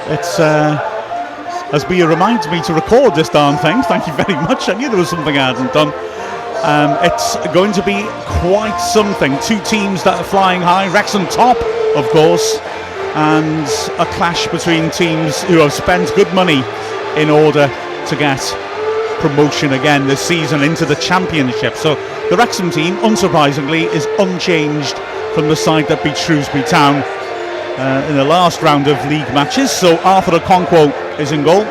It's as Bea reminds me to record this darn thing. Thank you very much. I knew there was something I hadn't done. It's going to be quite something. Two teams that are flying high. Wrexham top, of course, and a clash between teams who have spent good money in order to get promotion again this season into the Championship. So the Wrexham team, unsurprisingly, is unchanged from the side that beat Shrewsbury Town in the last round of league matches. So Arthur Okonkwo is in goal.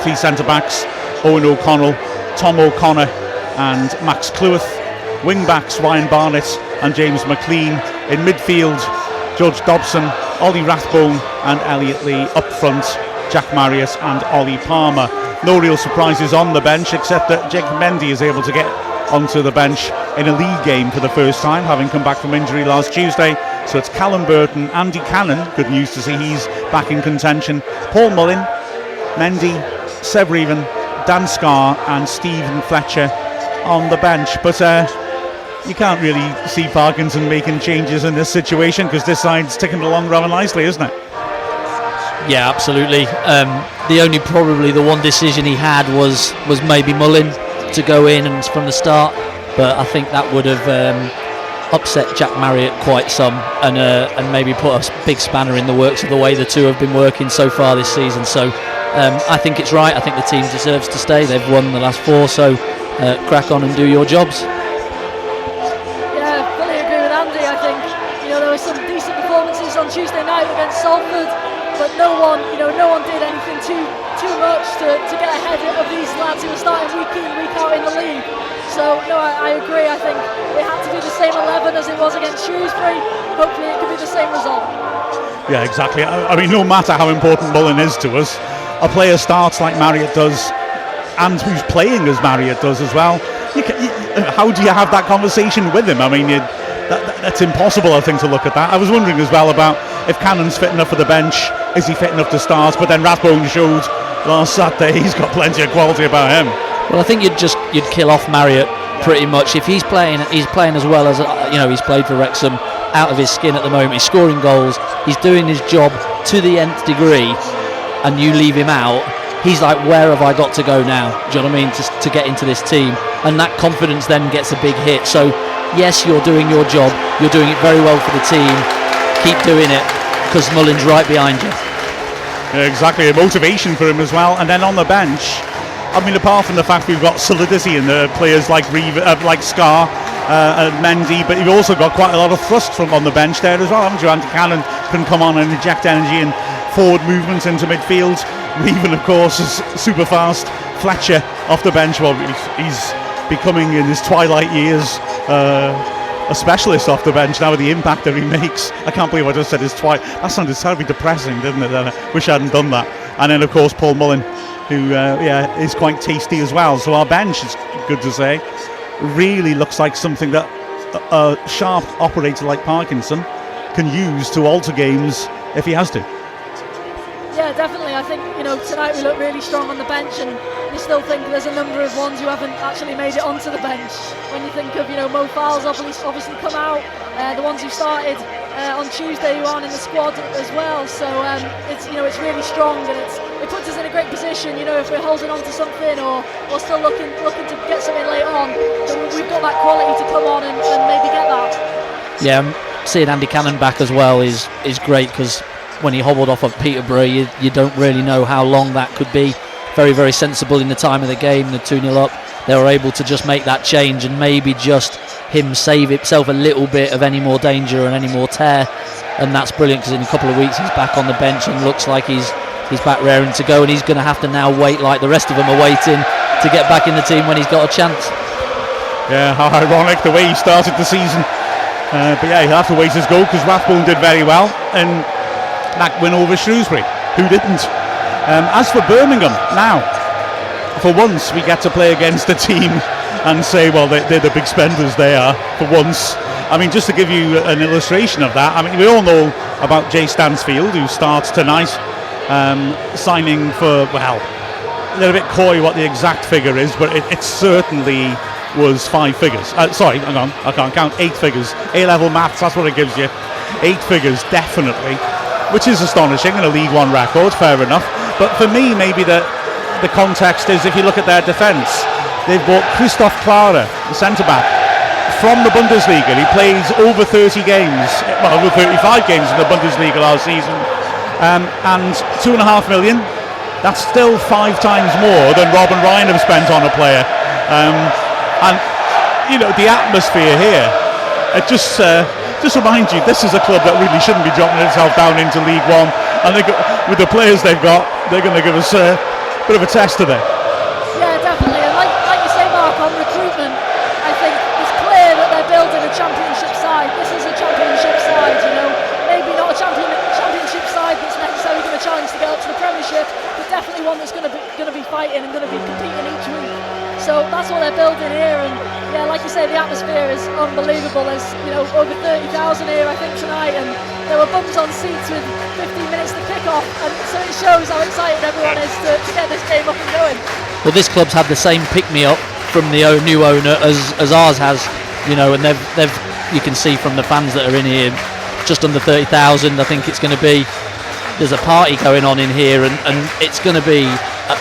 Three centre-backs, Owen O'Connell, Tom O'Connor and Max Cleworth. Wing-backs, Ryan Barnett and James McLean. In midfield, George Dobson, Ollie Rathbone and Elliot Lee. Up front, Jack Marriott and Ollie Palmer. No real surprises on the bench, except that Jake Mendy is able to get onto the bench in a league game for the first time, having come back from injury last Tuesday. So it's Callum Burton, Andy Cannon, good news to see he's back in contention, Paul Mullin, Mendy, Seb Reven, Dan Scarr and Stephen Fletcher on the bench. But you can't really see Parkinson making changes in this situation, because this side's ticking along rather nicely, isn't it? Yeah, absolutely. Probably the one decision he had was maybe Mullin to go in and from the start, but I think that would have upset Jack Marriott quite some, and maybe put a big spanner in the works of the way the two have been working so far this season. So I think it's right. I think the team deserves to stay. They've won the last four, so crack on and do your jobs. Yeah, fully agree with Andy. I think there were some decent performances on Tuesday night against Salford, but no one did anything too much to get ahead of these lads who are starting week in, week out in the league. So no, I agree. I think they had to do the same 11 as it was against Shrewsbury. Hopefully it could be the same result. Yeah, exactly. I mean, no matter how important Mullin is to us, a player starts like Marriott does, and who's playing as Marriott does as well. How do you have that conversation with him? I mean, that's impossible, I think, to look at that. I was wondering as well about if Cannon's fit enough for the bench, is he fit enough to start? But then Rathbone showed last Saturday he's got plenty of quality about him. Well, I think you'd kill off Marriott pretty much if he's playing as well as he's played for Wrexham, out of his skin at the moment. He's scoring goals, he's doing his job to the nth degree, and you leave him out. He's like, where have I got to go now? Do you know what I mean? To get into this team, and that confidence then gets a big hit. So yes, you're doing your job. You're doing it very well for the team. Keep doing it, because Mullin's right behind you. Yeah, exactly, a motivation for him as well. And then on the bench, I mean, apart from the fact we've got solidity in the players like Scarr and Mendy, but you've also got quite a lot of thrust from on the bench there as well, haven't you? Andy Cannon can come on and inject energy and forward movement into midfield. Reven, of course, is super fast. Fletcher off the bench, well, he's becoming in his twilight years a specialist off the bench now with the impact that he makes. I can't believe I just said his twilight. That sounded terribly depressing, didn't it? I wish I hadn't done that. And then, of course, Paul Mullin, who is quite tasty as well. So our bench, is good to say, really looks like something that a sharp operator like Parkinson can use to alter games if he has to. Yeah, definitely. I think tonight we look really strong on the bench, and you still think there's a number of ones who haven't actually made it onto the bench. When you think of Mo Fowles obviously come out, the ones who started on Tuesday who aren't in the squad as well. So it's really strong, and it puts us in a great position. If we're holding on to something or still looking to get something later on, then we've got that quality to come on and maybe get that. Yeah, seeing Andy Cannon back as well is great, because when he hobbled off at Peterborough, you don't really know how long that could be. Very, very sensible in the time of the game, the 2-0 up. They were able to just make that change and maybe just him save himself a little bit of any more danger and any more tear. And that's brilliant, because in a couple of weeks he's back on the bench and looks like he's back raring to go, and he's going to have to now wait like the rest of them are waiting to get back in the team when he's got a chance. Yeah, how ironic the way he started the season. But yeah, he'll have to wait his go, because Rathbone did very well and that win over Shrewsbury, who didn't. As for Birmingham, now, for once we get to play against a team and say, well, they're the big spenders, they are, for once. I mean, just to give you an illustration of that, I mean, we all know about Jay Stansfield, who starts tonight, signing for, well, they're a bit coy what the exact figure is, but it certainly was 5 figures. Sorry, hang on, I can't count, 8 figures. A-level maths, that's what it gives you. 8 figures, definitely. which is astonishing in a League One record, fair enough. But for me, maybe the context is, if you look at their defence, they've bought Christoph Klara, the centre-back, from the Bundesliga. He plays over 30 games, well, over 35 games in the Bundesliga last season, and 2.5 million. That's still 5 times more than Rob and Ryan have spent on a player. And you know, the atmosphere here, it just reminds you, this is a club that really shouldn't be dropping itself down into League One. And with the players they've got, they're going to give us a bit of a test today. Yeah, definitely. And like you say, Mark, on recruitment, I think it's clear that they're building a championship side. This is a championship side, you know. Maybe not a championship side that's necessarily going to challenge to get up to the Premiership, but definitely one that's going to be fighting and going to be competing each week. So that's what they're building here, and yeah, like you say, the atmosphere is unbelievable. There's, you know, over 30,000 here, I think, tonight, and there were bums on seats with 15 minutes to kick off, and so it shows how excited everyone is to get this game up and going. Well, this club's had the same pick-me-up from the new owner as ours has, you know, and they've you can see from the fans that are in here, just under 30,000. I think it's going to be, there's a party going on in here, and it's going to be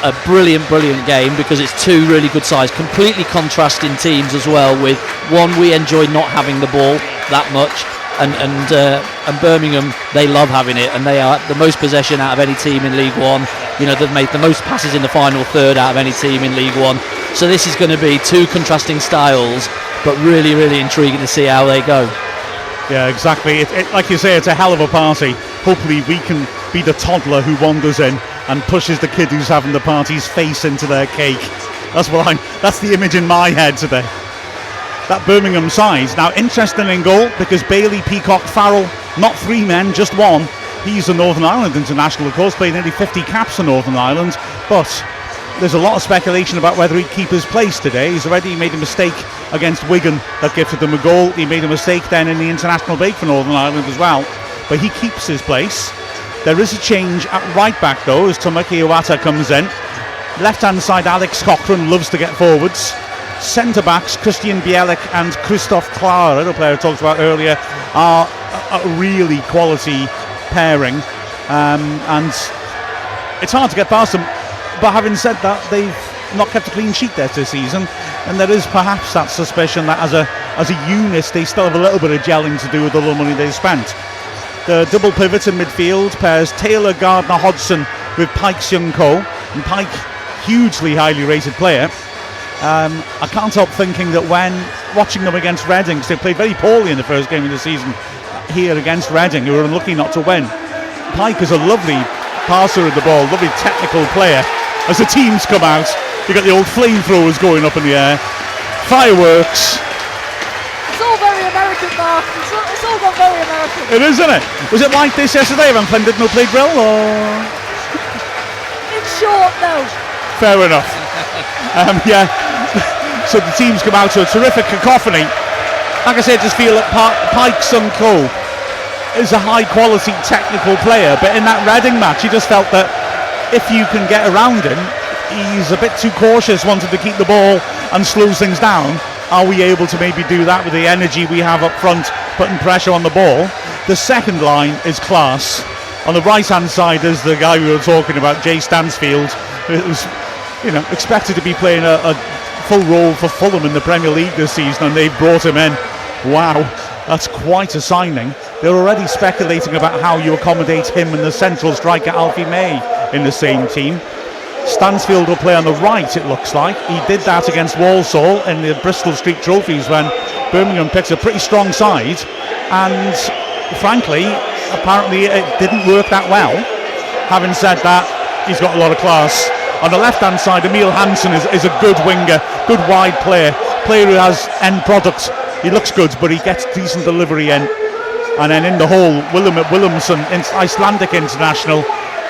a brilliant game, because it's two really good sides, completely contrasting teams as well. With one, we enjoy not having the ball that much, and Birmingham, they love having it, and they are the most possession out of any team in League One. You know, they've made the most passes in the final third out of any team in League One. So this is going to be two contrasting styles, but really intriguing to see how they go. Yeah, exactly. Like you say, it's a hell of a party. Hopefully we can be the toddler who wanders in and pushes the kid who's having the party's face into their cake. That's the image in my head today. That Birmingham side. Now, interesting in goal, because Bailey, Peacock, Farrell, not 3 men, just 1. He's a Northern Ireland international, of course, played nearly 50 caps for Northern Ireland, but there's a lot of speculation about whether he'd keep his place today. He's already made a mistake against Wigan that gifted them a goal. He made a mistake then in the international break for Northern Ireland as well, but he keeps his place. There is a change at right back though, as Tomoki Iwata comes in. Left hand side, Alex Cochrane loves to get forwards. Centre backs, Christian Bielik and Christoph Klara, the player I talked about earlier, are a really quality pairing, and it's hard to get past them. But having said that, they've not kept a clean sheet there this season, and there is perhaps that suspicion that as a unit they still have a little bit of gelling to do with the little money they've spent. The double pivot in midfield pairs Taylor Gardner-Hodgson with Pike Seung-ko, and Pike, hugely highly rated player. I can't help thinking that when watching them against Reading, because they played very poorly in the first game of the season here against Reading, who were unlucky not to win. Pike is a lovely passer of the ball, lovely technical player. As the teams come out, you got the old flamethrowers going up in the air, fireworks. It's all very American, Mark. It's all gone very American. It is, isn't it? Was it like this yesterday when Glenn did no play drill, or? In short, no. Fair enough. Yeah. So the teams come out to a terrific cacophony. Like I said, just feel that Pike Seung-ko is a high quality technical player, but in that Reading match you just felt that if you can get around him, he's a bit too cautious, wanting to keep the ball and slows things down. Are we able to maybe do that with the energy we have up front, putting pressure on the ball? The second line is class. On the right hand side is the guy we were talking about, Jay Stansfield, who's, you know, expected to be playing a full role for Fulham in the Premier League this season, and they brought him in. Wow, that's quite a signing. They're already speculating about how you accommodate him and the central striker Alfie May in the same team. Stansfield will play on the right, it looks like. He did that against Walsall in the Bristol Street Trophies when Birmingham picked a pretty strong side, and frankly, apparently it didn't work that well. Having said that, he's got a lot of class. On the left hand side, Emil Hansen is a good winger, good wide player who has end product. He looks good, but he gets decent delivery in. And then in the hole, Williamson, Icelandic international,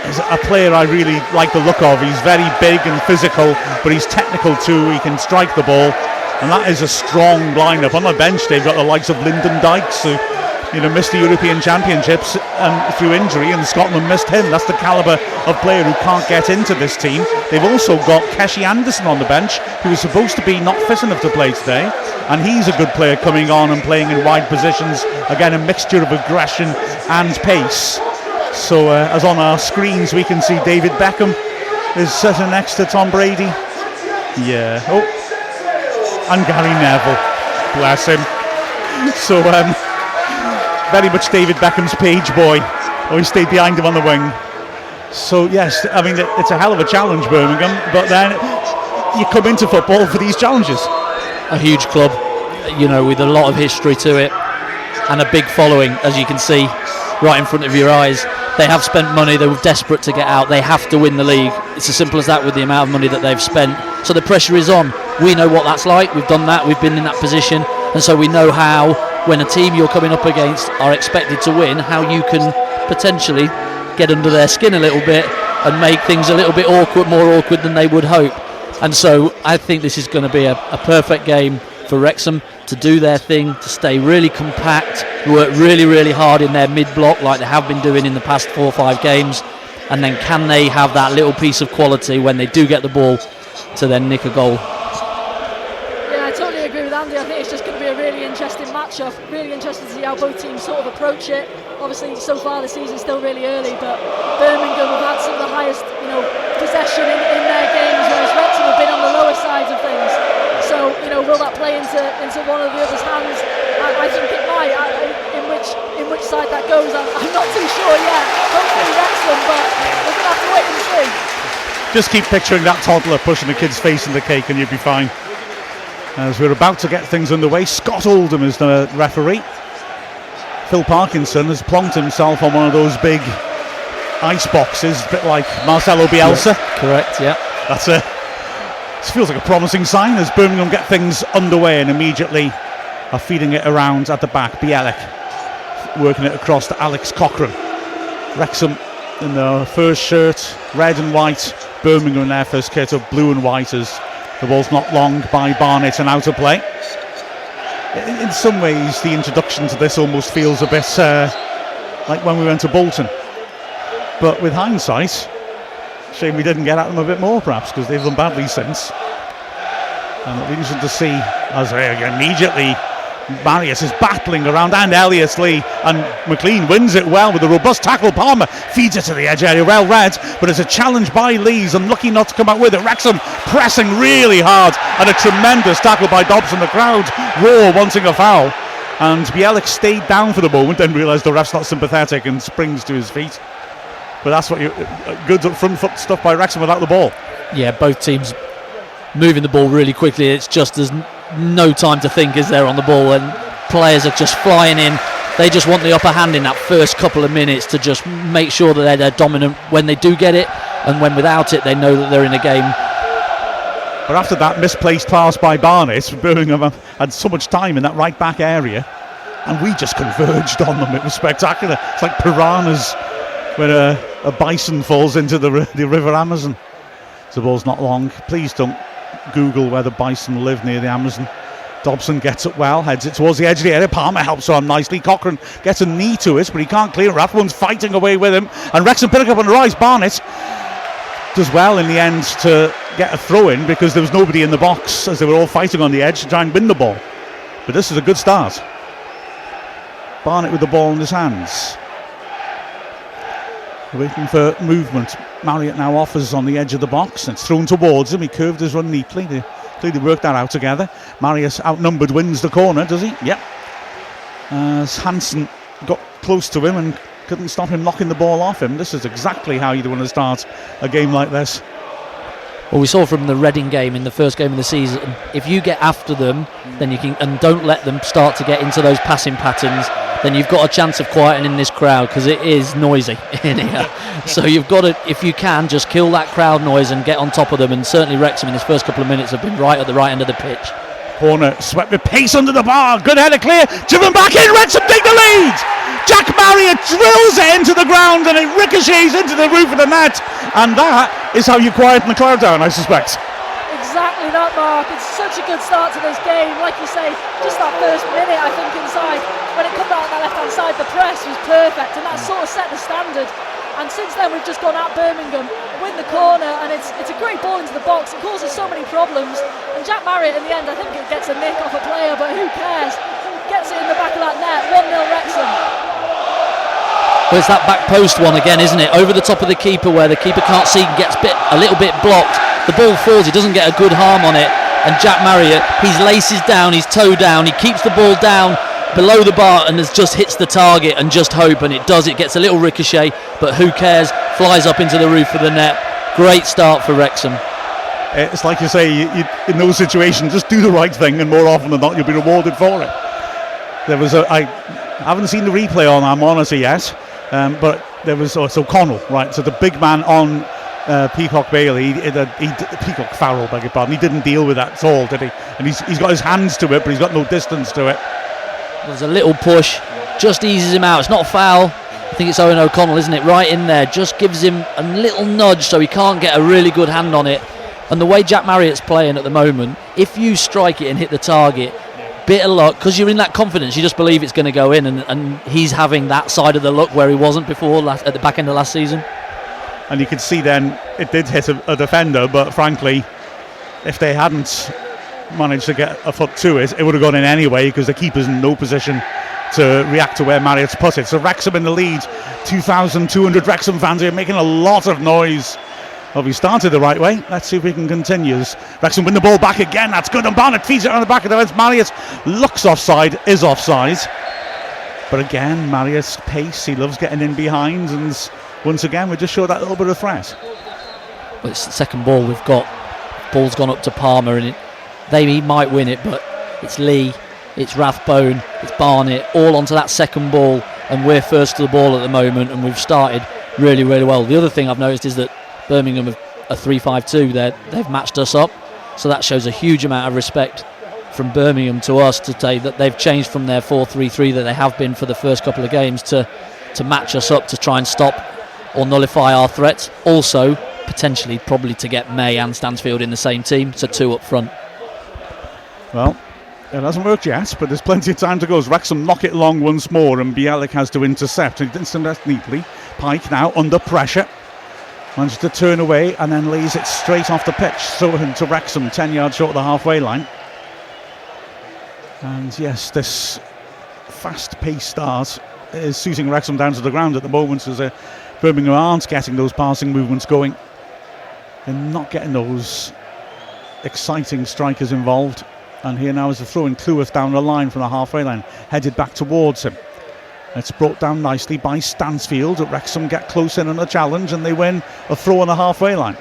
is a player I really like the look of. He's very big and physical, but he's technical too. He can strike the ball, and that is a strong lineup. On the bench, they've got the likes of Lyndon Dykes, who, you know, missed the European Championships through injury, and Scotland missed him. That's the calibre of player who can't get into this team. They've also got Keshi Anderson on the bench, who was supposed to be not fit enough to play today, and he's a good player coming on and playing in wide positions. Again, a mixture of aggression and pace. So as on our screens we can see David Beckham is sitting next to Tom Brady. Yeah. Oh, and Gary Neville, bless him. So very much David Beckham's page boy. Oh, he stayed behind him on the wing. So yes, I mean it's a hell of a challenge, Birmingham, but then you come into football for these challenges. A huge club, you know, with a lot of history to it and a big following, as you can see right in front of your eyes. They have spent money, they were desperate to get out, they have to win the league. It's as simple as that with the amount of money that they've spent. So the pressure is on. We know what that's like, we've done that, we've been in that position, and so we know how, when a team you're coming up against are expected to win, how you can potentially get under their skin a little bit and make things a little bit awkward, more awkward than they would hope. And so I think this is going to be a perfect game for Wrexham to do their thing, to stay really compact, work really, really hard in their mid-block like they have been doing in the past 4 or 5 games, and then can they have that little piece of quality when they do get the ball to then nick a goal. Yeah, I totally agree with Andy. I think it's just going to be a really interesting matchup. Really interesting to see how both teams sort of approach it. Obviously, so far the season's still really early, but Birmingham have had some of the highest, possession in their games, whereas Wrexham have been on the lower sides of things. So, will that play into one of the other's hands? I think it might. In which side that goes, I'm not too sure yet. Hopefully Wrexham, but we're going to have to wait and see. Just keep picturing that toddler pushing the kid's face in the cake and you'll be fine. As we're about to get things underway, Scott Oldham is the referee. Phil Parkinson has plonked himself on one of those big ice boxes, a bit like Marcelo Bielsa. Yeah, correct, yeah. That's it. This feels like a promising sign as Birmingham get things underway and immediately are feeding it around at the back. Bielik working it across to Alex Cochrane. Wrexham in their first shirt, red and white. Birmingham in their first kit of blue and white as the ball's not long by Barnett and out of play. In some ways, the introduction to this almost feels a bit like when we went to Bolton. But with hindsight, shame we didn't get at them a bit more, perhaps, because they've done badly since. And it'll be interesting to see as immediately Marius is battling around, and Elliott Lee, and McLean wins it well with a robust tackle. Palmer feeds it to the edge area, well read, but it's a challenge by Lees, unlucky not to come out with it. Wrexham pressing really hard, and a tremendous tackle by Dobson. The crowd roar wanting a foul, and Bielik stayed down for the moment, then realised the ref's not sympathetic and springs to his feet. But that's what good front foot stuff by Wrexham without the ball. Yeah, both teams moving the ball really quickly. It's just there's no time to think, is there, on the ball, and players are just flying in. They just want the upper hand in that first couple of minutes to just make sure that they're dominant when they do get it, and when without it they know that they're in a game. But after that misplaced pass by Barnett, Birmingham had so much time in that right back area, and we just converged on them. It was spectacular. It's like piranhas when a bison falls into the River Amazon. The ball's not long. Please don't Google where the bison live near the Amazon. Dobson gets it well, heads it towards the edge of the area. Palmer helps on nicely. Cochrane gets a knee to it, but he can't clear it. Rathbone's fighting away with him, and Wrexham pick up on the rise. Barnett does well in the end to get a throw in because there was nobody in the box as they were all fighting on the edge to try and win the ball. But this is a good start. Barnett with the ball in his hands, waiting for movement. Marriott now offers on the edge of the box. It's thrown towards him. He curved his run neatly. They clearly worked that out together. Marius, outnumbered, wins the corner, does he? Yep. As Hansen got close to him and couldn't stop him knocking the ball off him. This is exactly how you'd want to start a game like this. Well, we saw from the Reading game in the first game of the season, if you get after them, then you can, and don't let them start to get into those passing patterns, then you've got a chance of quietening this crowd, because it is noisy in here. So you've got to, if you can, just kill that crowd noise and get on top of them. And certainly Wrexham in his first couple of minutes have been right at the right end of the pitch. Corner swept with pace under the bar. Good header clear. Driven back in. Wrexham take the lead. Jack Marriott drills it into the ground and it ricochets into the roof of the net. And that is how you quieten the crowd down, I suspect. Exactly that, Mark. It's such a good start to this game. Like you say, just that first minute, I think, inside, when it comes out on that left-hand side, the press was perfect, and that sort of set the standard. And since then, we've just gone at Birmingham, win the corner, and it's a great ball into the box. It causes so many problems. And Jack Marriott, in the end, I think it gets a nick off a player, but who cares? Gets it in the back of that net. 1-0 Wrexham. Well, it's that back post one again, isn't it? Over the top of the keeper, where the keeper can't see, gets a little bit blocked. The ball falls, he doesn't get a good harm on it. And Jack Marriott, his laces down, his toe down, he keeps the ball down below the bar and just hits the target and just hope, and it does. It gets a little ricochet, but who cares? Flies up into the roof of the net. Great start for Wrexham. It's like you say, you, in those situations, just do the right thing, and more often than not, you'll be rewarded for it. There was I haven't seen the replay on our monitor yet, but there was O'Connell, right? So the big man on Peacock Bailey, Peacock Farrell, beg your pardon. He didn't deal with that at all, did he? And he's got his hands to it, but he's got no distance to it. There's a little push, just eases him out. It's not a foul. I think it's Owen O'Connell, isn't it? Right in there, just gives him a little nudge so he can't get a really good hand on it. And the way Jack Marriott's playing at the moment, if you strike it and hit the target, bit of luck, because you're in that confidence, you just believe it's going to go in, and he's having that side of the luck where he wasn't before at the back end of last season. And you could see then it did hit a defender, but frankly, if they hadn't managed to get a foot to it, it would have gone in anyway, because the keeper's in no position to react to where Marriott's put it. So Wrexham in the lead, 2,200 Wrexham fans here making a lot of noise. Well, we started the right way. Let's see if we can continue. Wrexham win the ball back again. That's good. And Barnett feeds it on the back of the fence. Marriott looks offside, is offside. But again, Marriott's pace, he loves getting in behind. And once again, we just show that little bit of threat. Well, it's the second ball we've got. Ball's gone up to Palmer, and he might win it, but it's Lee, it's Rathbone, it's Barnett, all onto that second ball. And we're first to the ball at the moment, and we've started really, really well. The other thing I've noticed is that Birmingham have a 3-5-2. They've matched us up, so that shows a huge amount of respect from Birmingham to us to say that they've changed from their 4-3-3 that they have been for the first couple of games to match us up to try and stop or nullify our threats. Also, potentially, probably to get May and Stansfield in the same team, so two up front. Well, it hasn't worked yet, but there's plenty of time to go as Wrexham knock it long once more, and Bielik has to intercept. He intercepts neatly. Pike now under pressure. Manages to turn away and then lays it straight off the pitch. So into Wrexham, 10 yards short of the halfway line. And yes, this fast-paced start is suiting Wrexham down to the ground at the moment, as Birmingham aren't getting those passing movements going. They're not getting those exciting strikers involved. And here now is the throw in Cleworth down the line from the halfway line, headed back towards him. It's brought down nicely by Stansfield. Wrexham get close in on the challenge, and they win a throw on the halfway line.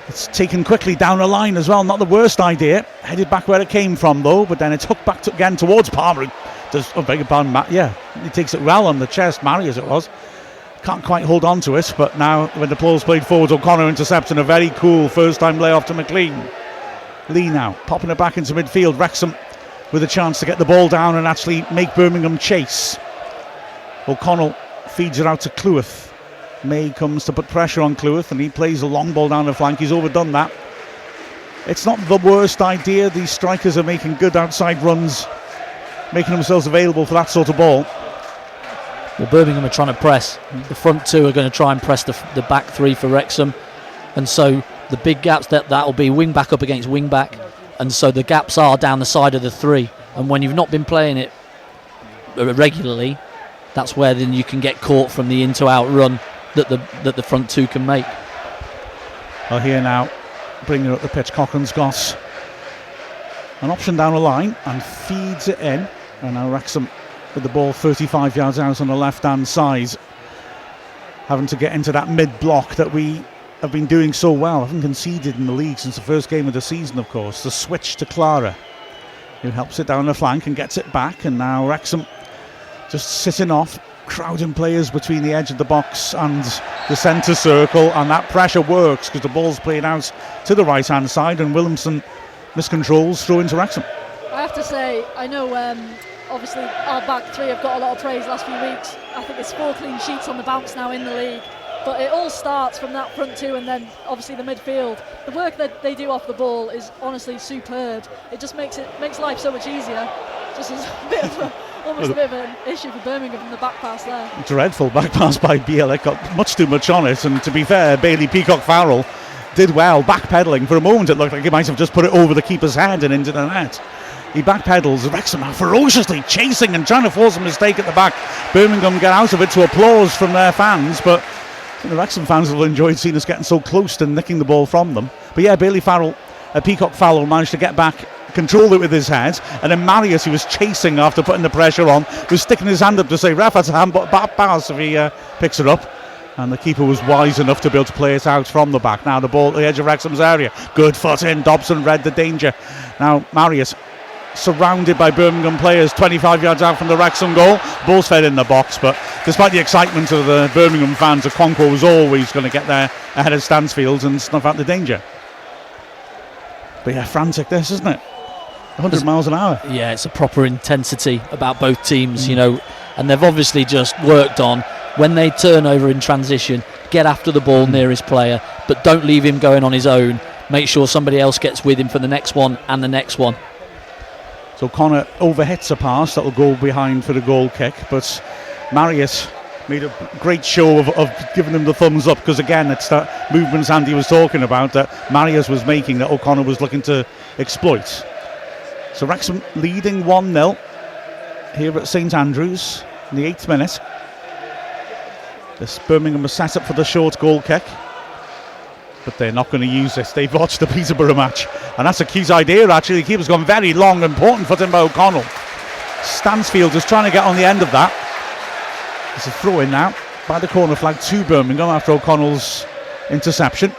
It's taken quickly down the line as well. Not the worst idea. Headed back where it came from, though, but then it's hooked back again towards Palmer. Beg your pardon, he takes it well on the chest, Mary as it was. Can't quite hold on to it, but now when the ball's played forward, O'Connor intercepts in a very cool first-time layoff to McLean. Lee now popping it back into midfield. Wrexham with a chance to get the ball down and actually make Birmingham chase. O'Connell feeds it out to Cleworth. May comes to put pressure on Cleworth, and he plays a long ball down the flank. He's overdone that. It's not the worst idea. These strikers are making good outside runs, making themselves available for that sort of ball. Well, Birmingham are trying to press. The front two are going to try and press the back three for Wrexham, and so the big gaps that'll be wing back up against wing back. And so the gaps are down the side of the three. And when you've not been playing it regularly, that's where then you can get caught from the in-to-out run that the front two can make. Well, here now, bringing up the pitch, Cochran's got an option down the line and feeds it in. And now Wrexham with the ball 35 yards out on the left-hand side, having to get into that mid-block that we have been doing so well. Haven't conceded in the league since the first game of the season, of course. The switch to Clara, who helps it down the flank and gets it back. And now Wrexham just sitting off, crowding players between the edge of the box and the centre circle, and that pressure works because the ball's played out to the right hand side, and Williamson miscontrols through into Wrexham. I have to say, I know obviously our back three have got a lot of praise last few weeks. I think it's 4 clean sheets on the bounce now in the league. But it all starts from that front two, and then obviously the midfield. The work that they do off the ball is honestly superb. It just makes life so much easier. Just as a bit of almost a bit of an issue for Birmingham from the back pass there. Dreadful back pass by Bielik, got much too much on it, and to be fair, Bailey Peacock Farrell did well, backpedaling. For a moment it looked like he might have just put it over the keeper's head and into the net. he backpedals. Wrexham are ferociously chasing and trying to force a mistake at the back. Birmingham get out of it to applause from their fans, but the Wrexham fans have enjoyed seeing us getting so close to nicking the ball from them. But yeah, Peacock Farrell managed to get back, control it with his head, and then Marius, who was chasing after putting the pressure on, was sticking his hand up to say, "Ref, that's a hand pass if he picks it up." And the keeper was wise enough to be able to play it out from the back. Now the ball at the edge of Wrexham's area. Good foot in. Dobson read the danger. Now Marius, surrounded by Birmingham players, 25 yards out from the Wrexham goal. Ball's fed in the box, but despite the excitement of the Birmingham fans, Okonkwo was always going to get there ahead of Stansfield and snuff out the danger. But yeah, frantic this, isn't it? 100 miles an hour. Yeah, it's a proper intensity about both teams, you know, and they've obviously just worked on when they turn over in transition, get after the ball nearest player, but don't leave him going on his own. Make sure somebody else gets with him for the next one and the next one. So Connor overhits a pass that will go behind for the goal kick, but Marius made a great show of giving him the thumbs up, because again, it's that movements Andy was talking about that Marius was making that O'Connor was looking to exploit. So Wrexham leading 1-0 here at St Andrews in the 8th minute. This Birmingham was set up for the short goal kick, but they're not going to use this. They've watched the Peterborough match, and that's a key idea actually. The keeper's gone very long, important for Tim O'Connell. Stansfield is trying to get on the end of that. There's a throw in now by the corner flag to Birmingham after O'Connell's interception.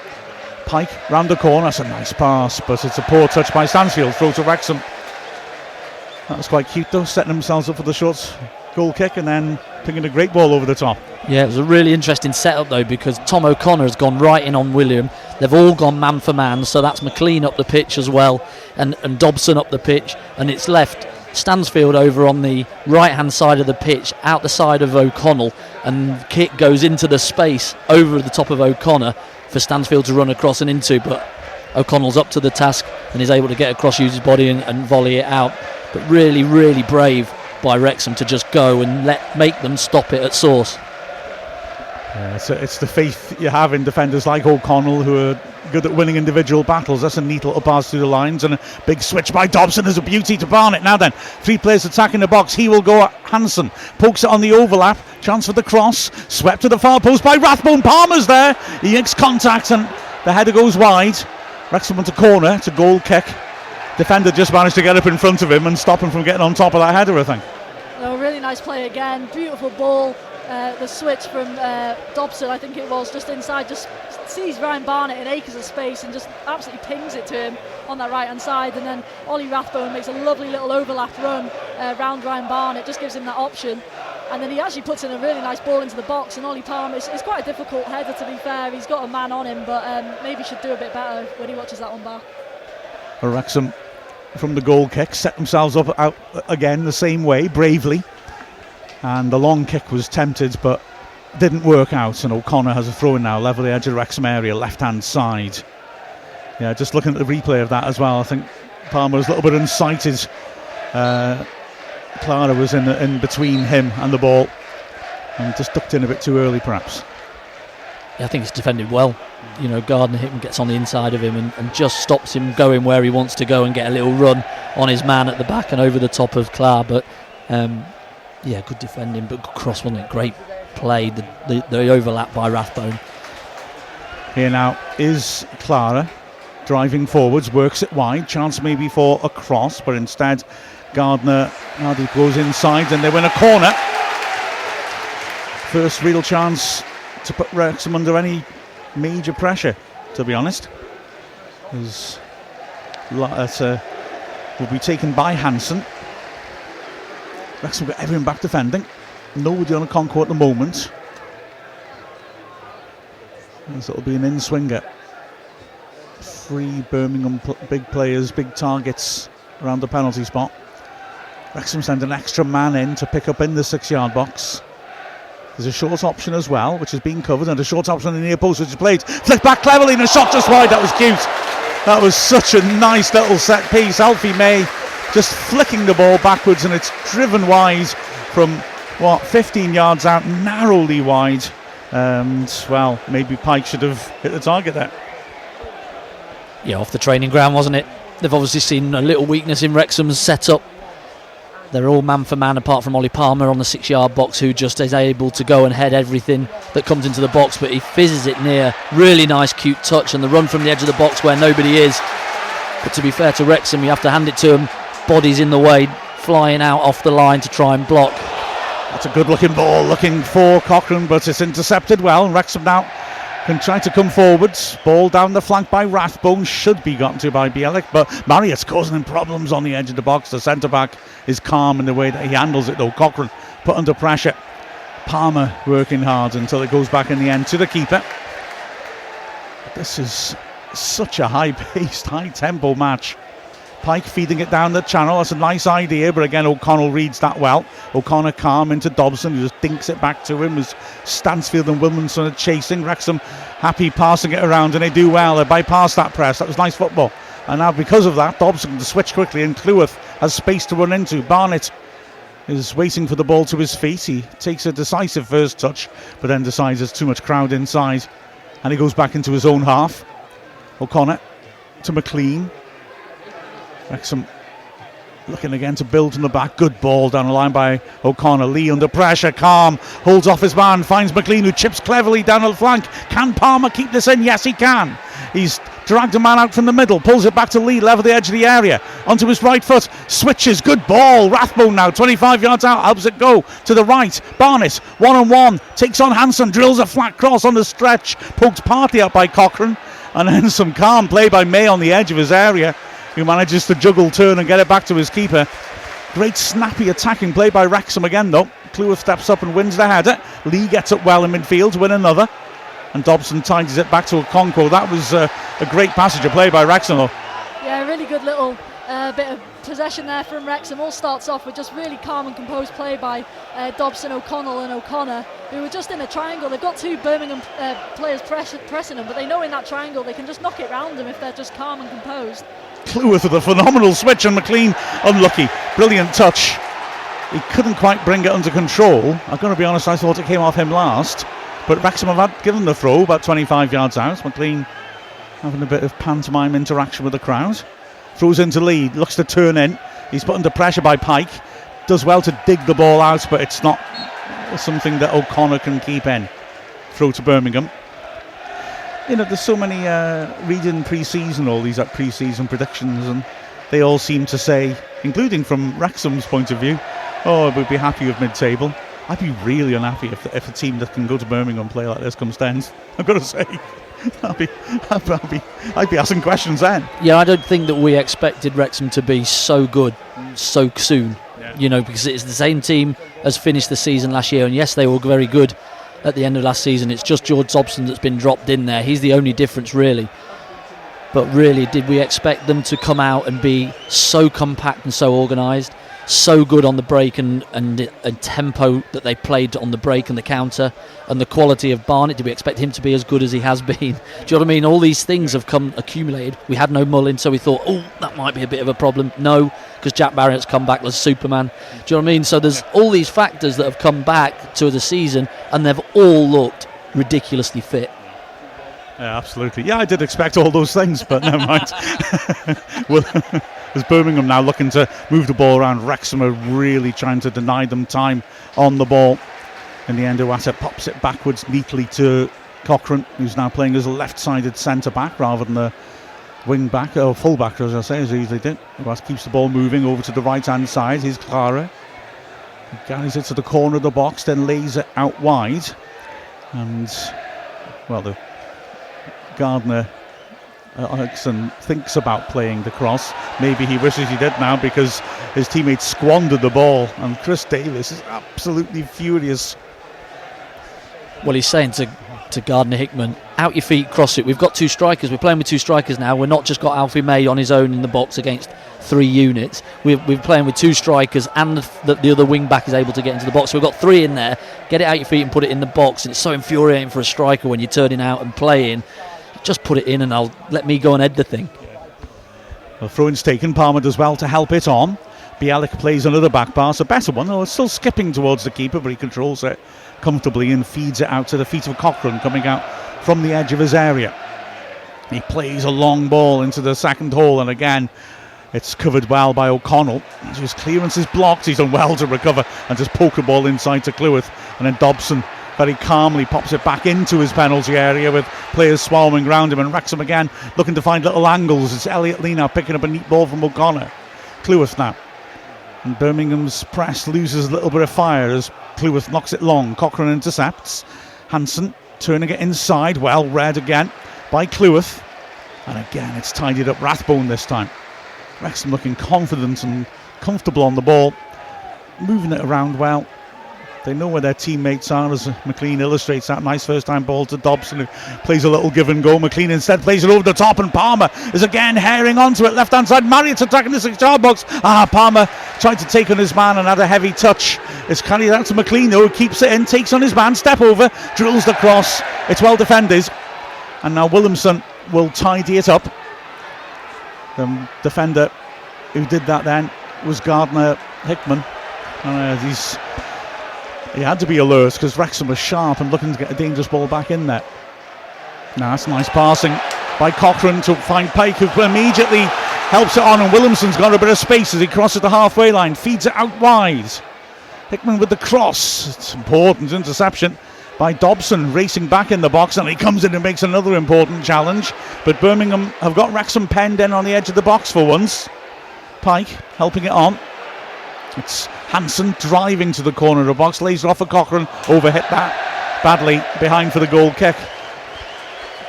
Pike round the corner, that's a nice pass, but it's a poor touch by Stansfield. Throw to Wrexham. That was quite cute though, setting themselves up for the short goal kick and then picking a great ball over the top. Yeah, it was a really interesting setup though, because Tom O'Connor has gone right in on William. They've all gone man for man, so that's McLean up the pitch as well, and Dobson up the pitch, and it's left Stansfield over on the right hand side of the pitch, out the side of O'Connell, and kick goes into the space over the top of O'Connor for Stansfield to run across and into, but O'Connell's up to the task and is able to get across, use his body and volley it out. But really, really brave by Wrexham to just go and make them stop it at source. Yeah, it's the faith you have in defenders like O'Connell, who are good at winning individual battles. That's a neat little pass through the lines, and a big switch by Dobson is a beauty to Barnett. Now then, 3 players attacking the box. He will go at Hansen, pokes it on the overlap, chance for the cross, swept to the far post by Rathbone. Palmer's there, he makes contact and the header goes wide. Wrexham wants a corner, it's a goal kick. Defender just managed to get up in front of him and stop him from getting on top of that header, I think. Oh, really nice play again, beautiful ball. The switch from Dobson, I think it was, just inside, just sees Ryan Barnett in acres of space and just absolutely pings it to him on that right hand side, and then Ollie Rathbone makes a lovely little overlap run round Ryan Barnett, just gives him that option, and then he actually puts in a really nice ball into the box, and Ollie Palmer, it's quite a difficult header to be fair, he's got a man on him, but maybe should do a bit better when he watches that one back. Wrexham from the goal kick set themselves up out again the same way, bravely, and the long kick was tempted but didn't work out, and O'Connor has a throw in now, level the edge of the Wrexham area, left hand side. Yeah, just looking at the replay of that as well, I think Palmer was a little bit unsighted. Clara was in between him and the ball and just ducked in a bit too early perhaps. Yeah, I think it's defended well. You know, Gardner Hitton gets on the inside of him and just stops him going where he wants to go and get a little run on his man at the back and over the top of Clark. But yeah, good defending, but good cross, wasn't it? Great play, the overlap by Rathbone. Here now is Clara driving forwards, works it wide, chance maybe for a cross, but instead Gardner goes inside and they win a corner. First real chance to put Wrexham under any major pressure, to be honest. Will be taken by Hansen. Wrexham got everyone back defending. Nobody on a Okonkwo at the moment. So it'll be an in-swinger. 3 Birmingham big players, big targets around the penalty spot. Wrexham send an extra man in to pick up in the 6-yard box. There's a short option as well, which has been covered, and a short option in the near post, which is played. Flicked back cleverly, and a shot just wide. That was cute. That was such a nice little set piece. Alfie May just flicking the ball backwards, and it's driven wide from, 15 yards out, narrowly wide. And, well, maybe Pike should have hit the target there. Yeah, off the training ground, wasn't it? they've obviously seen a little weakness in Wrexham's setup. They're all man for man apart from Ollie Palmer on the 6-yard box, who just is able to go and head everything that comes into the box, but he fizzes it near. Really nice, cute touch, and the run from the edge of the box where nobody is. But to be fair to Wrexham, you have to hand it to them. Bodies in the way, flying out off the line to try and block. That's a good looking ball, looking for Cochrane, but it's intercepted well. Wrexham now can try to come forwards. Ball down the flank by Rathbone, should be gotten to by Bielik, but Marriott's causing him problems on the edge of the box. The centre back is calm in the way that he handles it though. Cochrane put under pressure. Palmer working hard until it goes back in the end to the keeper. This is such a high-paced, high-tempo match. Pike feeding it down the channel. That's a nice idea, but again O'Connell reads that well. O'Connor calm into Dobson, who just dinks it back to him as Stansfield and Williamson are chasing. Wrexham happy passing it around, and they do well. They bypass that press. That was nice football. And now because of that, Dobson can switch quickly, and Cleworth has space to run into. Barnett is waiting for the ball to his feet. He takes a decisive first touch, but then decides there's too much crowd inside, and he goes back into his own half. O'Connor to McLean. Wrexham looking again to build from the back. Good ball down the line by O'Connor. Lee under pressure, calm, holds off his man, finds McLean, who chips cleverly down the flank. Can Palmer keep this in? Yes, he can. He's dragged a man out from the middle, pulls it back to Lee, level the edge of the area, onto his right foot, switches, good ball. Rathbone now 25 yards out, helps it go to the right. Barnett one-on-one, takes on Hanson, drills a flat cross on the stretch, poked partly out by Cochrane, and then some calm play by May on the edge of his area, who manages to juggle, turn and get it back to his keeper. Great snappy attacking play by Wrexham again though. Cleworth steps up and wins the header. Lee gets up well in midfield to win another, and Dobson tidies it back to Okonkwo. That was a great passage of play by Wrexham though. Yeah, really good little bit of possession there from Wrexham. All starts off with just really calm and composed play by Dobson, O'Connell and O'Connor, who were just in a triangle. They've got two Birmingham players pressing them, but they know in that triangle they can just knock it round them if they're just calm and composed. Cleworth with a phenomenal switch, and McLean unlucky. Brilliant touch. He couldn't quite bring it under control. I'm going to be honest, I thought it came off him last, but Wrexham have given the throw about 25 yards out. McLean having a bit of pantomime interaction with the crowd. Throws into Lee, looks to turn in. He's put under pressure by Pike. Does well to dig the ball out, but it's not something that O'Connor can keep in. Throw to Birmingham. You know, there's so many reading pre-season, all these pre-season predictions, and they all seem to say, including from Wrexham's point of view, oh, we'd be happy with mid-table. I'd be really unhappy if a team that can go to Birmingham and play like this comes 10th. I've got to say, I'd be asking questions then. Yeah, I don't think that we expected Wrexham to be so good so soon. Yeah. You know, because it's the same team as finished the season last year, and yes, they were very good at the end of last season. It's just George Dobson that's been dropped in there. He's the only difference really. But really, did we expect them to come out and be so compact and so organised, so good on the break and tempo that they played on the break and the counter, and the quality of Barnett? Did we expect him to be as good as he has been? Do you know what I mean? All these things have come accumulated. We had no Mullin, so we thought, oh, that might be a bit of a problem. No, because Jack Barrett's come back as Superman. Do you know what I mean? So there's all these factors that have come back to the season, and they've all looked ridiculously fit. Yeah, absolutely. Yeah, I did expect all those things, but never mind. Well, there's Birmingham now looking to move the ball around. Wrexham are really trying to deny them time on the ball. In the end, Iwata pops it backwards neatly to Cochrane, who's now playing as a left-sided centre-back rather than a wing-back, or full-back, as I say, as he usually did. Iwata keeps the ball moving over to the right-hand side. Here's Clara. He carries it to the corner of the box, then lays it out wide. And, well, the Gardner Eriksson thinks about playing the cross. Maybe he wishes he did now, because his teammates squandered the ball, and Chris Davis is absolutely furious. Well, he's saying to Gardner Hickman, out your feet, cross it. We've got two strikers. We're playing with two strikers now. We're not just got Alfie May on his own in the box against three units. We're playing with two strikers, and the other wing back is able to get into the box. So we've got three in there. Get it out your feet and put it in the box. And it's so infuriating for a striker when you're turning out and playing. Just put it in, and let me go and head the thing. Well, throw-in's taken. Palmer does well to help it on. Bielik plays another back pass, a better one. Oh, it's still skipping towards the keeper, but he controls it comfortably and feeds it out to the feet of Cochrane, coming out from the edge of his area. He plays a long ball into the second hole, and again it's covered well by O'Connell. His clearance is blocked. He's done well to recover and just poke the ball inside to Cleworth, and then Dobson very calmly pops it back into his penalty area with players swarming around him, and Wrexham again looking to find little angles. It's Elliot Lee now picking up a neat ball from O'Connor. Cleworth now, and Birmingham's press loses a little bit of fire as Cleworth knocks it long. Cochrane intercepts. Hansen turning it inside, well read again by Cleworth, and again it's tidied up Rathbone this time. Wrexham looking confident and comfortable on the ball, moving it around well. They know where their teammates are, as McLean illustrates that. Nice first time ball to Dobson, who plays a little give and go. McLean instead plays it over the top, and Palmer is again herring onto it. Left hand side, Marriott's attacking the 6-yard box. Palmer tried to take on his man and had a heavy touch. It's carried out to McLean though, who keeps it in, takes on his man, step over, drills the cross. It's well defended, and now Williamson will tidy it up. The defender who did that then was Gardner Hickman. He had to be alert because Wrexham was sharp and looking to get a dangerous ball back in there. Now that's nice passing by Cochrane to find Pike, who immediately helps it on, and Williamson's got a bit of space as he crosses the halfway line, feeds it out wide. Hickman with the cross. It's important interception by Dobson, racing back in the box, and he comes in and makes another important challenge. But Birmingham have got Wrexham penned in on the edge of the box for once. Pike helping it on. It's Hansen driving to the corner of the box, lays it off for Cochrane, overhit that badly behind for the goal kick.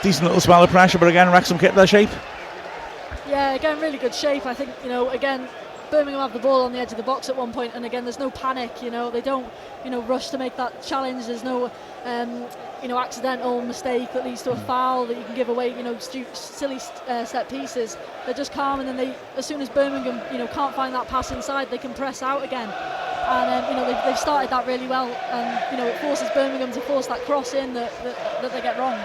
Decent little spell of pressure, but again Wrexham kept their shape. Yeah, again really good shape. I think, again Birmingham have the ball on the edge of the box at one point, and again there's no panic. They don't rush to make that challenge. There's no accidental mistake that leads to a foul that you can give away, silly set pieces. They're just calm, and then as soon as Birmingham can't find that pass inside, they can press out again, and they've started that really well, and it forces Birmingham to force that cross in that they get wrong.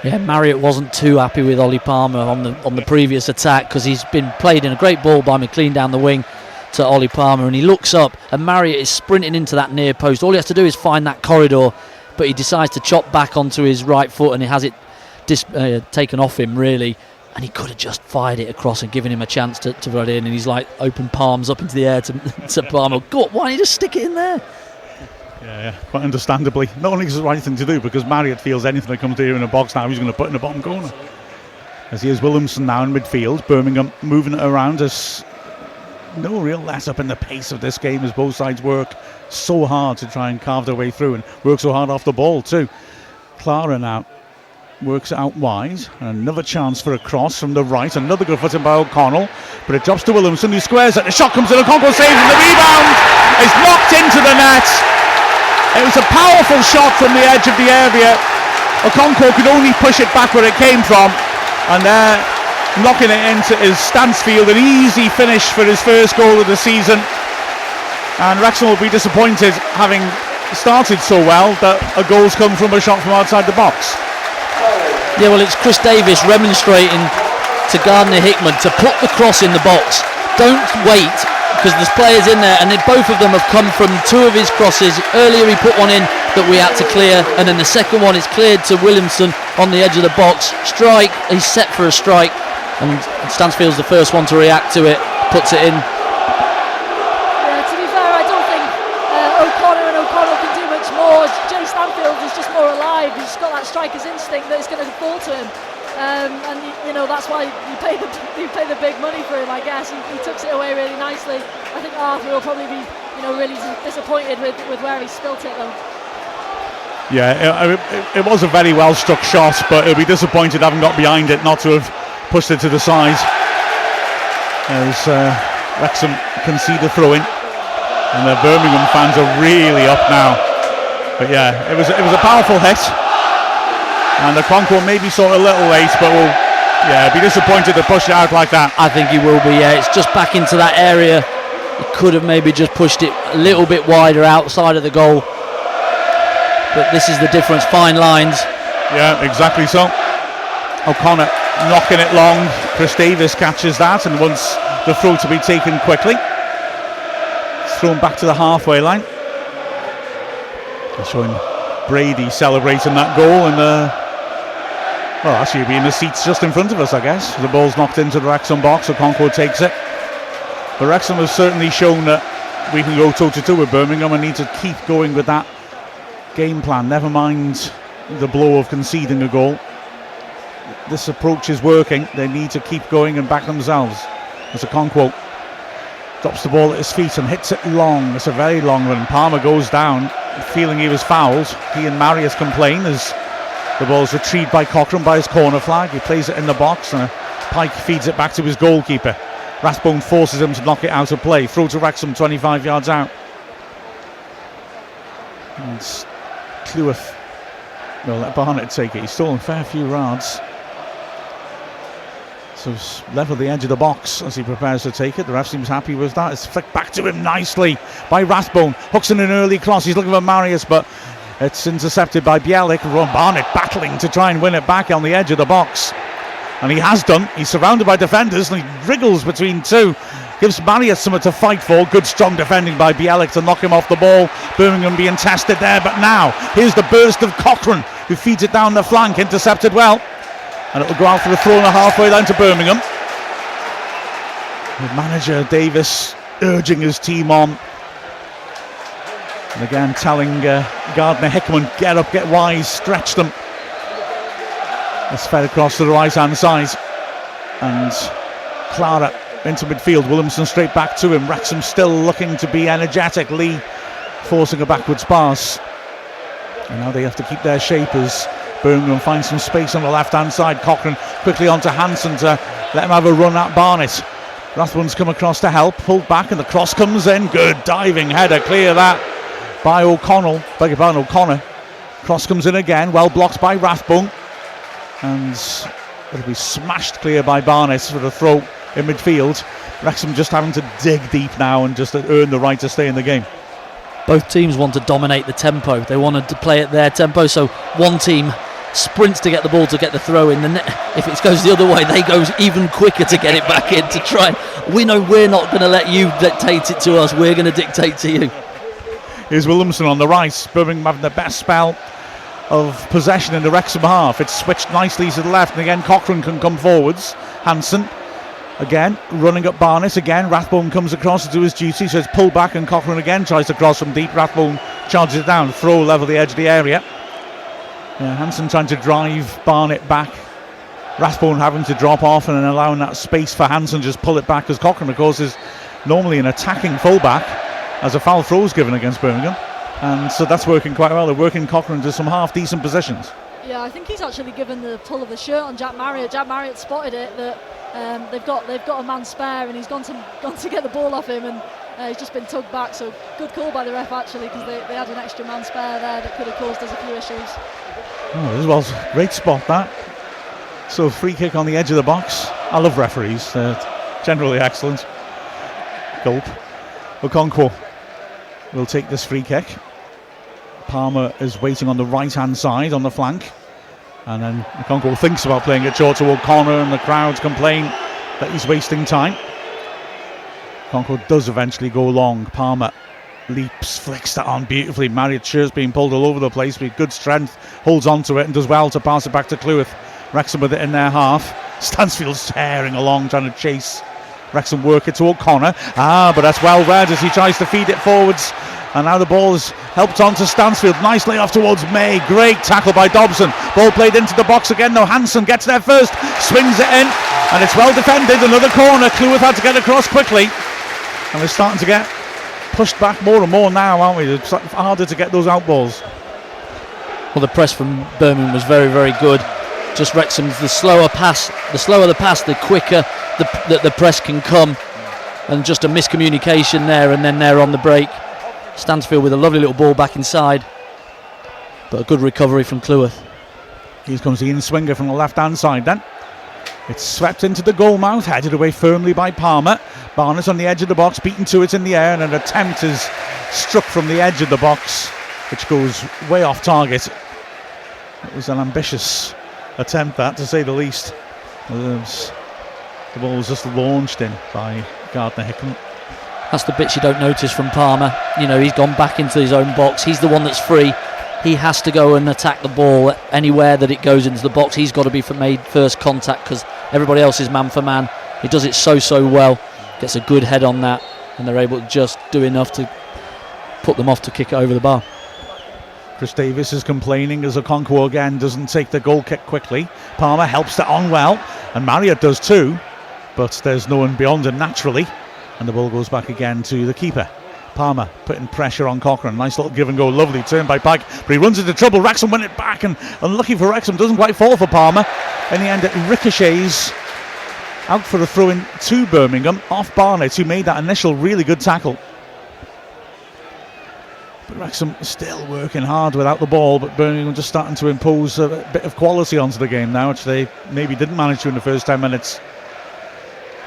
Yeah, Marriott wasn't too happy with Ollie Palmer on the previous attack, because he's been played in a great ball by McLean down the wing to Ollie Palmer, and he looks up and Marriott is sprinting into that near post. All he has to do is find that corridor, but he decides to chop back onto his right foot, and he has it taken off him really, and he could have just fired it across and given him a chance to run in, and he's like open palms up into the air to Palmer. God, why don't you just stick it in there? Yeah, quite understandably. Not only is it the right thing to do, because Marriott feels anything that comes to him in a box now, he's going to put in the bottom corner. As here's Williamson now in midfield. Birmingham moving it around. There's no real let up in the pace of this game as both sides work so hard to try and carve their way through, and work so hard off the ball too. Clara now works it out wide, and another chance for a cross from the right. Another good footing by O'Connell, but it drops to Williamson, who squares it. The shot comes in, O'Connell saves, and the rebound is knocked into the net. It was a powerful shot from the edge of the area. Okonkwo could only push it back where it came from, and there, knocking it into his Stansfield, an easy finish for his first goal of the season. And Wrexham will be disappointed, having started so well, that a goal's come from a shot from outside the box. Yeah, well, it's Chris Davis remonstrating to Gardner Hickman to put the cross in the box. Don't wait, because there's players in there, and both of them have come from two of his crosses. Earlier he put one in that we had to clear, and then the second one is cleared to Williamson on the edge of the box. Strike, he's set for a strike, and Stansfield's the first one to react to it, puts it in. Yeah, to be fair, I don't think O'Connell can do much more. Jay Stanfield is just more alive. He's got that striker's instinct that it's going to fall to him. And that's why you pay the big money for him, I guess. He took it away really nicely. I think Arthur will probably be really disappointed with where he spilt it though. Yeah, it was a very well struck shot, but he'll be disappointed having got behind it not to have pushed it to the side. As Wrexham concede a throw in, and the Birmingham fans are really up now. But yeah, it was a powerful hit. And the Okonkwo maybe saw it a little late, but will be disappointed to push it out like that. I think he will be, yeah. It's just back into that area. He could have maybe just pushed it a little bit wider outside of the goal. But this is the difference, fine lines. Yeah, exactly so. O'Connor knocking it long. Chris Davis catches that and wants the throw to be taken quickly. It's thrown back to the halfway line. They're showing Brady celebrating that goal, and Well, actually, he'll be in the seats just in front of us, I guess. The ball's knocked into the Wrexham box, so Okonkwo takes it. But Wrexham has certainly shown that we can go toe-to-toe with Birmingham and need to keep going with that game plan. Never mind the blow of conceding a goal. This approach is working. They need to keep going and back themselves. As Okonkwo drops the ball at his feet and hits it long. It's a very long one. Palmer goes down, feeling he was fouled. He and Marius complain as the ball's retrieved by Cochrane by his corner flag. He plays it in the box and Pike feeds it back to his goalkeeper. Rathbone forces him to knock it out of play. Throw to Wrexham, 25 yards out. And Cleworth will let Barnett take it. He's stolen a fair few yards. So level the edge of the box as he prepares to take it. The ref seems happy with that. It's flicked back to him nicely by Rathbone. Hooks in an early cross. He's looking for Marius, but it's intercepted by Bielik. Ron Barnett battling to try and win it back on the edge of the box. And he has done. He's surrounded by defenders and he wriggles between two. Gives Marius something to fight for. Good strong defending by Bielik to knock him off the ball. Birmingham being tested there, but now here's the burst of Cochrane, who feeds it down the flank. Intercepted well. And it'll go out for a throw and a halfway down to Birmingham. With manager Davis urging his team on. And again telling Gardner Hickman, get up, get wise, stretch them. It's fed across to the right hand side. And Clara into midfield. Williamson straight back to him. Wrexham still looking to be energetic. Lee forcing a backwards pass. And now they have to keep their shape as Birmingham finds some space on the left hand side. Cochrane quickly onto Hansen to let him have a run at Barnett. Rathbone's come across to help, pulled back, and the cross comes in. Good diving header, clear that by O'Connor. Cross comes in again, well blocked by Rathbone, and it'll be smashed clear by Barnett for the throw in midfield. Wrexham just having to dig deep now and just earn the right to stay in the game. Both teams want to dominate the tempo. They wanted to play at their tempo, so one team sprints to get the ball to get the throw in. If it goes the other way, they go even quicker to get it back in to try. We know we're not going to let you dictate it to us. We're going to dictate to you. Here's Williamson on the right. Birmingham having the best spell of possession in the Wrexham half. It's switched nicely to the left, and again Cochrane can come forwards. Hansen again running up Barnett. Again Rathbone comes across to do his duty, so it's pulled back, and Cochrane again tries to cross from deep. Rathbone charges it down. Throw level the edge of the area. Hansen trying to drive Barnett back. Rathbone having to drop off and then allowing that space for Hansen to just pull it back, because Cochrane of course is normally an attacking fullback as a foul throw is given against Birmingham, and so that's working quite well. They're working Cochrane to some half decent positions. Yeah, I think he's actually given the pull of the shirt on Jack Marriott. Jack Marriott spotted it that they've got a man spare, and he's gone to get the ball off him, and he's just been tugged back. So good call by the ref actually, because they had an extra man spare there that could have caused us a few issues. Oh, this was a great spot that. So free kick on the edge of the box. I love referees, generally excellent. Gulp. Okonkwo will take this free kick. Palmer is waiting on the right hand side on the flank, and then Okonkwo thinks about playing it short to O'Connor, and the crowds complain that he's wasting time. Okonkwo does eventually go long. Palmer leaps, flicks that on beautifully. Marriott's shirt's being pulled all over the place with good strength, holds on to it and does well to pass it back to Cleworth. Wrexham with it in their half. Stansfield's tearing along trying to chase. Wrexham work it to O'Connor, but that's well read as he tries to feed it forwards, and now the ball is helped on to Stansfield, nicely off towards May. Great tackle by Dobson. Ball played into the box again though. Hansen gets there first, swings it in, and it's well defended. Another corner. Cleworth had to get across quickly, and we're starting to get pushed back more and more now, aren't we? It's harder to get those out balls. Well, the press from Birmingham was very, very good. Just Wrexham's the slower the pass, the quicker the press can come, and just a miscommunication there, and then they're on the break. Stansfield with a lovely little ball back inside, but a good recovery from Cleworth. Here comes the in-swinger from the left-hand side then. It's swept into the goal mouth, headed away firmly by Palmer. Barnett on the edge of the box, beaten to it in the air, and an attempt is struck from the edge of the box, which goes way off target. It was an ambitious attempt, that, to say the least. The ball was just launched in by Gardner Hickman. That's the bits you don't notice from Palmer. You know, he's gone back into his own box. He's the one that's free. he has to go and attack the ball anywhere that it goes into the box. He's got to be made first contact because everybody else is man for man. He does it so well, gets a good head on that, and they're able to just do enough to put them off to kick it over the bar. Chris Davis is complaining as Okonkwo again doesn't take the goal kick quickly. Palmer helps that on well, and Marriott does too, but there's no one beyond him naturally, and the ball goes back again to the keeper. Palmer putting pressure on Cochrane. Nice little give and go, lovely turn by Pike, but he runs into trouble. Wrexham win it back, and unlucky for Wrexham, doesn't quite fall for Palmer. In the end, it ricochets out for a throw in to Birmingham off Barnett, who made that initial really good tackle. But Wrexham still working hard without the ball, but Birmingham just starting to impose a bit of quality onto the game now, which they maybe didn't manage to in the first 10 minutes.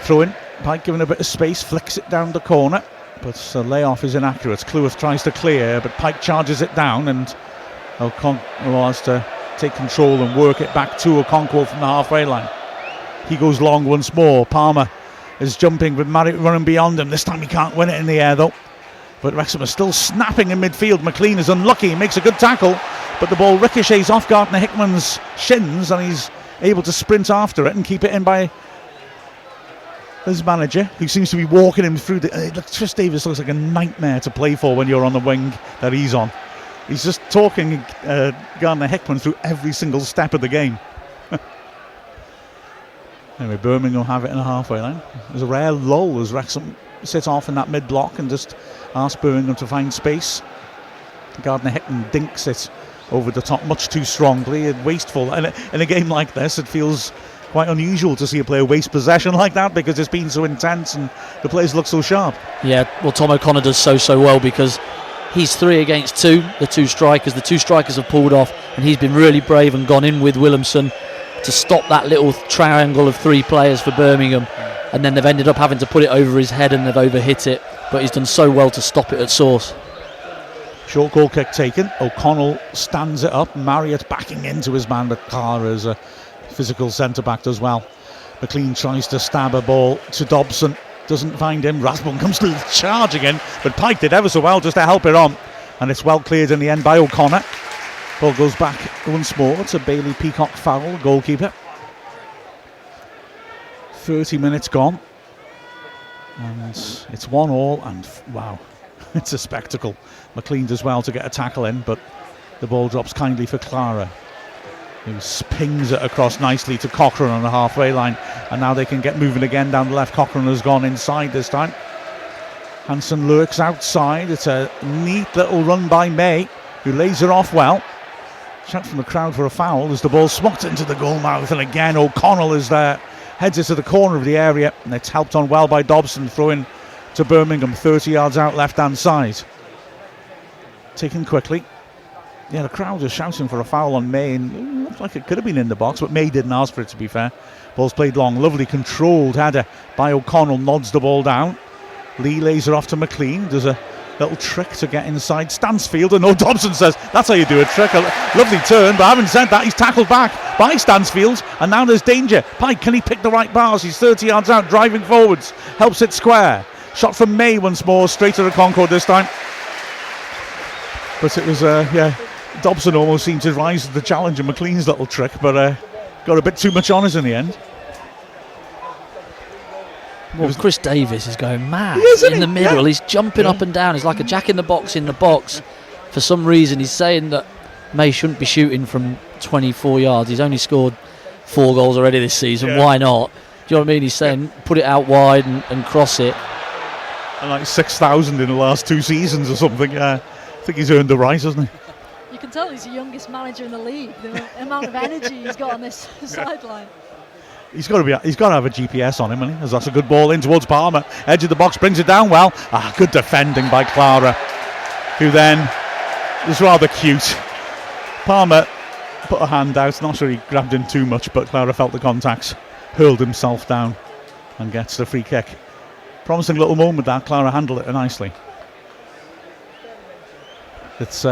Throw in, Pike given a bit of space, flicks it down the corner, but the layoff is inaccurate. Cleworth tries to clear, but Pike charges it down, and Okonkwo has to take control and work it back to Okonkwo from the halfway line. He goes long once more. Palmer is jumping with Marriott running beyond him. This time he can't win it in the air though. But Wrexham is still snapping in midfield. McLean is unlucky, he makes a good tackle, but the ball ricochets off Gardner Hickman's shins, and he's able to sprint after it and keep it in by his manager, who seems to be walking him through Chris Davis looks like a nightmare to play for when you're on the wing that he's on. He's just talking Gardner Hickman through every single step of the game. Anyway, Birmingham will have it in the halfway line. There's a rare lull as Wrexham sit off in that mid-block and just ask Birmingham to find space. Gardner Hickman dinks it over the top much too strongly and wasteful. And in a game like this, it feels quite unusual to see a player waste possession like that because it's been so intense and the players look so sharp. Yeah, well, Tom O'Connor does so well because he's 3 against 2, the two strikers have pulled off, and he's been really brave and gone in with Williamson to stop that little triangle of 3 players for Birmingham, and then they've ended up having to put it over his head and they've overhit it, but he's done so well to stop it at source. Short goal kick taken. O'Connell stands it up. Marriott backing into his man, but Clara is a physical centre-back does well. McLean tries to stab a ball to Dobson, doesn't find him. Rathbone comes to the charge again, but Pike did ever so well just to help it on, and it's well cleared in the end by O'Connor. Ball goes back once more to Bailey Peacock Fowle, goalkeeper. 30 minutes gone, and it's 1-1, and wow, it's a spectacle. McLean does well to get a tackle in, but the ball drops kindly for Clara, who pings it across nicely to Cochrane on the halfway line, and now they can get moving again down the left. Cochrane has gone inside this time. Hansen lurks outside. It's a neat little run by May, who lays it off well. Shout from the crowd for a foul as the ball swats into the goal mouth, and again O'Connell is there, heads it to the corner of the area, and it's helped on well by Dobson, throwing to Birmingham 30 yards out left hand side. Taken quickly. Yeah, the crowd is shouting for a foul on May, and it looked like it could have been in the box, but May didn't ask for it, to be fair. Ball's played long, lovely controlled header by O'Connell, nods the ball down. Lee lays it off to McLean, does a little trick to get inside Stansfield, and Dobson says that's how you do a trick. A lovely turn, but having said that, he's tackled back by Stansfield, and now there's danger. Pike, can he pick the right bars? He's 30 yards out, driving forwards, helps it square. Shot from May once more, straight to the Concord this time. But it was, Dobson almost seemed to rise to the challenge of McLean's little trick, but got a bit too much on us in the end. Well, Chris Davis is going mad in the middle. Yeah. He's jumping up and down. He's like a jack in the box in the box. For some reason, he's saying that May shouldn't be shooting from 24 yards. He's only scored 4 goals already this season. Yeah. Why not? Do you know what I mean? He's saying put it out wide and cross it. And like 6,000 in the last 2 seasons or something. I think he's earned the right, hasn't he? You can tell he's the youngest manager in the league. The amount of energy he's got on this sideline. He's got to have a GPS on him, hasn't he? As that's a good ball in towards Palmer. Edge of the box, brings it down well. Good defending by Clara, who then was rather cute. Palmer put a hand out. Not sure he grabbed in too much, but Clara felt the contacts, hurled himself down, and gets the free kick. Promising little moment that. Clara handled it nicely. It's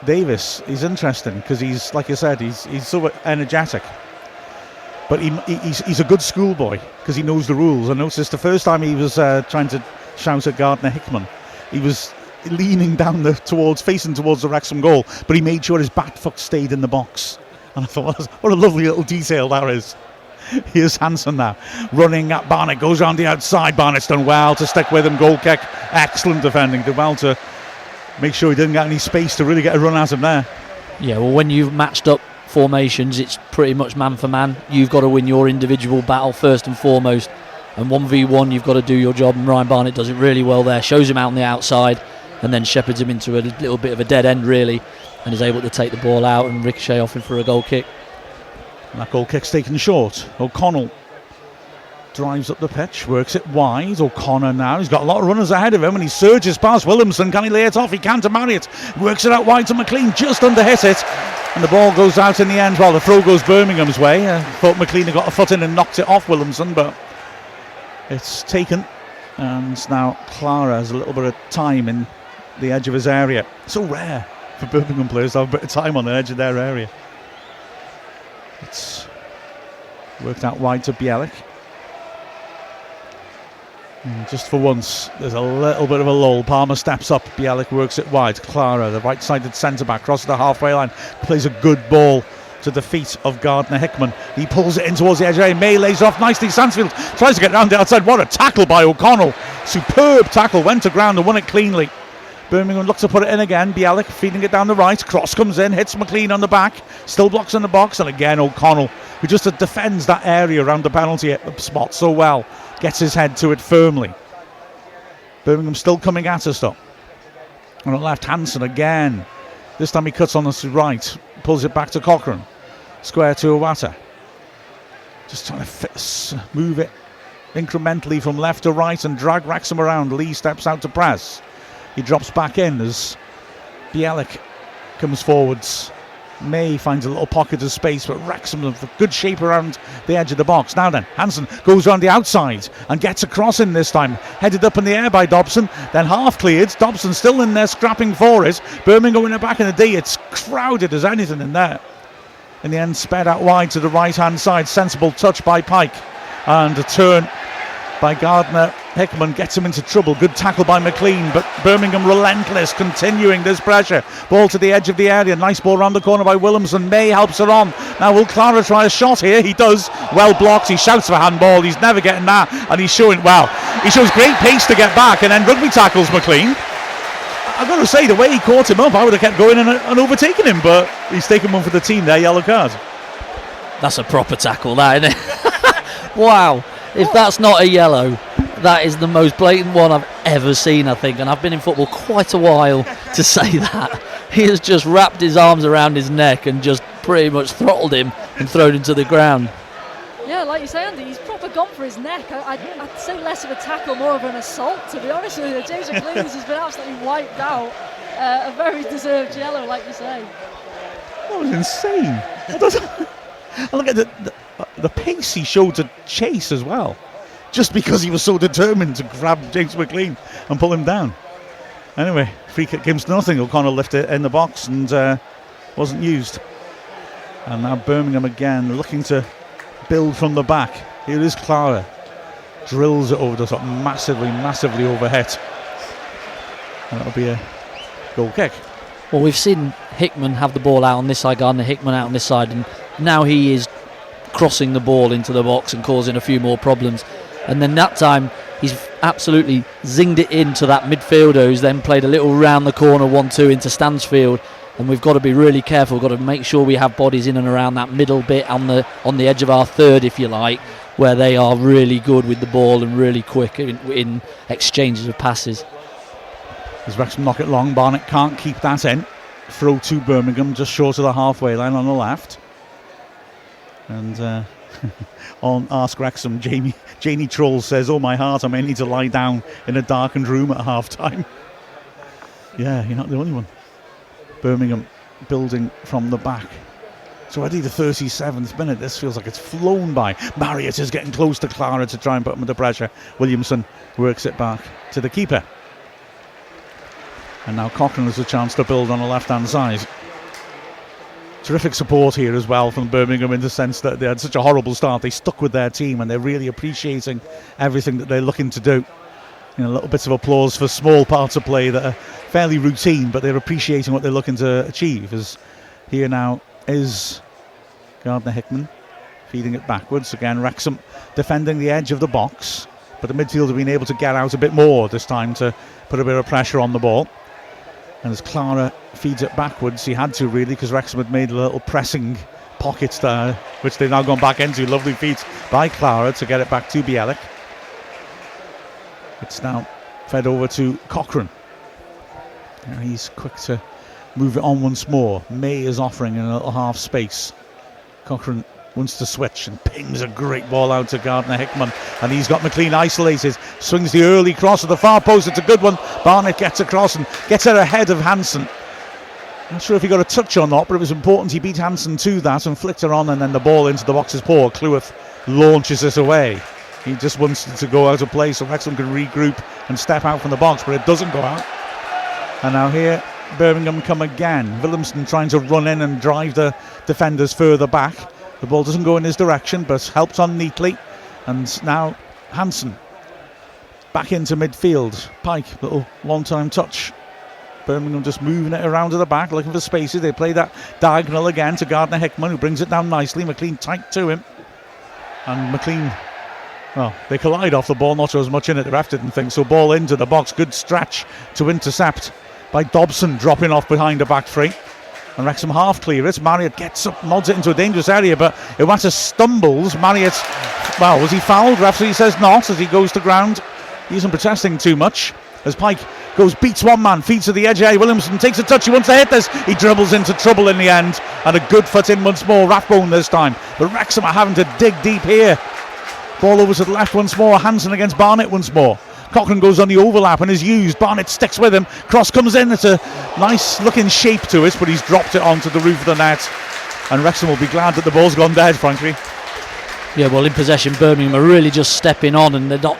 Davis. He's interesting because he's, like I said, he's so energetic. But he's a good schoolboy because he knows the rules. I noticed the first time he was trying to shout at Gardner Hickman, he was leaning down facing towards the Wrexham goal, but he made sure his back foot stayed in the box. And I thought, what a lovely little detail that is. Here's Hansen now, running at Barnett, goes around the outside. Barnett's done well to stick with him. Goal kick, excellent defending. Did well to make sure he didn't get any space to really get a run at him there. Yeah, well, when you've matched up formations, it's pretty much man for man. You've got to win your individual battle first and foremost, and 1v1 you've got to do your job, and Ryan Barnett does it really well there, shows him out on the outside and then shepherds him into a little bit of a dead end really, and is able to take the ball out and ricochet off him for a goal kick. And that goal kick's taken short. O'Connell drives up the pitch, works it wide. O'Connor now, he's got a lot of runners ahead of him, and he surges past Williamson. Can he lay it off? He can to Marriott. Works it out wide to McLean, just under hit it, and the ball goes out in the end. Well, the throw goes Birmingham's way. Thought McLean had got a foot in and knocked it off Williamson, but it's taken, and now Clara has a little bit of time in the edge of his area. So rare for Birmingham players to have a bit of time on the edge of their area. It's worked out wide to Bielik. And just for once, there's a little bit of a lull. Palmer steps up, Bielik works it wide. Clara, the right-sided centre-back, crosses the halfway line, plays a good ball to the feet of Gardner-Hickman. He pulls it in towards the edge. May lays off nicely. Sansfield tries to get round the outside. What a tackle by O'Connell. Superb tackle, went to ground and won it cleanly. Birmingham looks to put it in again. Bielik feeding it down the right. Cross comes in, hits McLean on the back. Still blocks in the box. And again, O'Connell, who just defends that area around the penalty spot so well, gets his head to it firmly. Birmingham still coming at us though. On the left, Hansen again. This time he cuts on the right. Pulls it back to Cochrane. Square to Iwata. Just trying to move it incrementally from left to right and drag Wrexham around. Lee steps out to press. He drops back in as Bielik comes forwards. May finds a little pocket of space, but Wrexham have good shape around the edge of the box. Now then, Hansen goes around the outside and gets a cross in this time. Headed up in the air by Dobson, then half cleared. Dobson still in there scrapping for it. Birmingham in the back in the D. It's crowded as anything in there. In the end, sped out wide to the right-hand side. Sensible touch by Pike. And a turn by Gardner-Hickman gets him into trouble. Good tackle by McLean, but Birmingham relentless, continuing this pressure. Ball to the edge of the area. Nice ball round the corner by Williamson. May helps her on. Now will Clara try a shot here? He does. Well blocked. He shouts for handball. He's never getting that, and he's showing, well, he shows great pace to get back, and then rugby tackles McLean. I've got to say, the way he caught him up, I would have kept going and overtaken him, but he's taken one for the team there. Yellow card. That's a proper tackle, that, isn't it? Wow. If that's not a yellow, that is the most blatant one I've ever seen, I think. And I've been in football quite a while to say that. He has just wrapped his arms around his neck and just pretty much throttled him and thrown him to the ground. Yeah, like you say, Andy, he's proper gone for his neck. I'd say less of a tackle, more of an assault, to be honest with you. James McLean's has been absolutely wiped out. A very deserved yellow, like you say. That was insane. I look at the pace he showed to chase as well, just because he was so determined to grab James McLean and pull him down. Anyway, free kick comes to nothing. O'Connell left it in the box and wasn't used. And now Birmingham again looking to build from the back. Here is Clara. Drills it over the top, massively overhit. And that'll be a goal kick. Well, we've seen Hickman have the ball out on this side, Gardner Hickman out on this side, and now he is crossing the ball into the box and causing a few more problems. And then that time he's absolutely zinged it into that midfielder, who's then played a little round the corner 1-2 into Stansfield. And we've got to be really careful. We've got to make sure we have bodies in and around that middle bit on the edge of our third, if you like, where they are really good with the ball and really quick in exchanges of passes. As Wrexham knock it long, Barnett can't keep that in. Throw to Birmingham, just short of the halfway line on the left. And on Ask Wrexham, Janie Troll says, "Oh my heart, I may need to lie down in a darkened room at half time." Yeah, you're not the only one. Birmingham building from the back. It's already the 37th minute. This feels like it's flown by. Marriott is getting close to Clara to try and put him under pressure. Williamson works it back to the keeper. And now Cochrane has a chance to build on the left-hand side. Terrific support here as well from Birmingham, in the sense that they had such a horrible start. They stuck with their team and they're really appreciating everything that they're looking to do. little bits of applause for small parts of play that are fairly routine, but they're appreciating what they're looking to achieve. As here now is Gardner-Hickman feeding it backwards. Again, Wrexham defending the edge of the box, but the midfield have been able to get out a bit more this time to put a bit of pressure on the ball. And as Clara feeds it backwards, he had to really, because Wrexham had made a little pressing pockets there, which they've now gone back into. Lovely feet by Clara to get it back to Bielik. It's now fed over to Cochrane. And he's quick to move it on once more. May is offering in a little half space. Cochrane wants to switch and pings a great ball out to Gardner-Hickman, and he's got McLean isolated. Swings the early cross at the far post. It's a good one. Barnett gets across and gets it ahead of Hansen. Not sure if he got a touch or not, but it was important he beat Hansen to that and flicked her on, and then the ball into the box is poor. Cleworth launches it away. He just wants it to go out of play so Wrexham can regroup and step out from the box, but it doesn't go out. And now here Birmingham come again. Williamson trying to run in and drive the defenders further back. The ball doesn't go in his direction, but helps on neatly. And now Hansen back into midfield. Pike, little long-time touch. Birmingham just moving it around to the back, looking for spaces. They play that diagonal again to Gardner-Hickman, who brings it down nicely. McLean tight to him. And McLean, well, they collide off the ball, not so as much in it. The ref didn't think so. Ball into the box, good stretch to intercept by Dobson, dropping off behind the back three. And Wrexham half clear it. Marriott gets up, nods it into a dangerous area, but Iwata stumbles. Marriott, well, was he fouled? Referee says not as he goes to ground. He isn't protesting too much. As Pike goes, beats one man, feeds to the edge. Williamson takes a touch. He wants to hit this. He dribbles into trouble in the end. And a good foot in once more. Rathbone this time. But Wrexham are having to dig deep here. Ball over to the left once more. Hansen against Barnett once more. Cochrane goes on the overlap and is used. Barnett sticks with him. Cross comes in. It's a nice looking shape to it, but he's dropped it onto the roof of the net. And Wrexham will be glad that the ball's gone dead, frankly. Yeah, well, in possession, Birmingham are really just stepping on, and they're not,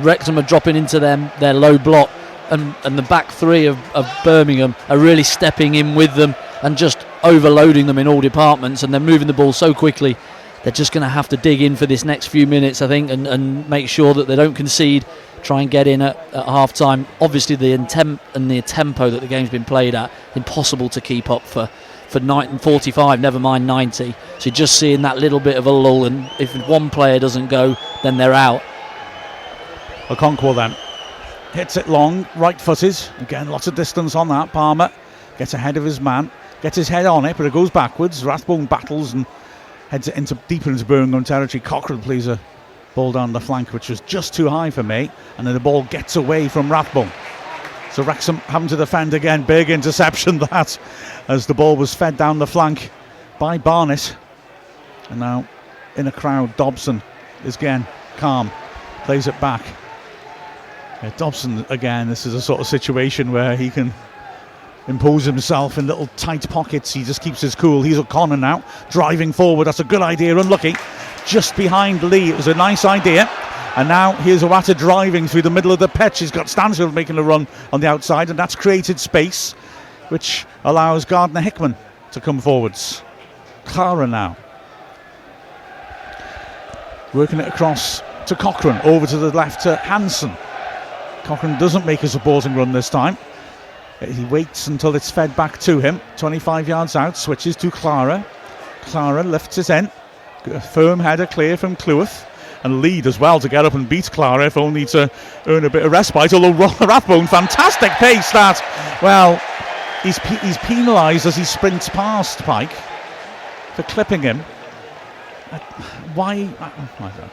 Wrexham are dropping into their low block, and the back three of Birmingham are really stepping in with them and just overloading them in all departments, and they're moving the ball so quickly. They're just going to have to dig in for this next few minutes, I think, and make sure that they don't concede. Try and get in at half time. Obviously, the intent and the tempo that the game's been played at, impossible to keep up for 45, never mind 90. So you're just seeing that little bit of a lull, and if one player doesn't go, then they're out. Okonkwo then hits it long, right footed. Again, lots of distance on that. Palmer gets ahead of his man, gets his head on it, but it goes backwards. Rathbone battles and heads it deeper into Birmingham territory. Cochrane plays a ball down the flank, which was just too high for me, and then the ball gets away from Rathbone. So Wrexham having to defend again. Big interception that, as the ball was fed down the flank by Barnett. And now in a crowd, Dobson is again calm, plays it back. Dobson again, this is a sort of situation where he can impose himself in little tight pockets. He just keeps his cool. He's O'Connor now, driving forward. That's a good idea, unlucky. Just behind Lee, it was a nice idea. And now here's Iwata driving through the middle of the pitch. He's got Stansfield making a run on the outside, and that's created space, which allows Gardner-Hickman to come forwards. Clara now working it across to Cochrane, over to the left to Hansen. Cochrane doesn't make a supporting run this time. He waits until it's fed back to him. 25 yards out, switches to Clara. Clara lifts it in. A firm header clear from Cleworth. And lead as well to get up and beat Clara, if only to earn a bit of respite. Although Rathbone, fantastic pace that. Well, he's penalised as he sprints past Pike for clipping him. Why? I don't know.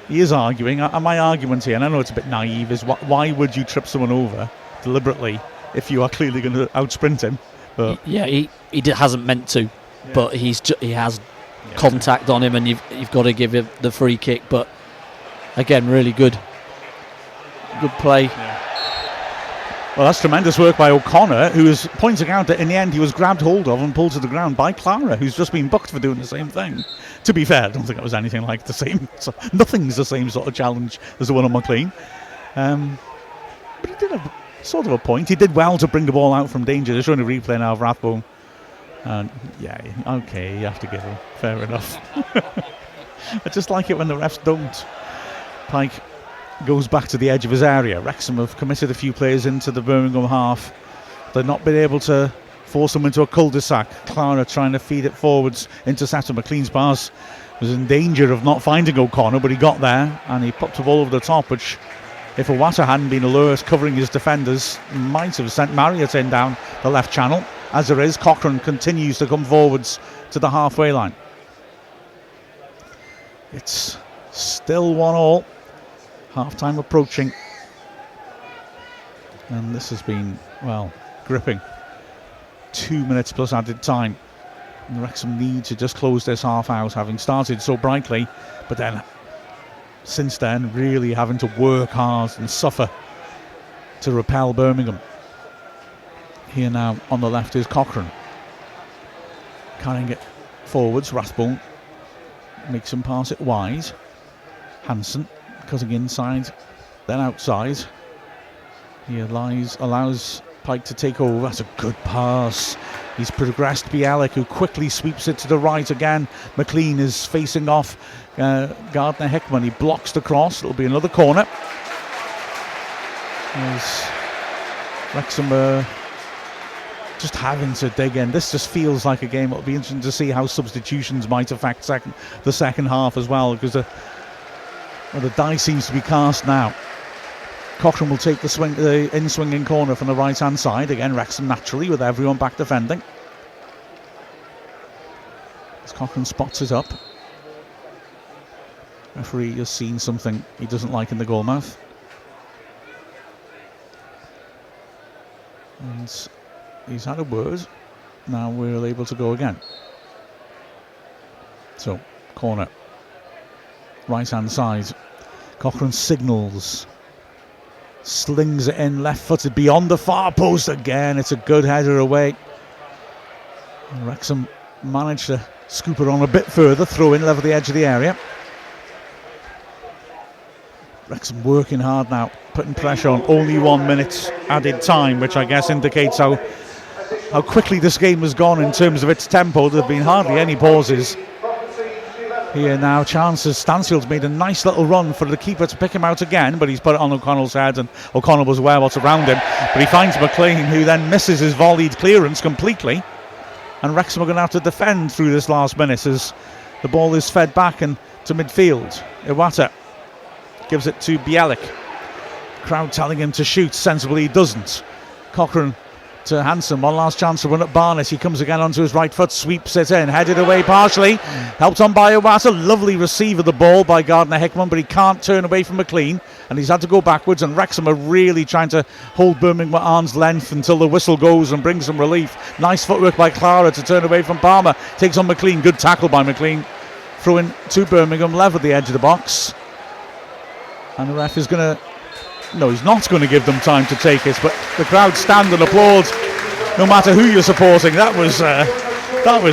He is arguing. My argument here, and I know it's a bit naive, is why would you trip someone over deliberately if you are clearly going to outsprint him? But yeah, he hasn't meant to, but he has contact on him, and you've got to give him the free kick. But again, really good play. Yeah. Well, that's tremendous work by O'Connor, who is pointing out that in the end he was grabbed hold of and pulled to the ground by Clara, who's just been booked for doing the same thing. To be fair, I don't think it was anything like the same. Nothing's the same sort of challenge as the one on McLean. But he did have sort of a point. He did well to bring the ball out from danger. They're showing a replay now of Rathbone. And yeah, okay, you have to give him. Fair enough. I just like it when the refs don't. Pike goes back to the edge of his area. Wrexham have committed a few players into the Birmingham half. They've not been able to force them into a cul-de-sac. Clara trying to feed it forwards, intercepted. McLean's pass was in danger of not finding O'Connor, but he got there and he popped the ball over the top, which, if Iwata hadn't been alert covering his defenders, might have sent Marriott in down the left channel. As there is, Cochrane continues to come forwards to the halfway line. It's still 1-1. Half-time approaching. And this has been, well, gripping. 2 minutes plus added time. And Wrexham need to just close this half out, having started so brightly, but then since then really having to work hard and suffer to repel Birmingham. Here now on the left is Cochrane, carrying it forwards. Rathbone makes him pass it wide. Hansen cutting inside, then outside. He allows Pike to take over. That's a good pass. He's progressed Bialik, who quickly sweeps it to the right again. McLean is facing off Gardner Hickman. He blocks the cross. It'll be another corner. As Wrexham just having to dig in. This just feels like a game. It'll be interesting to see how substitutions might affect the second half as well, because the die seems to be cast now. Cochrane will take the in-swinging corner from the right-hand side. Again, Wrexham naturally with everyone back defending. As Cochrane spots it up. Referee has seen something he doesn't like in the goalmouth. And he's had a word. Now we're able to go again. So, corner. Right-hand side. Cochrane signals. Slings it in left-footed beyond the far post again. It's a good header away. And Wrexham managed to scoop it on a bit further. Throw in, level the edge of the area. Wrexham working hard now, putting pressure on. Only 1 minute added time, which I guess indicates how quickly this game has gone in terms of its tempo. There have been hardly any pauses. Here now, chances. Stansfield's made a nice little run for the keeper to pick him out again, but he's put it on O'Connell's head, and O'Connell was aware what's around him. But he finds McLean, who then misses his volleyed clearance completely. And Wrexham are going to have to defend through this last minute as the ball is fed back and to midfield. Iwata gives it to Bialik. Crowd telling him to shoot. Sensibly he doesn't. Cochrane to Hansen, one last chance to run at Barnett. He comes again onto his right foot, sweeps it in, headed away partially, helped on by Iwata. Lovely receive of the ball by Gardner Hickman, but he can't turn away from McLean, and he's had to go backwards. And Wrexham are really trying to hold Birmingham at arm's length until the whistle goes and brings some relief. Nice footwork by Clara to turn away from Palmer. Takes on McLean. Good tackle by McLean. Throw in to Birmingham, level at the edge of the box, and the ref is going to... No, he's not going to give them time to take it, but the crowd stand and applaud no matter who you're supporting. That was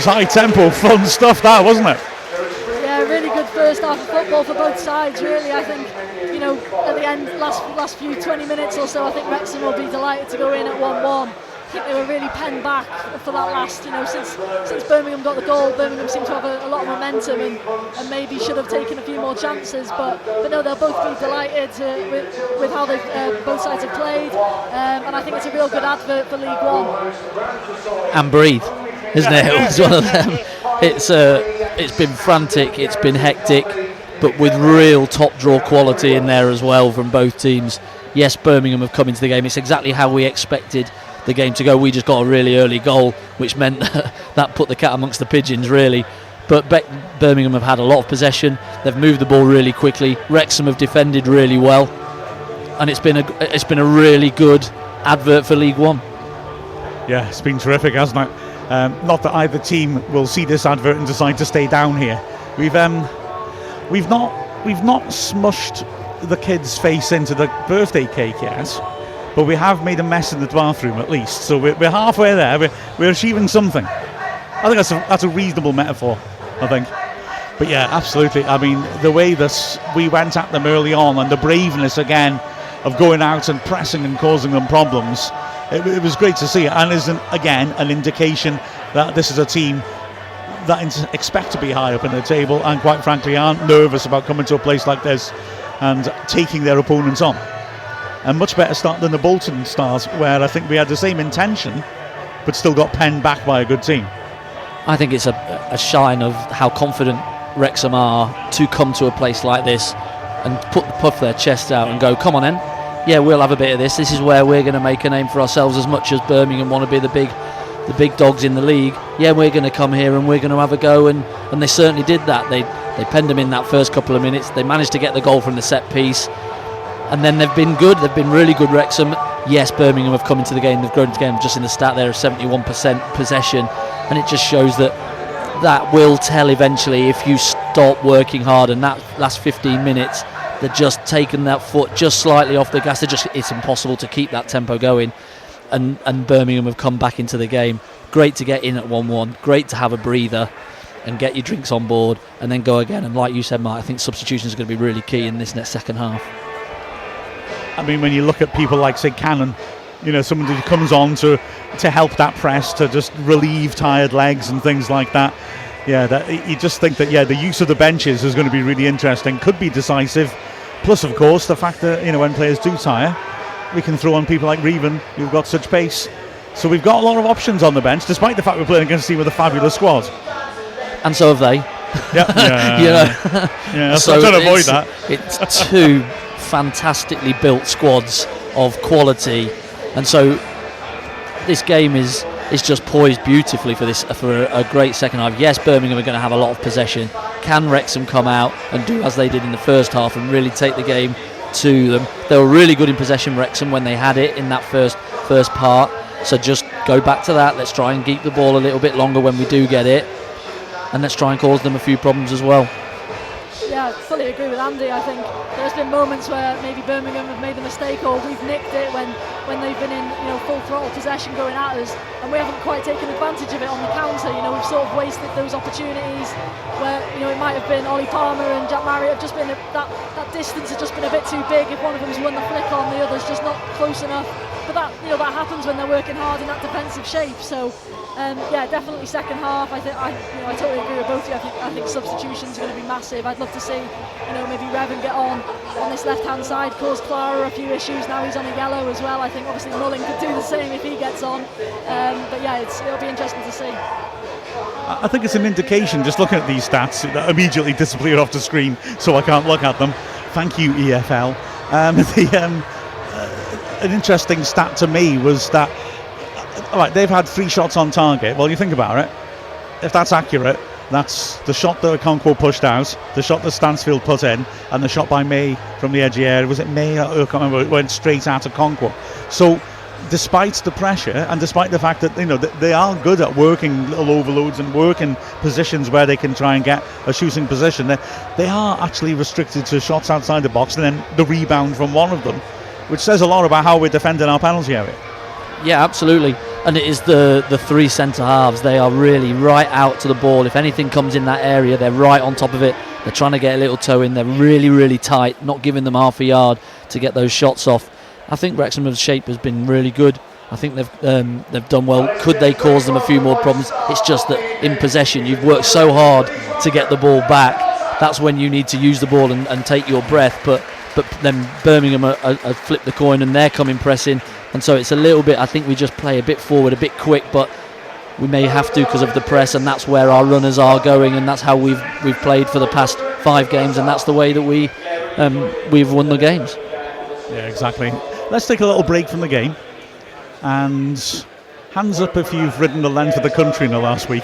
high tempo, fun stuff, that, wasn't it? Yeah, really good first half of football for both sides, really. I think, at the end, last few 20 minutes or so, I think Wrexham will be delighted to go in at 1-1. I think they were really penned back for that last, since Birmingham got the goal. Birmingham seemed to have a lot of momentum and maybe should have taken a few more chances, but no, they'll both be delighted with how both sides have played, and I think it's a real good advert for League One. And breathe, isn't it? It was one of them. It's been frantic, it's been hectic, but with real top draw quality in there as well from both teams. Yes, Birmingham have come into the game. It's exactly how we expected the game to go. We just got a really early goal, which meant that put the cat amongst the pigeons, really. But Birmingham have had a lot of possession. They've moved the ball really quickly. Wrexham have defended really well, and it's been a really good advert for League One. Yeah, it's been terrific, hasn't it? Not that either team will see this advert and decide to stay down here. We've not smushed the kid's face into the birthday cake yet, but we have made a mess in the bathroom at least. So we're halfway there. We're achieving something. I think that's a reasonable metaphor, I think. But yeah, absolutely. I mean, the way that we went at them early on, and the braveness again of going out and pressing and causing them problems, it was great to see. And is again an indication that this is a team that expect to be high up in the table, and quite frankly aren't nervous about coming to a place like this and taking their opponents on. A much better start than the Bolton Stars, where I think we had the same intention but still got penned back by a good team. I think it's a sign of how confident Wrexham are to come to a place like this and puff their chest out and go, come on then, yeah, we'll have a bit of this. This is where we're going to make a name for ourselves, as much as Birmingham want to be the big dogs in the league. Yeah, we're going to come here and we're going to have a go, and they certainly did that. They penned them in that first couple of minutes. They managed to get the goal from the set piece, and then they've been good. They've been really good, Wrexham. Yes, Birmingham have come into the game. They've grown into the game. Just in the stat there of 71% possession, and it just shows that will tell eventually if you stop working hard. And that last 15 minutes, they're just taking that foot just slightly off the gas. It's impossible to keep that tempo going. And Birmingham have come back into the game. Great to get in at 1-1. Great to have a breather and get your drinks on board and then go again. And like you said, Mark, I think substitutions are going to be really key in this next second half. I mean, when you look at people like, say, Cannon, somebody who comes on to help that press, to just relieve tired legs and things like that. Yeah, you just think that, the use of the benches is going to be really interesting, could be decisive. Plus, of course, the fact that, when players do tire, we can throw on people like Reven, who've got such pace. So we've got a lot of options on the bench, despite the fact we're playing against a team with a fabulous squad. And so have they. Yeah. Yeah, so trying to avoid that. It's two fantastically built squads of quality, and so this game is just poised beautifully for a great second half. Yes, Birmingham are going to have a lot of possession. Can Wrexham come out and do as they did in the first half and really take the game to them? They were really good in possession, Wrexham, when they had it in that first part. So just go back to that. Let's try and keep the ball a little bit longer when we do get it, and let's try and cause them a few problems as well. Yeah, I fully agree with Andy. I think there's been moments where maybe Birmingham have made the mistake, or we've nicked it when they've been in full throttle possession going at us, and we haven't quite taken advantage of it on the counter. We've sort of wasted those opportunities where it might have been Ollie Palmer and Jack Marriott have just been that distance has just been a bit too big. If one of them's won the flick on, the other's just not close enough. But that happens when they're working hard in that defensive shape. So definitely second half. I totally agree with both of you. I think substitutions are going to be massive. I'd love to see maybe Revan get on this left hand side, cause Clara a few issues. Now he's on a yellow as well. I think obviously Mullen could do the same if he gets on. It'll be interesting to see. I think it's an indication, just looking at these stats that immediately disappear off the screen, so I can't look at them. Thank you, EFL. An interesting stat to me was that they've had 3 shots on target. Well, you think about it, if that's accurate, that's the shot that Okonkwo pushed out, the shot that Stansfield put in, and the shot by May from the edge of the area. Was it May? I can't remember. It went straight at Okonkwo. So despite the pressure and despite the fact that they are good at working little overloads and working positions where they can try and get a shooting position, they are actually restricted to shots outside the box and then the rebound from one of them, which says a lot about how we're defending our penalty area. Yeah, absolutely. And it is the 3 centre halves. They are really right out to the ball. If anything comes in that area, they're right on top of it. They're trying to get a little toe in. They're really, really tight, not giving them half a yard to get those shots off. I think Wrexham's shape has been really good. I think they've done well. Could they cause them a few more problems? It's just that in possession, you've worked so hard to get the ball back. That's when you need to use the ball and take your breath. But then Birmingham are flipped the coin and they're coming pressing. And so it's a little bit, I think we just play a bit forward, a bit quick, but we may have to because of the press, and that's where our runners are going, and that's how we've played for the past 5 games, and that's the way that we've won the games. Yeah, exactly. Let's take a little break from the game, and hands up if you've ridden the length of the country in the last week.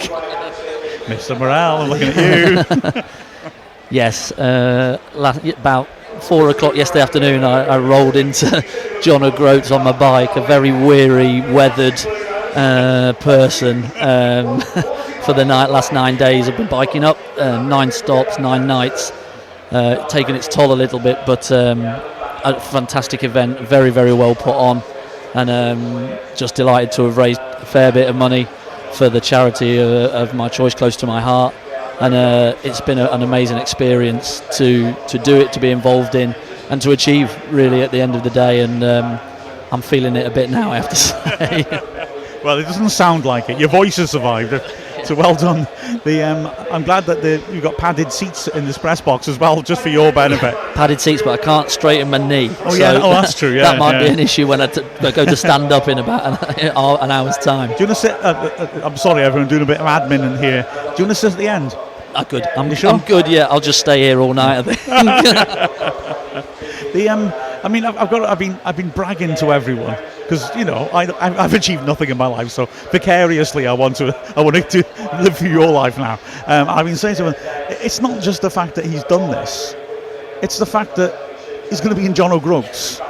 Mr. Morrell, I'm looking at you. Yes, about 4 o'clock yesterday afternoon I rolled into John O'Groats on my bike, a very weary, weathered person for the last 9 days. I've been biking up, 9 stops, 9 nights, taking its toll a little bit, but a fantastic event, very, very well put on, and just delighted to have raised a fair bit of money for the charity of my choice, close to my heart. And it's been an amazing experience to do it, to be involved in, and to achieve, really, at the end of the day. And I'm feeling it a bit now, I have to say. Well, it doesn't sound like it. Your voice has survived. So well done. I'm glad that you've got padded seats in this press box as well, just for your benefit. Padded seats, but I can't straighten my knee. Oh yeah, that's true. Yeah, that might be an issue when I go to stand up in about an hour's time. Do you want to sit? I'm sorry, everyone, doing a bit of admin in here. Do you want to sit at the end? I'm good. Sure? I'm good. Yeah, I'll just stay here all night, I think. I've been bragging to everyone because I've achieved nothing in my life, so vicariously I want to live through your life now. I've been saying to him, it's not just the fact that he's done this; it's the fact that he's going to be in John O'Groats,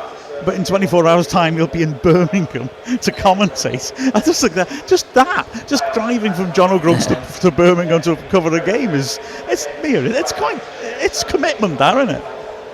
but in 24 hours' time he'll be in Birmingham to commentate. I just think just driving from John O'Groats to Birmingham to cover a game it's commitment, there, isn't it?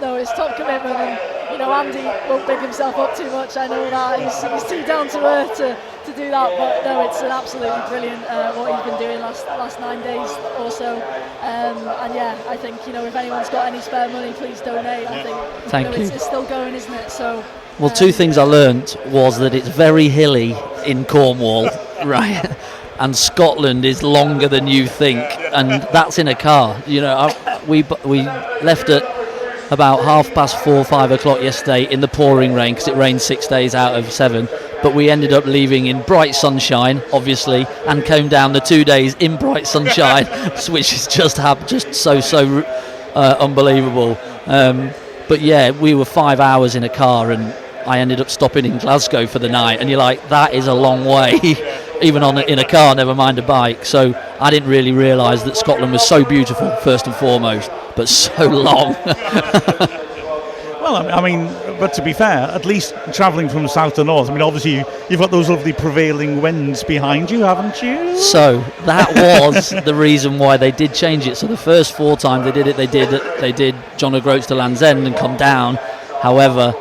No, it's top commitment, and Andy won't big himself up too much. I know that he's too down to earth to do that, but no, it's an absolutely brilliant what he's been doing last 9 days or so. And yeah, I think if anyone's got any spare money, please donate. I think Thank you. It's still going, isn't it? So. Well, two things I learnt was that it's very hilly in Cornwall, right? And Scotland is longer than you think, and that's in a car. We left at about 4:30, 5 o'clock yesterday in the pouring rain, because it rained 6 days out of 7. But we ended up leaving in bright sunshine, obviously, and came down the 2 days in bright sunshine, which is just so unbelievable. But yeah, we were 5 hours in a car, and I ended up stopping in Glasgow for the night, and you're like, that is a long way, even in a car, never mind a bike. So I didn't really realise that Scotland was so beautiful, first and foremost, but so long. Well, but to be fair, at least travelling from south to north, obviously you've got those lovely prevailing winds behind you, haven't you? So that was the reason why they did change it. So the first 4 times they did it, they did John O'Groats to Land's End and come down. However,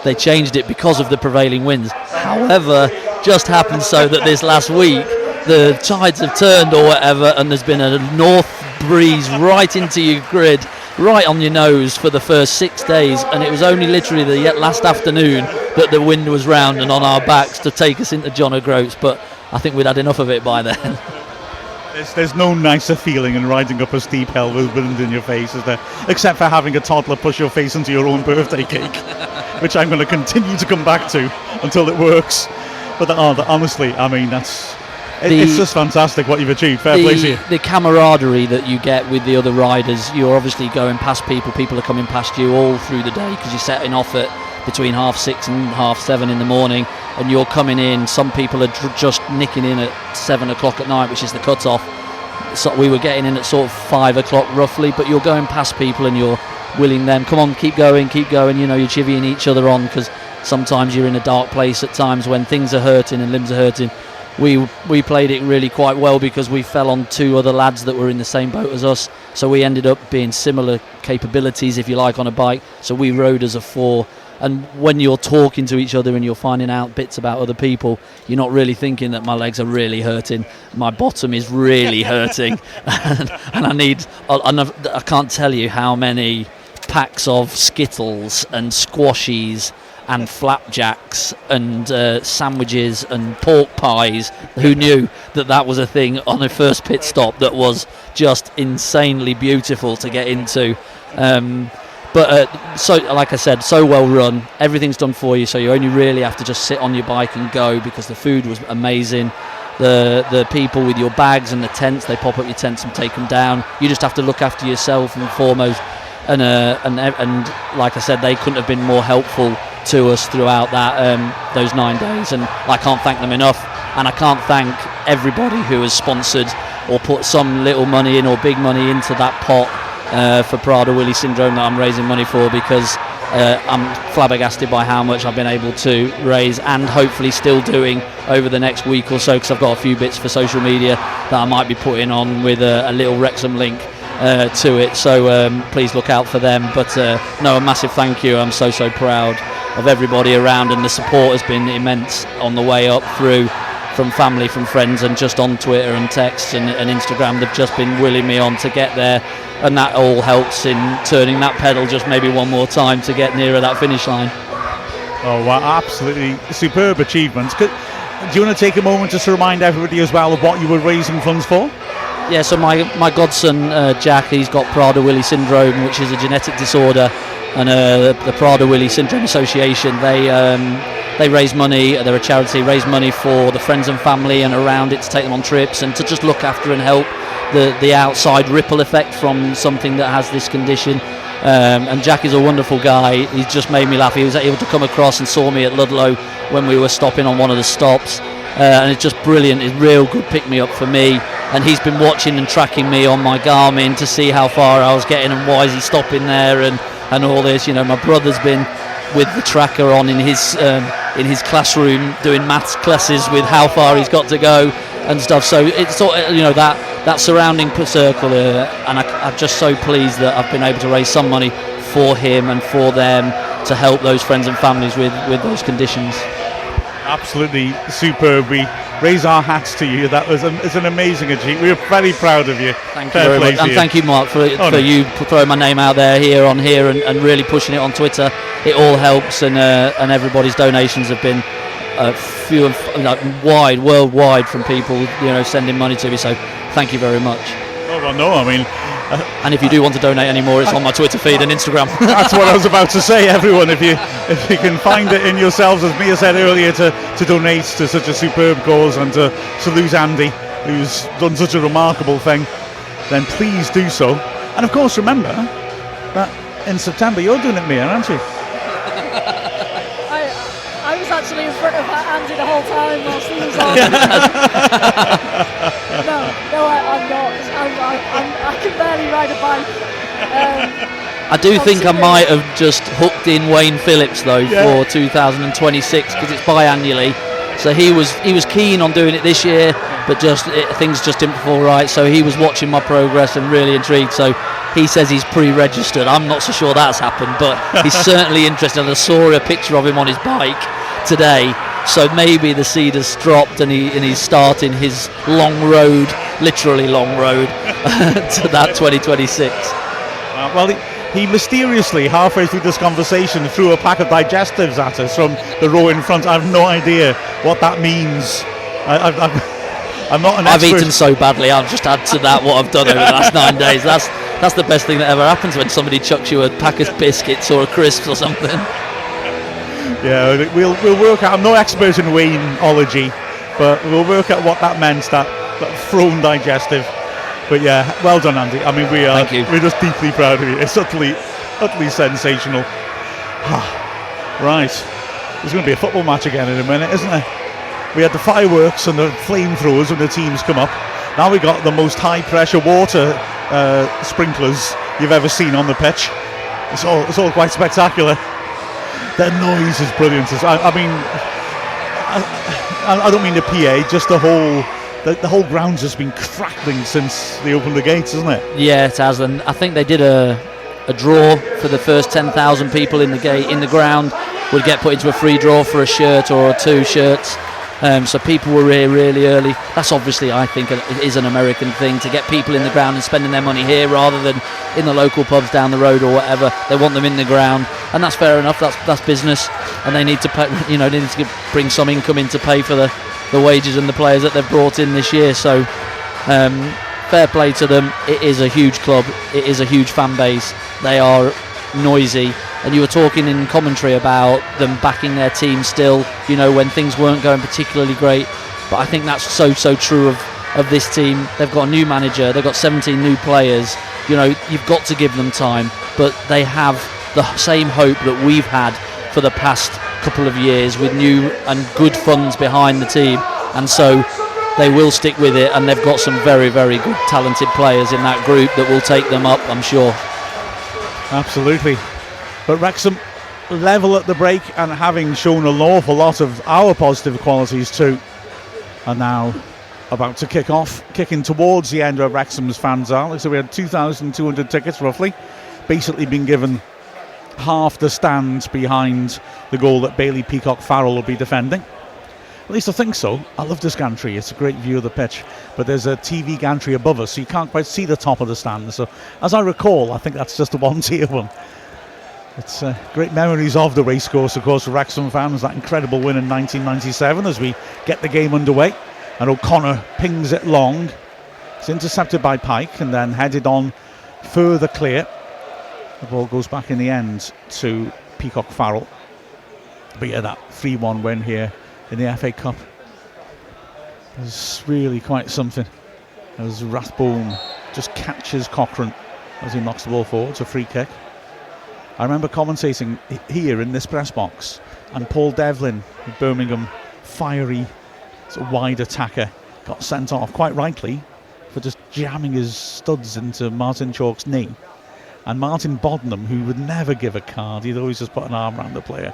they changed it because of the prevailing winds. However, just happened so that this last week the tides have turned or whatever, and there's been a north breeze right into your grid, right on your nose for the first 6 days, and it was only literally the last afternoon that the wind was round and on our backs to take us into John O'Groats, but I think we'd had enough of it by then. There's no nicer feeling in riding up a steep hill with wind in your face, is there? Except for having a toddler push your face into your own birthday cake, which I'm going to continue to come back to until it works. But honestly, it's just fantastic what you've achieved. Fair play to you. The camaraderie that you get with the other riders, you're obviously going past people are coming past you all through the day, because you're setting off at between 6:30 and 7:30 in the morning, and you're coming in. Some people are just nicking in at 7 o'clock at night, which is the cut-off. So we were getting in at sort of 5 o'clock roughly, but you're going past people and you're willing them, come on, keep going, you're chivvying each other on, because sometimes you're in a dark place at times when things are hurting and limbs are hurting. We played it really quite well, because we fell on 2 other lads that were in the same boat as us, so we ended up being similar capabilities, if you like, on a bike. So we rode as a 4, and when you're talking to each other and you're finding out bits about other people, you're not really thinking that my legs are really hurting, my bottom is really hurting, and I can't tell you how many packs of Skittles and squashies and flapjacks and sandwiches and pork pies. Who knew that was a thing on a first pit stop that was just insanely beautiful to get into. So like I said, so well run, everything's done for you, so you only really have to just sit on your bike and go, because the food was amazing. The people with your bags and the tents, they pop up your tents and take them down. You just have to look after yourself and foremost, and like I said, they couldn't have been more helpful to us throughout those 9 days, and I can't thank them enough. And I can't thank everybody who has sponsored or put some little money in or big money into that pot for Prader-Willi syndrome that I'm raising money for, because I'm flabbergasted by how much I've been able to raise, and hopefully still doing over the next week or so, because I've got a few bits for social media that I might be putting on with a little Wrexham link to it, so please look out for them. But no, a massive thank you. I'm so proud of everybody around, and the support has been immense on the way up through, from family, from friends, and just on Twitter and texts and Instagram. They've just been willing me on to get there, and that all helps in turning that pedal just maybe one more time to get nearer that finish line. Oh wow, absolutely superb achievements. Do you want to take a moment just to remind everybody as well of what you were raising funds for? Yeah, so my godson Jack, he's got Prader-Willi syndrome, which is a genetic disorder, and the Prader-Willi Syndrome Association, they raise money. They're a charity, raise money for the friends and family and around it to take them on trips and to just look after and help the outside ripple effect from something that has this condition. And Jack is a wonderful guy. He's just made me laugh. He was able to come across and saw me at Ludlow when we were stopping on one of the stops. And it's just brilliant. It's real good pick-me-up for me. And he's been watching and tracking me on my Garmin to see how far I was getting and why is he stopping there and all this. You know, my brother's been with the tracker on in his classroom doing maths classes with how far he's got to go and stuff. So it's sort of, you know, that surrounding circle, and I'm just so pleased that I've been able to raise some money for him and for them to help those friends and families with those conditions. Absolutely superb. We raise our hats to you. That was it's an amazing achievement. We're very proud of you. Thank you very much. And thank you, Mark, for you throwing my name out there and really pushing it on Twitter. It all helps, and everybody's donations have been few and worldwide from people, you know, sending money to me. So thank you very much. Oh well, no, I mean. And if you do want to donate any more, it's on my Twitter feed and Instagram. That's what I was about to say, everyone. If you can find it in yourselves, as Mia said earlier, to donate to such a superb cause and to salute Andy, who's done such a remarkable thing, then please do so. And of course, remember that in September you're doing it, Mia, aren't you? I was actually in front of Andy the whole time whilst he was on. No, I'm not. I can barely ride a bike. I do think I might have just hooked in Wayne Phillips though for 2026 because it's biannually. So he was keen on doing it this year, but things just didn't fall right. So he was watching my progress and really intrigued. So he says he's pre-registered. I'm not so sure that's happened, but he's certainly interested. I saw a picture of him on his bike today. So maybe the seed has dropped and he's starting his long road, literally long road, to that 2026. Well, he mysteriously, halfway through this conversation, threw a pack of digestives at us from the row in front. I have no idea what that means. I'm not an expert. I've eaten so badly, I've just add to that what I've done over the last 9 days. That's the best thing that ever happens when somebody chucks you a pack of biscuits or a crisps or something. Yeah, we'll work out. I'm no expert in Wayneology, but we'll work out what that meant, that thrown digestive. But yeah, well done, Andy. I mean, we're just deeply proud of you. It's utterly sensational. Right, there's going to be a football match again in a minute, isn't there? We had the fireworks and the flamethrowers when the teams come up. Now we got the most high-pressure water sprinklers you've ever seen on the pitch. It's all quite spectacular. Their noise is brilliant. I mean, I don't mean the PA, just the whole ground's just been crackling since they opened the gates, isn't it? Yeah, it has. And I think they did a draw for the first 10,000 people in the ground would get put into a free draw for a shirt or 2 shirts. So people were here really early. That's obviously, I think, it is an American thing to get people in the ground and spending their money here rather than in the local pubs down the road or whatever. They want them in the ground, and that's fair enough. That's business, and they need to pay, they need to bring some income in to pay for the wages and the players that they've brought in this year. So fair play to them. It is a huge club. It is a huge fan base. They are noisy. And you were talking in commentary about them backing their team still, when things weren't going particularly great. But I think that's so true of this team. They've got a new manager. They've got 17 new players. You've got to give them time. But they have the same hope that we've had for the past couple of years with new and good funds behind the team. And so they will stick with it. And they've got some very, very good, talented players in that group that will take them up, I'm sure. Absolutely. But Wrexham level at the break and having shown an awful lot of our positive qualities too, are now about to kicking towards the end of Wrexham's fans are. So we had 2,200 tickets roughly, basically been given half the stand behind the goal that Bailey Peacock Farrell will be defending. At least I think so. I love this gantry. It's a great view of the pitch, but there's a TV gantry above us, so you can't quite see the top of the stand. So as I recall, I think that's just a one-tier one. It's great memories of the racecourse, of course, for Wrexham fans. That incredible win in 1997 as we get the game underway. And O'Connor pings it long. It's intercepted by Pike and then headed on further clear. The ball goes back in the end to Peacock Farrell. But yeah, that 3-1 win here in the FA Cup is really quite something. As Rathbone just catches Cochrane as he knocks the ball forward. It's a free kick. I remember commentating here in this press box, and Paul Devlin, the Birmingham fiery sort of wide attacker, got sent off quite rightly for just jamming his studs into Martin Chalk's knee. And Martin Bodnam, who would never give a card, he'd always just put an arm around the player,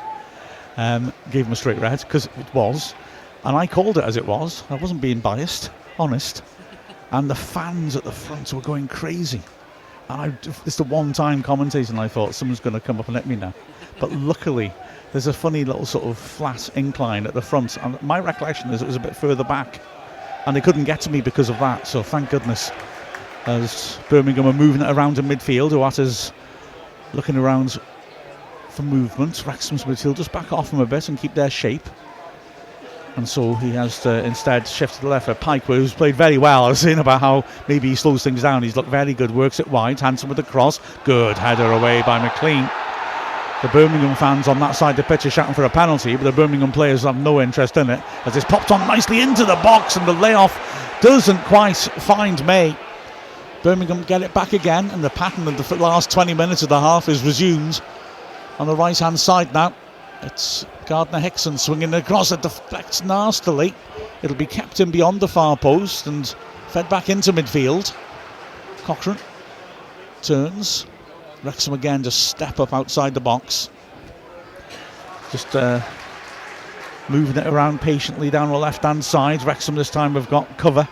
gave him a straight red, because it was. And I called it as it was. I wasn't being biased, honest. And the fans at the front were going crazy. And it's the one time commentating I thought someone's going to come up and let me now. But luckily, there's a funny little sort of flat incline at the front. And my recollection is it was a bit further back. And they couldn't get to me because of that. So thank goodness. As Birmingham are moving it around in midfield, Oata's looking around for movement. Wrexham's midfield just back off him a bit and keep their shape. And so he has to instead shift to the left at Pike, who's played very well. I was saying about how maybe he slows things down. He's looked very good, works it wide, handsome with the cross. Good header away by McLean. The Birmingham fans on that side of the pitch are shouting for a penalty, but the Birmingham players have no interest in it, as it's popped on nicely into the box and the layoff doesn't quite find May. Birmingham get it back again, and the pattern of the last 20 minutes of the half is resumed. On the right hand side now, it's Gardner-Hickson swinging across. It deflects nastily. It'll be kept in beyond the far post and fed back into midfield. Cochrane turns. Wrexham again just step up outside the box. Just moving it around patiently down the left hand side. Wrexham this time have got cover,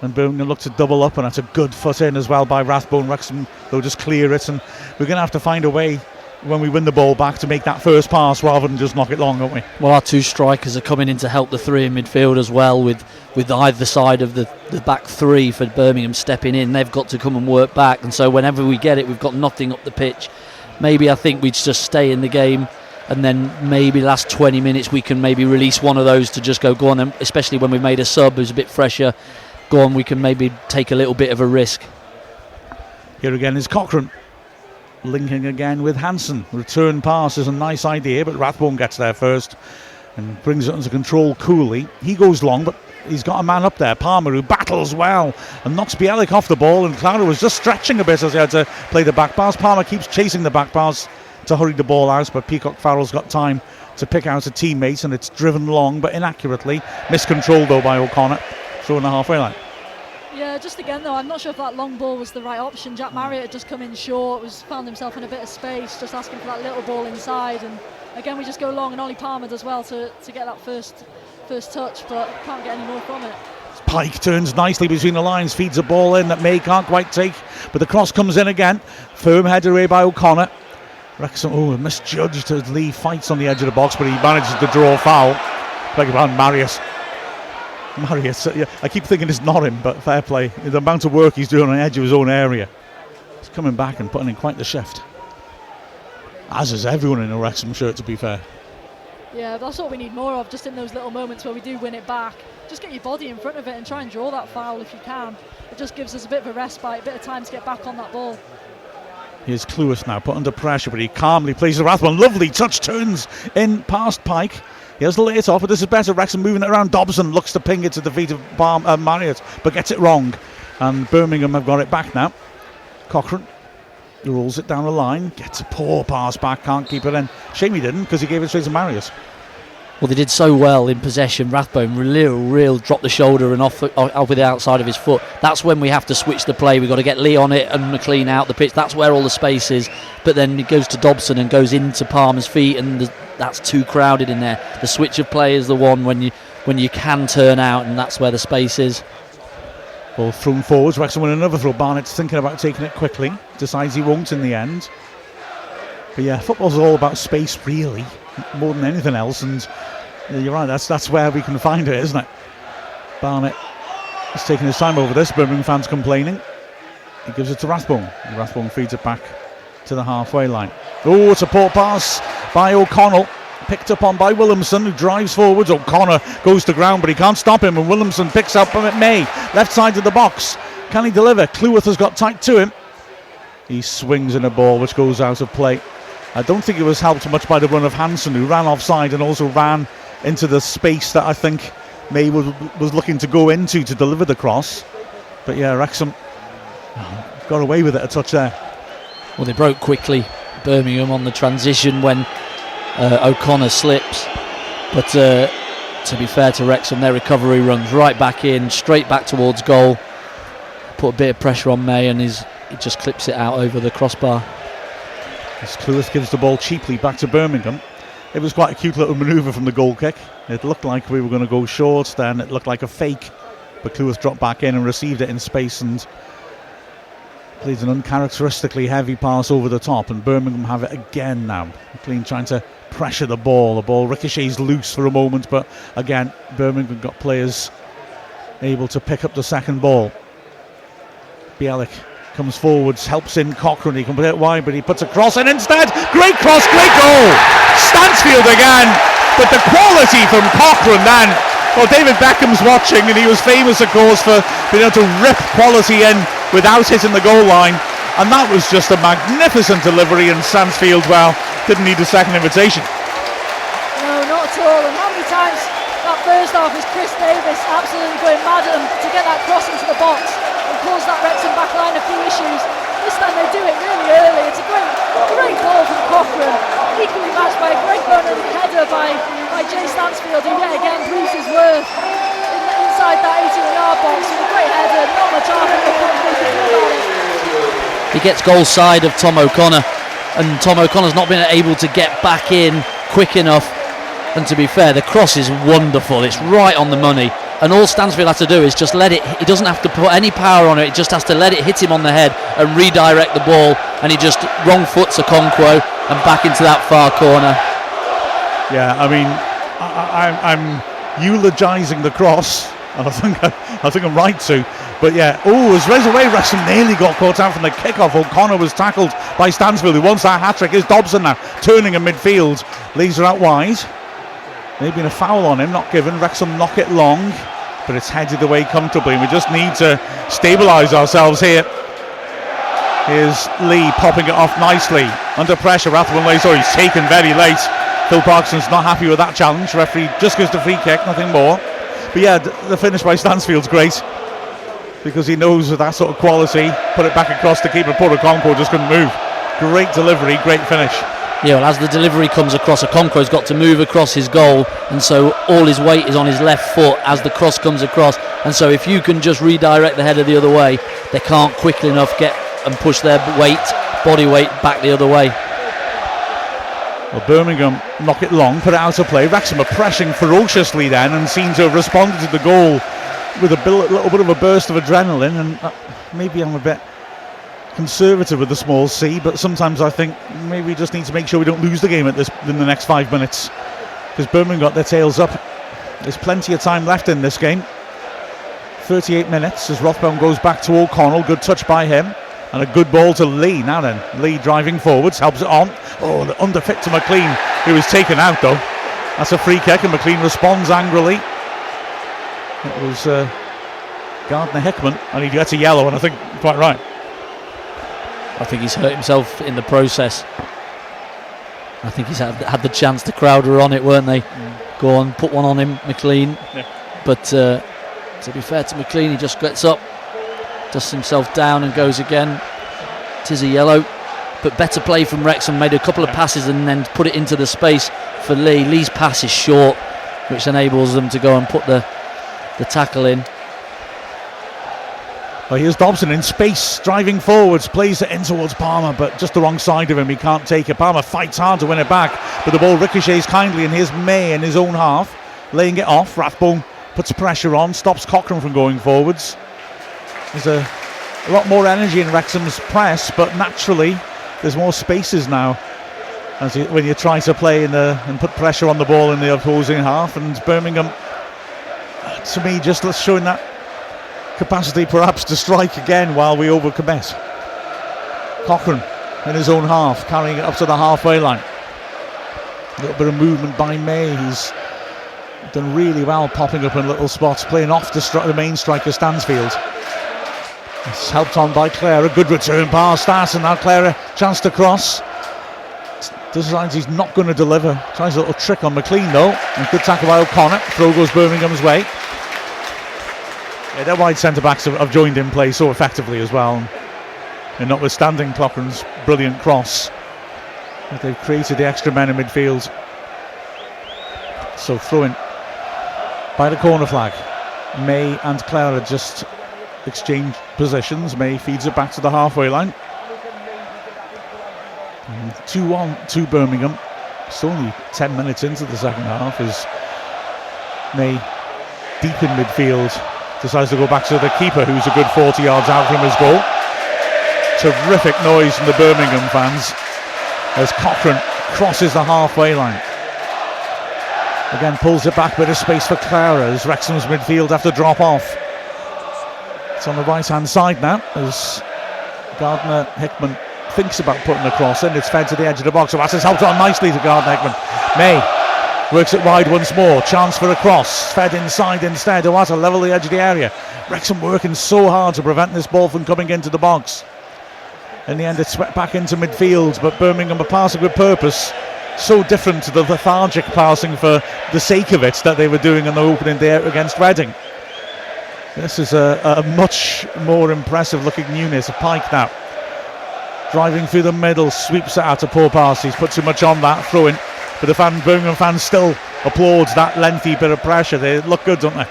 and Birmingham look to double up, and that's a good foot in as well by Rathbone. Wrexham, they'll just clear it, and we're going to have to find a way when we win the ball back to make that first pass rather than just knock it long, aren't we? Well, our two strikers are coming in to help the three in midfield as well, with either side of the back three for Birmingham stepping in. They've got to come and work back, and so whenever we get it, we've got nothing up the pitch. Maybe I think we'd just stay in the game, and then maybe last 20 minutes we can maybe release one of those to just go on, and especially when we've made a sub who's a bit fresher, go on, we can maybe take a little bit of a risk. Here again is Cochrane, linking again with Hansen. Return pass is a nice idea, but Rathbone gets there first and brings it under control coolly. He goes long, but he's got a man up there, Palmer, who battles well and knocks Bielik off the ball, and Clara was just stretching a bit as he had to play the back pass. Palmer keeps chasing the back pass to hurry the ball out, but Peacock Farrell's got time to pick out a teammate, and it's driven long but inaccurately. Miscontrolled though by O'Connor, through in the halfway line. Yeah, just again though, I'm not sure if that long ball was the right option. Jack Marriott had just come in short, found himself in a bit of space, just asking for that little ball inside, and again we just go long, and Ollie Palmer does well to get that first touch, but can't get any more from it. Pike turns nicely between the lines, feeds a ball in that May can't quite take, but the cross comes in again. Firm header away by O'Connor. Wrexham, misjudged as Lee fights on the edge of the box, but he manages to draw a foul. Beg your pardon, Marius, yeah, I keep thinking it's not him, but fair play. The amount of work he's doing on the edge of his own area. He's coming back and putting in quite the shift. As is everyone in a Wrexham shirt, to be fair. Yeah, that's what we need more of, just in those little moments where we do win it back. Just get your body in front of it and try and draw that foul if you can. It just gives us a bit of a respite, a bit of time to get back on that ball. Here's Clewis now, put under pressure, but he calmly plays the Rathbone. Lovely touch, turns in past Pike. He has to lay it off, but this is better. Wrexham moving it around. Dobson looks to ping it to the feet of Marriott, but gets it wrong. And Birmingham have got it back now. Cochrane rolls it down the line, gets a poor pass back, can't keep it in. Shame he didn't, because he gave it straight to Marius. Well, they did so well in possession. Rathbone real dropped the shoulder and off with the outside of his foot. That's when we have to switch the play. We've got to get Lee on it and McLean out the pitch. That's where all the space is. But then it goes to Dobson and goes into Palmer's feet, and that's too crowded in there. The switch of play is the one when you can turn out, and that's where the space is. Ball thrown forwards. Wrexham win another throw. Barnett's thinking about taking it quickly. Decides he won't in the end. But yeah, football's all about space, really, more than anything else. And you're right, that's where we can find it, isn't it? Barnett is taking his time over this. Birmingham fans complaining. He gives it to Rathbone. Rathbone feeds it back to the halfway line. Oh, it's a poor pass by O'Connell. Picked up on by Williamson, who drives forwards. O'Connor goes to ground, but he can't stop him, and Williamson picks up him at May. Left side of the box. Can he deliver? Cleworth has got tight to him. He swings in a ball which goes out of play. I don't think it was helped much by the run of Hansen, who ran offside and also ran into the space that I think May was looking to go into to deliver the cross. But yeah, Wrexham got away with it a touch there. Well, they broke quickly, Birmingham, on the transition when O'Connor slips. But to be fair to Wrexham, their recovery runs right back in, straight back towards goal. Put a bit of pressure on May, and he just clips it out over the crossbar. As Cleworth gives the ball cheaply back to Birmingham. It was quite a cute little manoeuvre from the goal kick. It looked like we were going to go short, then it looked like a fake, but Cleworth dropped back in and received it in space and played an uncharacteristically heavy pass over the top, and Birmingham have it again now. McLean trying to pressure the ball. The ball ricochets loose for a moment, but again, Birmingham got players able to pick up the second ball. Bielik comes forwards, helps in Cochrane. He can play it wide, but he puts a cross in instead. Great cross, great goal. Stansfield again, but the quality from Cochrane then. Well, David Beckham's watching, and he was famous, of course, for being able to rip quality in without hitting the goal line. And that was just a magnificent delivery, and Stansfield, well, didn't need a second invitation. No, not at all. And how many times that first half is Chris Davis absolutely going mad at him to get that cross into the box and cause that Wrexham back line a few issues. This time they do it really early. It's a great goal from Cochrane, equally matched by a great run and header by Jay Stansfield, who yet again proves his worth inside that 18-yard box with a great header. Not much argument they can do about it. He gets goal side of Tom O'Connor, and Tom O'Connor's not been able to get back in quick enough. And to be fair, the cross is wonderful. It's right on the money. And all Stansfield has to do is just let it. He doesn't have to put any power on it. He just has to let it hit him on the head and redirect the ball. And he just wrong foots Okonkwo and back into that far corner. Yeah, I mean, I'm eulogising the cross, and I think I'm right to. But yeah, as Reza Wrexham nearly got caught out from the kickoff. O'Connor was tackled by Stansfield, who wants that hat-trick. Is Dobson now turning in midfield, leaves her out wide. Maybe a foul on him, not given. Wrexham knock it long, but it's headed away comfortably, and we just need to stabilise ourselves here. Here's Lee popping it off nicely. Under pressure, Rathbone lays. He's taken very late. Phil Parkinson's not happy with that challenge. Referee just gives the free kick, nothing more. But yeah, the finish by Stansfield's great, because he knows with that sort of quality, put it back across the keeper. Poor Okonkwo just couldn't move. Great delivery, great finish. Yeah, well, as the delivery comes across, Okonkwo's got to move across his goal, and so all his weight is on his left foot as the cross comes across. And so if you can just redirect the header the other way, they can't quickly enough get and push their body weight back the other way. Well, Birmingham knock it long, put it out of play. Wrexham are pressing ferociously then, and seem to have responded to the goal with a little bit of a burst of adrenaline. And maybe I'm a bit conservative with the small C, but sometimes I think maybe we just need to make sure we don't lose the game in the next 5 minutes, because Birmingham got their tails up. There's plenty of time left in this game. 38 minutes as Rothbaum goes back to O'Connell. Good touch by him, and a good ball to Lee. Now then, Lee driving forwards, helps it on. The underfit to McLean, who is taken out though. That's a free kick, and McLean responds angrily. It was Gardner Hickman, and he gets a yellow, and I think quite right. I think he's hurt himself in the process. I think he's had the chance. The crowd were on it, weren't they? Go on, put one on him, McLean. Yeah. But to be fair to McLean, he just gets up, dusts himself down and goes again. It is a yellow, but better play from Wrexham. Made a couple of passes and then put it into the space for Lee. Lee's pass is short, which enables them to go and put the tackle in. Well, here's Dobson in space, driving forwards, plays it in towards Palmer, but just the wrong side of him. He can't take it. Palmer fights hard to win it back, but the ball ricochets kindly, and here's May in his own half, laying it off. Rathbone puts pressure on, stops Cochrane from going forwards. There's a lot more energy in Wrexham's press, but naturally there's more spaces now when you try to play and put pressure on the ball in the opposing half. And Birmingham, to me, just showing that capacity perhaps to strike again while we overcommit. Cochrane in his own half, carrying it up to the halfway line. A little bit of movement by May. He's done really well popping up in little spots, playing off the main striker Stansfield. It's helped on by Clare. A good return pass that, and now Clare a chance to cross. Decides he's not going to deliver. Tries a little trick on McLean though. And good tackle by O'Connor. Throw goes Birmingham's way. Yeah, their wide centre backs have joined in play so effectively as well. And notwithstanding Cochrane's brilliant cross, they've created the extra men in midfield. So throw in by the corner flag. May and Clare just exchange positions. May feeds it back to the halfway line. 2-1 to Birmingham. It's only 10 minutes into the second half as May, deep in midfield, decides to go back to the keeper, who's a good 40 yards out from his goal. Terrific noise from the Birmingham fans as Cochrane crosses the halfway line. Again pulls it back, bit of space for Clare as Wrexham's midfield have to drop off. It's on the right hand side now as Gardner Hickman thinks about putting a cross in. It's fed to the edge of the box. So that's helped on nicely to Gardner Hickman. May works it wide once more. Chance for a cross. Fed inside instead. Owata level the edge of the area. Wrexham working so hard to prevent this ball from coming into the box. In the end it's swept back into midfield, but Birmingham are passing with purpose. So different to the lethargic passing for the sake of it that they were doing in the opening day against Reading. This is a much more impressive looking unit. Pike now driving through the middle, sweeps it out to poor pass. He's put too much on that throw in, but the Birmingham fans still applauds that lengthy bit of pressure. They look good, don't they?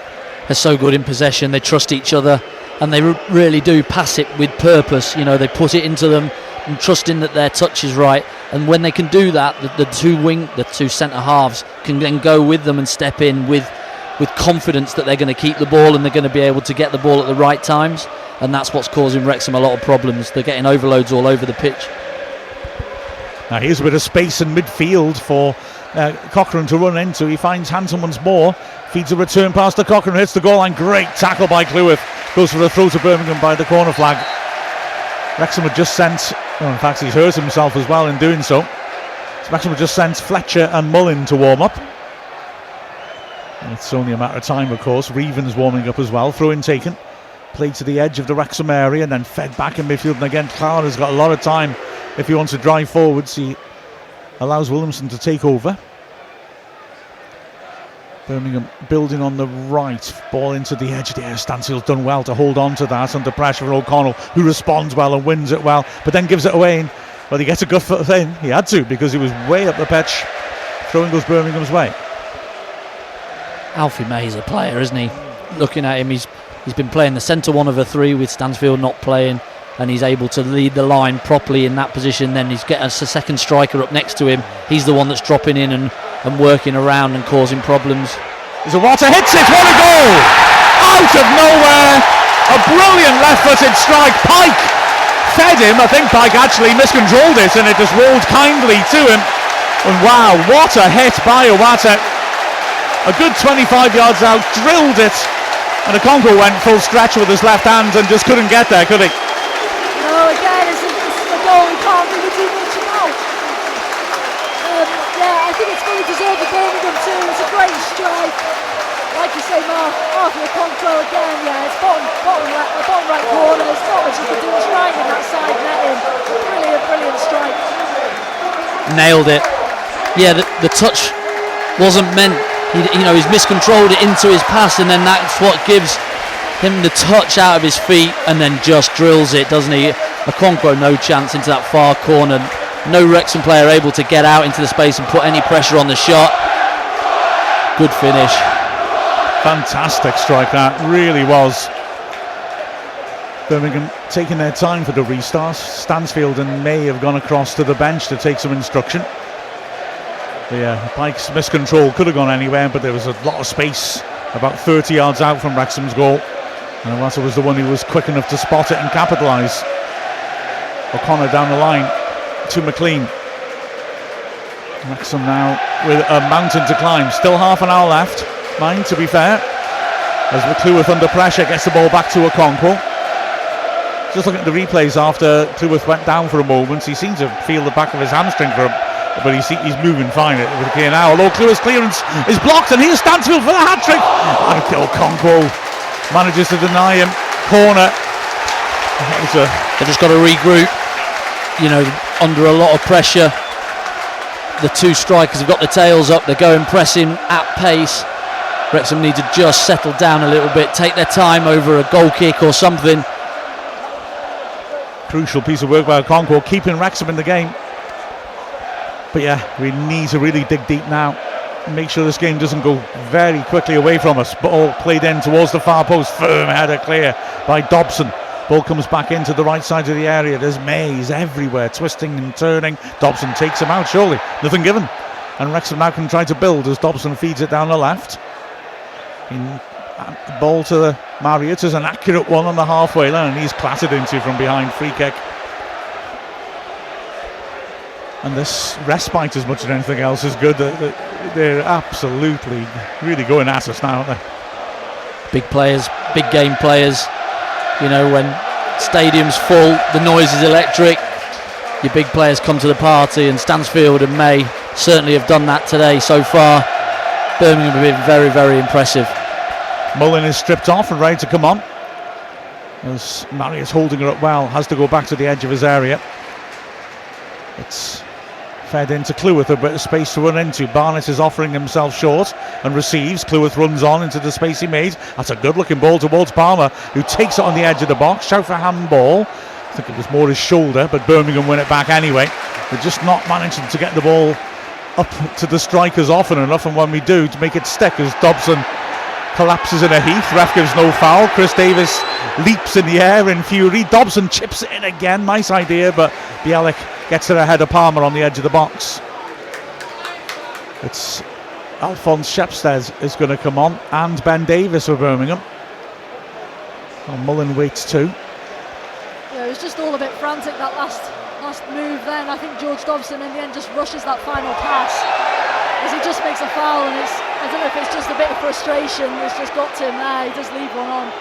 They're so good in possession. They trust each other, and they really do pass it with purpose. You know, they put it into them and trusting that their touch is right. And when they can do that, the two centre halves can then go with them and step in with confidence that they're going to keep the ball and they're going to be able to get the ball at the right times. And that's what's causing Wrexham a lot of problems. They're getting overloads all over the pitch. Now here's a bit of space in midfield for Cochrane to run into. He finds Hanson once more, feeds a return pass to Cochrane, hits the goal line. Great tackle by Cleworth. Goes for a throw to Birmingham by the corner flag. Wrexham had just sent, in fact he's hurt himself as well in doing so. Wrexham had just sent Fletcher and Mullin to warm up. And it's only a matter of time, of course. Reevan's warming up as well. Throw in taken. Played to the edge of the Wrexham area and then fed back in midfield. And again, Clark has got a lot of time if he wants to drive forwards. He allows Williamson to take over. Birmingham building on the right. Ball into the edge of the area. Stansfield's done well to hold on to that under pressure from O'Connell, who responds well and wins it well, but then gives it away. And, well, he gets a good foot in. He had to because he was way up the pitch. Throwing goes Birmingham's way. Alfie May's a player, isn't he? Looking at him, he's been playing the centre one of the three with Stansfield not playing, and he's able to lead the line properly in that position. Then he's getting a second striker up next to him. He's the one that's dropping in and working around and causing problems. Zawata hits it, what a goal! Out of nowhere, a brilliant left-footed strike. Pike fed him. I think Pike actually miscontrolled it and it just rolled kindly to him. And wow, what a hit by Owata. A good 25 yards out, drilled it, and Okonkwo went full stretch with his left hand and just couldn't get there, could he? No, again, it's a goal we can't really do much about. Yeah, I think it's fully deserved for Birmingham too. It's a great strike. Like you say, Mark, after Okonkwo again, yeah, it's bottom right corner. There's not much you can do. It's right in that side netting. Brilliant strike. Nailed it. Yeah, the touch wasn't meant. He's miscontrolled it into his pass, and then that's what gives him the touch out of his feet, and then just drills it, doesn't he? Okonkwo no chance into that far corner. No Wrexham player able to get out into the space and put any pressure on the shot. Good finish. Fantastic strike that, really was. Birmingham taking their time for the restart. Stansfield and May have gone across to the bench to take some instruction. Pike's miscontrol could have gone anywhere, but there was a lot of space about 30 yards out from Wrexham's goal, and Owata was the one who was quick enough to spot it and capitalise. O'Connor down the line to McLean. Wrexham now with a mountain to climb. Still half an hour left, mind, to be fair, as Cleworth under pressure gets the ball back to Okonkwo. Just looking at the replays after Cleworth went down for a moment, he seemed to feel the back of his hamstring for him, but he's moving fine with clear now. Although Cleworth's clearance is blocked, and here's Stansfield for the hat-trick. And Okonkwo manages to deny him. Corner. They've just got to regroup, under a lot of pressure. The two strikers have got the tails up, they're going pressing at pace. Wrexham need to just settle down a little bit, take their time over a goal kick or something. Crucial piece of work by Concord, keeping Wrexham in the game. But yeah, we need to really dig deep now. Make sure this game doesn't go very quickly away from us. Ball played in towards the far post, firm header clear by Dobson. Ball comes back into the right side of the area. There's Mays everywhere, twisting and turning. Dobson takes him out, surely. Nothing given. And Wrexham now can try to build as Dobson feeds it down the left. Ball to the Marriott is an accurate one on the halfway line, and he's clattered into from behind. Free kick. And this respite, as much as anything else, is good. They're absolutely really going at us now, aren't they? Big players, big game players. When stadium's full, the noise is electric. Your big players come to the party, and Stansfield and May certainly have done that today so far. Birmingham have been very, very impressive. Mullin is stripped off and ready to come on. As Marius holding her up well, has to go back to the edge of his area. It's fed into Cleworth, a bit of space to run into. Barnett is offering himself short and receives. Cleworth runs on into the space he made. That's a good looking ball towards Palmer, who takes it on the edge of the box. Shout for handball. I think it was more his shoulder, but Birmingham win it back anyway. They're just not managing to get the ball up to the strikers often enough, and when we do, to make it stick as Dobson collapses in a heath. Ref gives no foul. Chris Davis leaps in the air in fury. Dobson chips it in again. Nice idea, but Bielik gets it ahead of Palmer on the edge of the box. It's Alphonse Shepstead is going to come on, and Ben Davis for Birmingham. Well, Mullin waits too. Yeah, it was just all a bit frantic, that last move then. I think George Dobson in the end just rushes that final pass as he just makes a foul, and I don't know if it's just a bit of frustration that's just got to him there. He does leave one on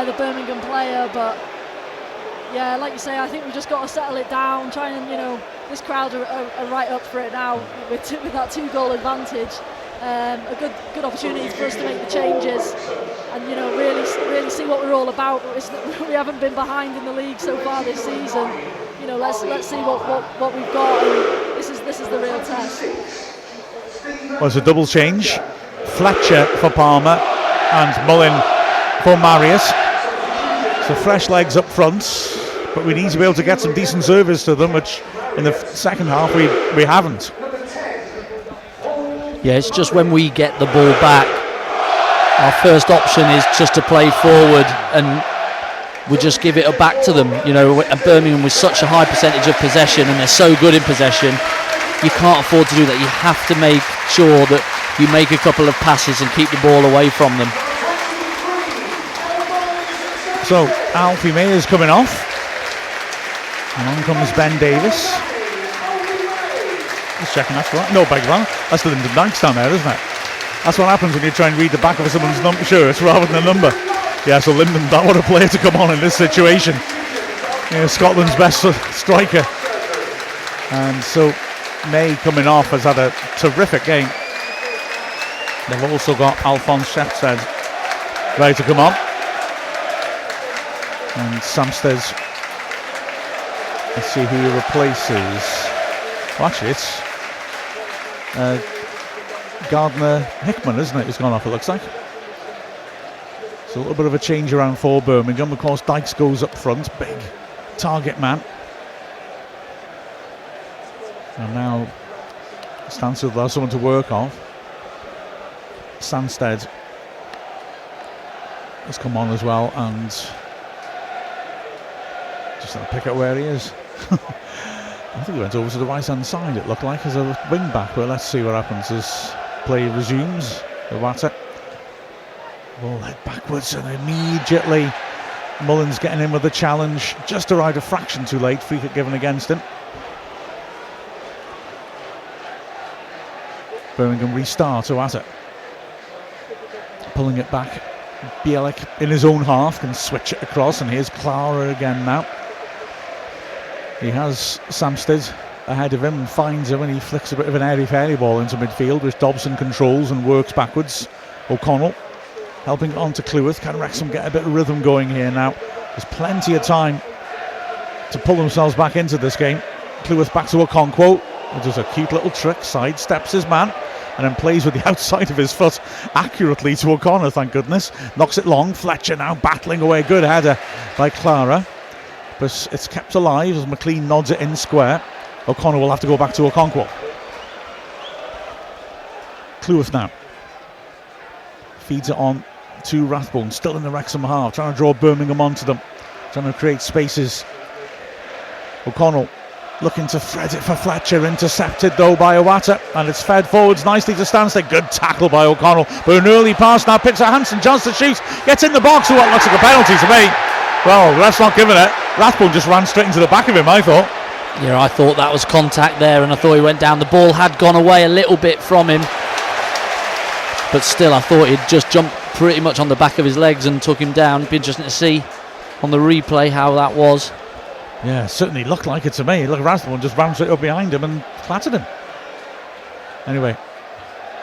the Birmingham player, but yeah, like you say, I think we've just got to settle it down, try and, this crowd are right up for it now with that 2-goal advantage. A good opportunity for us to make the changes and, really see what we're all about. We haven't been behind in the league so far this season. Let's see what we've got, and this is the real test. Well, it's a double change. Fletcher for Palmer and Mullin for Marius. So fresh legs up front, but we need to be able to get some decent service to them, which in the second half we haven't. Yeah, it's just when we get the ball back, our first option is just to play forward, and we just give it back to them. Birmingham with such a high percentage of possession, and they're so good in possession, you can't afford to do that. You have to make sure that you make a couple of passes and keep the ball away from them. So Alfie May is coming off, and on comes Ben Davis. Just checking that's right. No, beg your pardon. That's the Lyndon Dykes down there, isn't it? That's what happens when you try and read the back of someone's shirt rather than a number. Yeah, so Lyndon, what a player to come on in this situation. Scotland's best striker. And so May coming off has had a terrific game. They've also got Alphonse Shepstead ready to come on. And Samstead, let's see who he replaces. Well, actually, it's Gardner Hickman, isn't it, who's gone off, it looks like. So a little bit of a change around for Birmingham. Of course, Dykes goes up front, big target man. And now Stansfield will have someone to work off. Samstead has come on as well, and just going to pick out where he is. I think he went over to the right hand side, it looked like, as a wing back. Well, let's see what happens as play resumes. Iwata will head backwards, and immediately Mullin's getting in with the challenge. Just arrived a fraction too late. Free kick given against him. Birmingham restart. Iwata pulling it back. Bielik in his own half can switch it across, and here's Clara again now. He has Samstead ahead of him and finds him, and he flicks a bit of an airy-fairy ball into midfield, which Dobson controls and works backwards. O'Connell helping on to Cleworth. Can Wrexham get a bit of rhythm going here now? There's plenty of time to pull themselves back into this game. Cleworth back to Okonkwo, who does a cute little trick, sidesteps his man, and then plays with the outside of his foot accurately to O'Connor, thank goodness. Knocks it long. Fletcher now battling away. Good header by Clara. But it's kept alive as McLean nods it in square. O'Connor will have to go back to Okonkwo. Cleworth now feeds it on to Rathbone, still in the Wrexham half, trying to draw Birmingham onto them, trying to create spaces. O'Connell looking to thread it for Fletcher, intercepted though by Iwata, and it's fed forwards nicely to Stansted. Good tackle by O'Connell, but an early pass now picks a Hansen, chance to shoot, gets in the box. What looks like a penalty to me. Well, the ref's not giving it. Rathbone just ran straight into the back of him, I thought. Yeah, I thought that was contact there, and I thought he went down. The ball had gone away a little bit from him, but still I thought he'd just jumped pretty much on the back of his legs and took him down. It'd be interesting to see on the replay how that was. Yeah, certainly looked like it to me. Look, Rathbone just ran straight up behind him and flattered him. Anyway,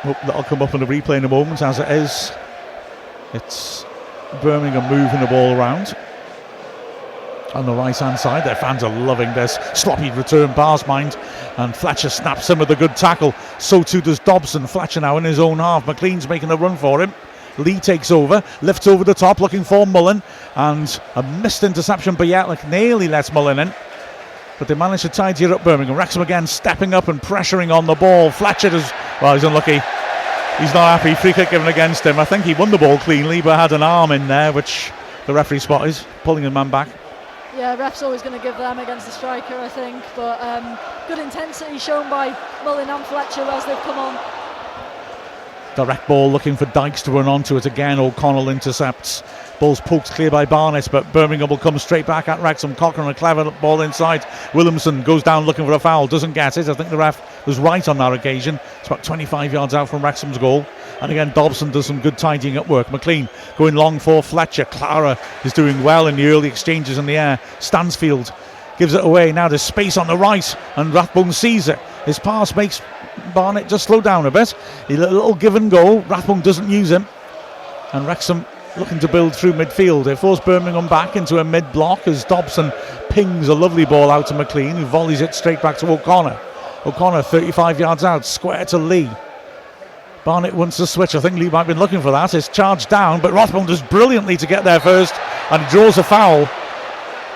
hope that'll come up on the replay in a moment. As it is, it's Birmingham moving the ball around on the right hand side. Their fans are loving this sloppy return pass, mind, and Fletcher snaps some of the good tackle. So too does Dobson. Fletcher now in his own half. McLean's making a run for him. Lee takes over, lifts over the top, looking for Mullen, and a missed interception. Bayetlik nearly lets Mullen in, but they managed to tidy it up. Birmingham. Wrexham again stepping up and pressuring on the ball. Fletcher does, well, he's unlucky. He's not happy. Free kick given against him. I think he won the ball cleanly, but had an arm in there, which the referee spotted, pulling the man back. Yeah, ref's always going to give them against the striker, I think, but good intensity shown by Mullen and Fletcher as they've come on. Direct ball looking for Dykes to run onto it again. O'Connell intercepts. Ball's poked clear by Barnett, but Birmingham will come straight back at Wrexham. Cochrane, a clever ball inside. Williamson goes down looking for a foul, doesn't get it. I think the ref was right on that occasion. It's about 25 yards out from Wrexham's goal. And again, Dobson does some good tidying up work. McLean going long for Fletcher. Clara is doing well in the early exchanges in the air. Stansfield gives it away. Now there's space on the right, and Rathbone sees it. His pass makes Barnett just slow down a bit. A little give and go. Rathbone doesn't use him, and Wrexham looking to build through midfield. They force Birmingham back into a mid block as Dobson pings a lovely ball out to McLean, who volleys it straight back to O'Connor. O'Connor 35 yards out, square to Lee. Barnett wants to switch. I think Lee might have been looking for that. It's charged down, but Rathbone does brilliantly to get there first, and draws a foul,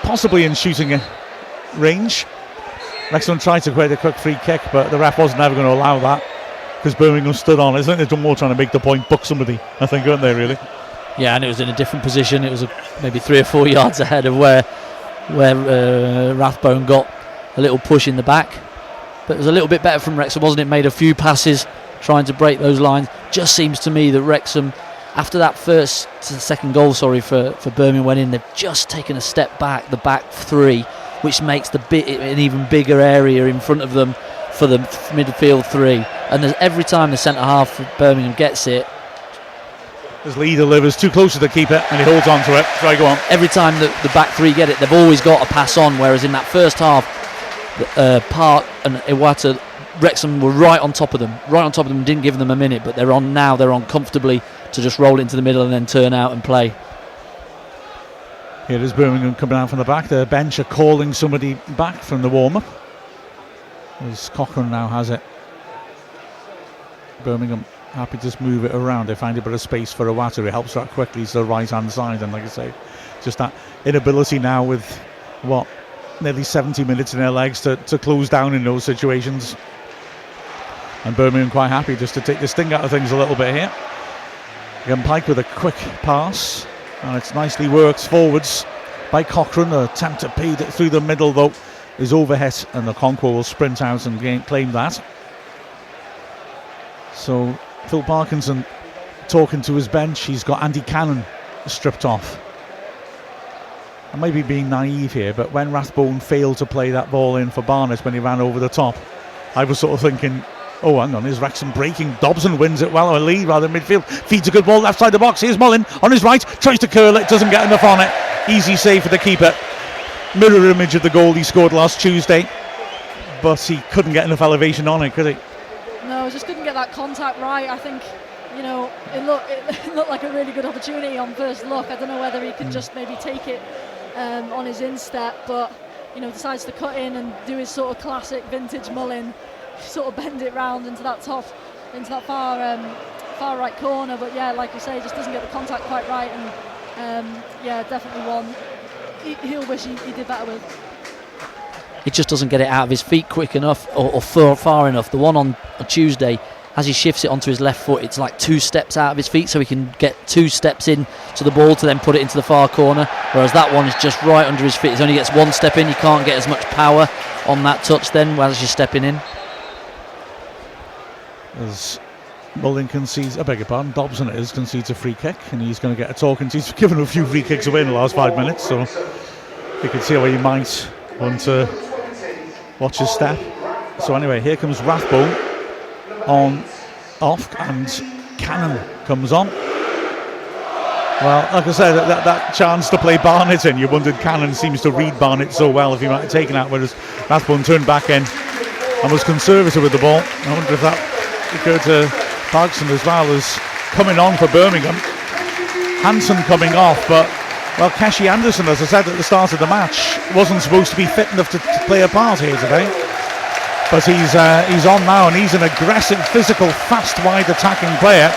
possibly in shooting range. Wrexham tried to create a quick free kick, but the ref wasn't ever going to allow that because Birmingham stood on it. I think they've done more trying to make the point, book somebody, I think, aren't they, really? Yeah, and it was in a different position. It was maybe 3 or 4 yards ahead of where Rathbone got a little push in the back. But it was a little bit better from Wrexham, wasn't it? Made a few passes trying to break those lines. Just seems to me that Wrexham, after that second goal, for Birmingham went in, they've just taken a step back, the back three, which makes an even bigger area in front of them for the midfield three. And every time the centre half for Birmingham gets it, as Lee delivers too close to the keeper and he holds on to it. Sorry, go on. Every time the back three get it, they've always got a pass on, whereas in that first half, Park and Iwata, Wrexham were right on top of them, didn't give them a minute, but they're on comfortably to just roll into the middle and then turn out and play. Here is Birmingham coming out from the back. The bench are calling somebody back from the warm-up, as Cochrane now has it. Birmingham happy to just move it around. They find a bit of space for Iwata. It helps out quickly to the right-hand side, and like I say, just that inability now with nearly 70 minutes in their legs to close down in those situations. And Birmingham quite happy just to take the sting out of things a little bit here. Again, Pike with a quick pass, and it's nicely worked forwards by Cochrane. The attempt to feed it through the middle though is overhit, and the Okonkwo will sprint out and claim that. So Phil Parkinson talking to his bench. He's got Andy Cannon stripped off. I may be being naive here, but when Rathbone failed to play that ball in for Barnett when he ran over the top, I was sort of thinking, oh, hang on, is Wrexham breaking? Dobson wins it well, or Lee rather midfield, feeds a good ball left side of the box. Here's Mullen on his right, tries to curl it, doesn't get enough on it. Easy save for the keeper. Mirror image of the goal he scored last Tuesday, but he couldn't get enough elevation on it, could he? No, just couldn't get that contact right. I think, it looked like a really good opportunity on first look. I don't know whether he could just maybe take it on his instep, but decides to cut in and do his sort of classic vintage Mullin, sort of bend it round into that far right corner. But yeah, like you say, just doesn't get the contact quite right, and definitely one he'll wish he did better with. He just doesn't get it out of his feet quick enough or far enough. The one on Tuesday, as he shifts it onto his left foot, it's like 2 steps out of his feet, so he can get 2 steps in to the ball to then put it into the far corner, whereas that one is just right under his feet. He only gets 1 step in. You can't get as much power on that touch then as you're stepping in. As Mullin concedes, Dobson concedes a free kick, and he's going to get a talking to. He's given a few free kicks away in the last 5 minutes, so you can see how he might want to watch his step. So anyway, here comes Rathbone off, and Cannon comes on. Well, like I said, that chance to play Barnett in, you wondered Cannon seems to read Barnett so well if he might have taken that, whereas Rathbone turned back in and was conservative with the ball. I wonder if that occurred to Parkinson as well as coming on for Birmingham. Hansen coming off, but Keshi Anderson, as I said at the start of the match, wasn't supposed to be fit enough to play a part here today. But he's on now, and he's an aggressive, physical, fast, wide attacking player.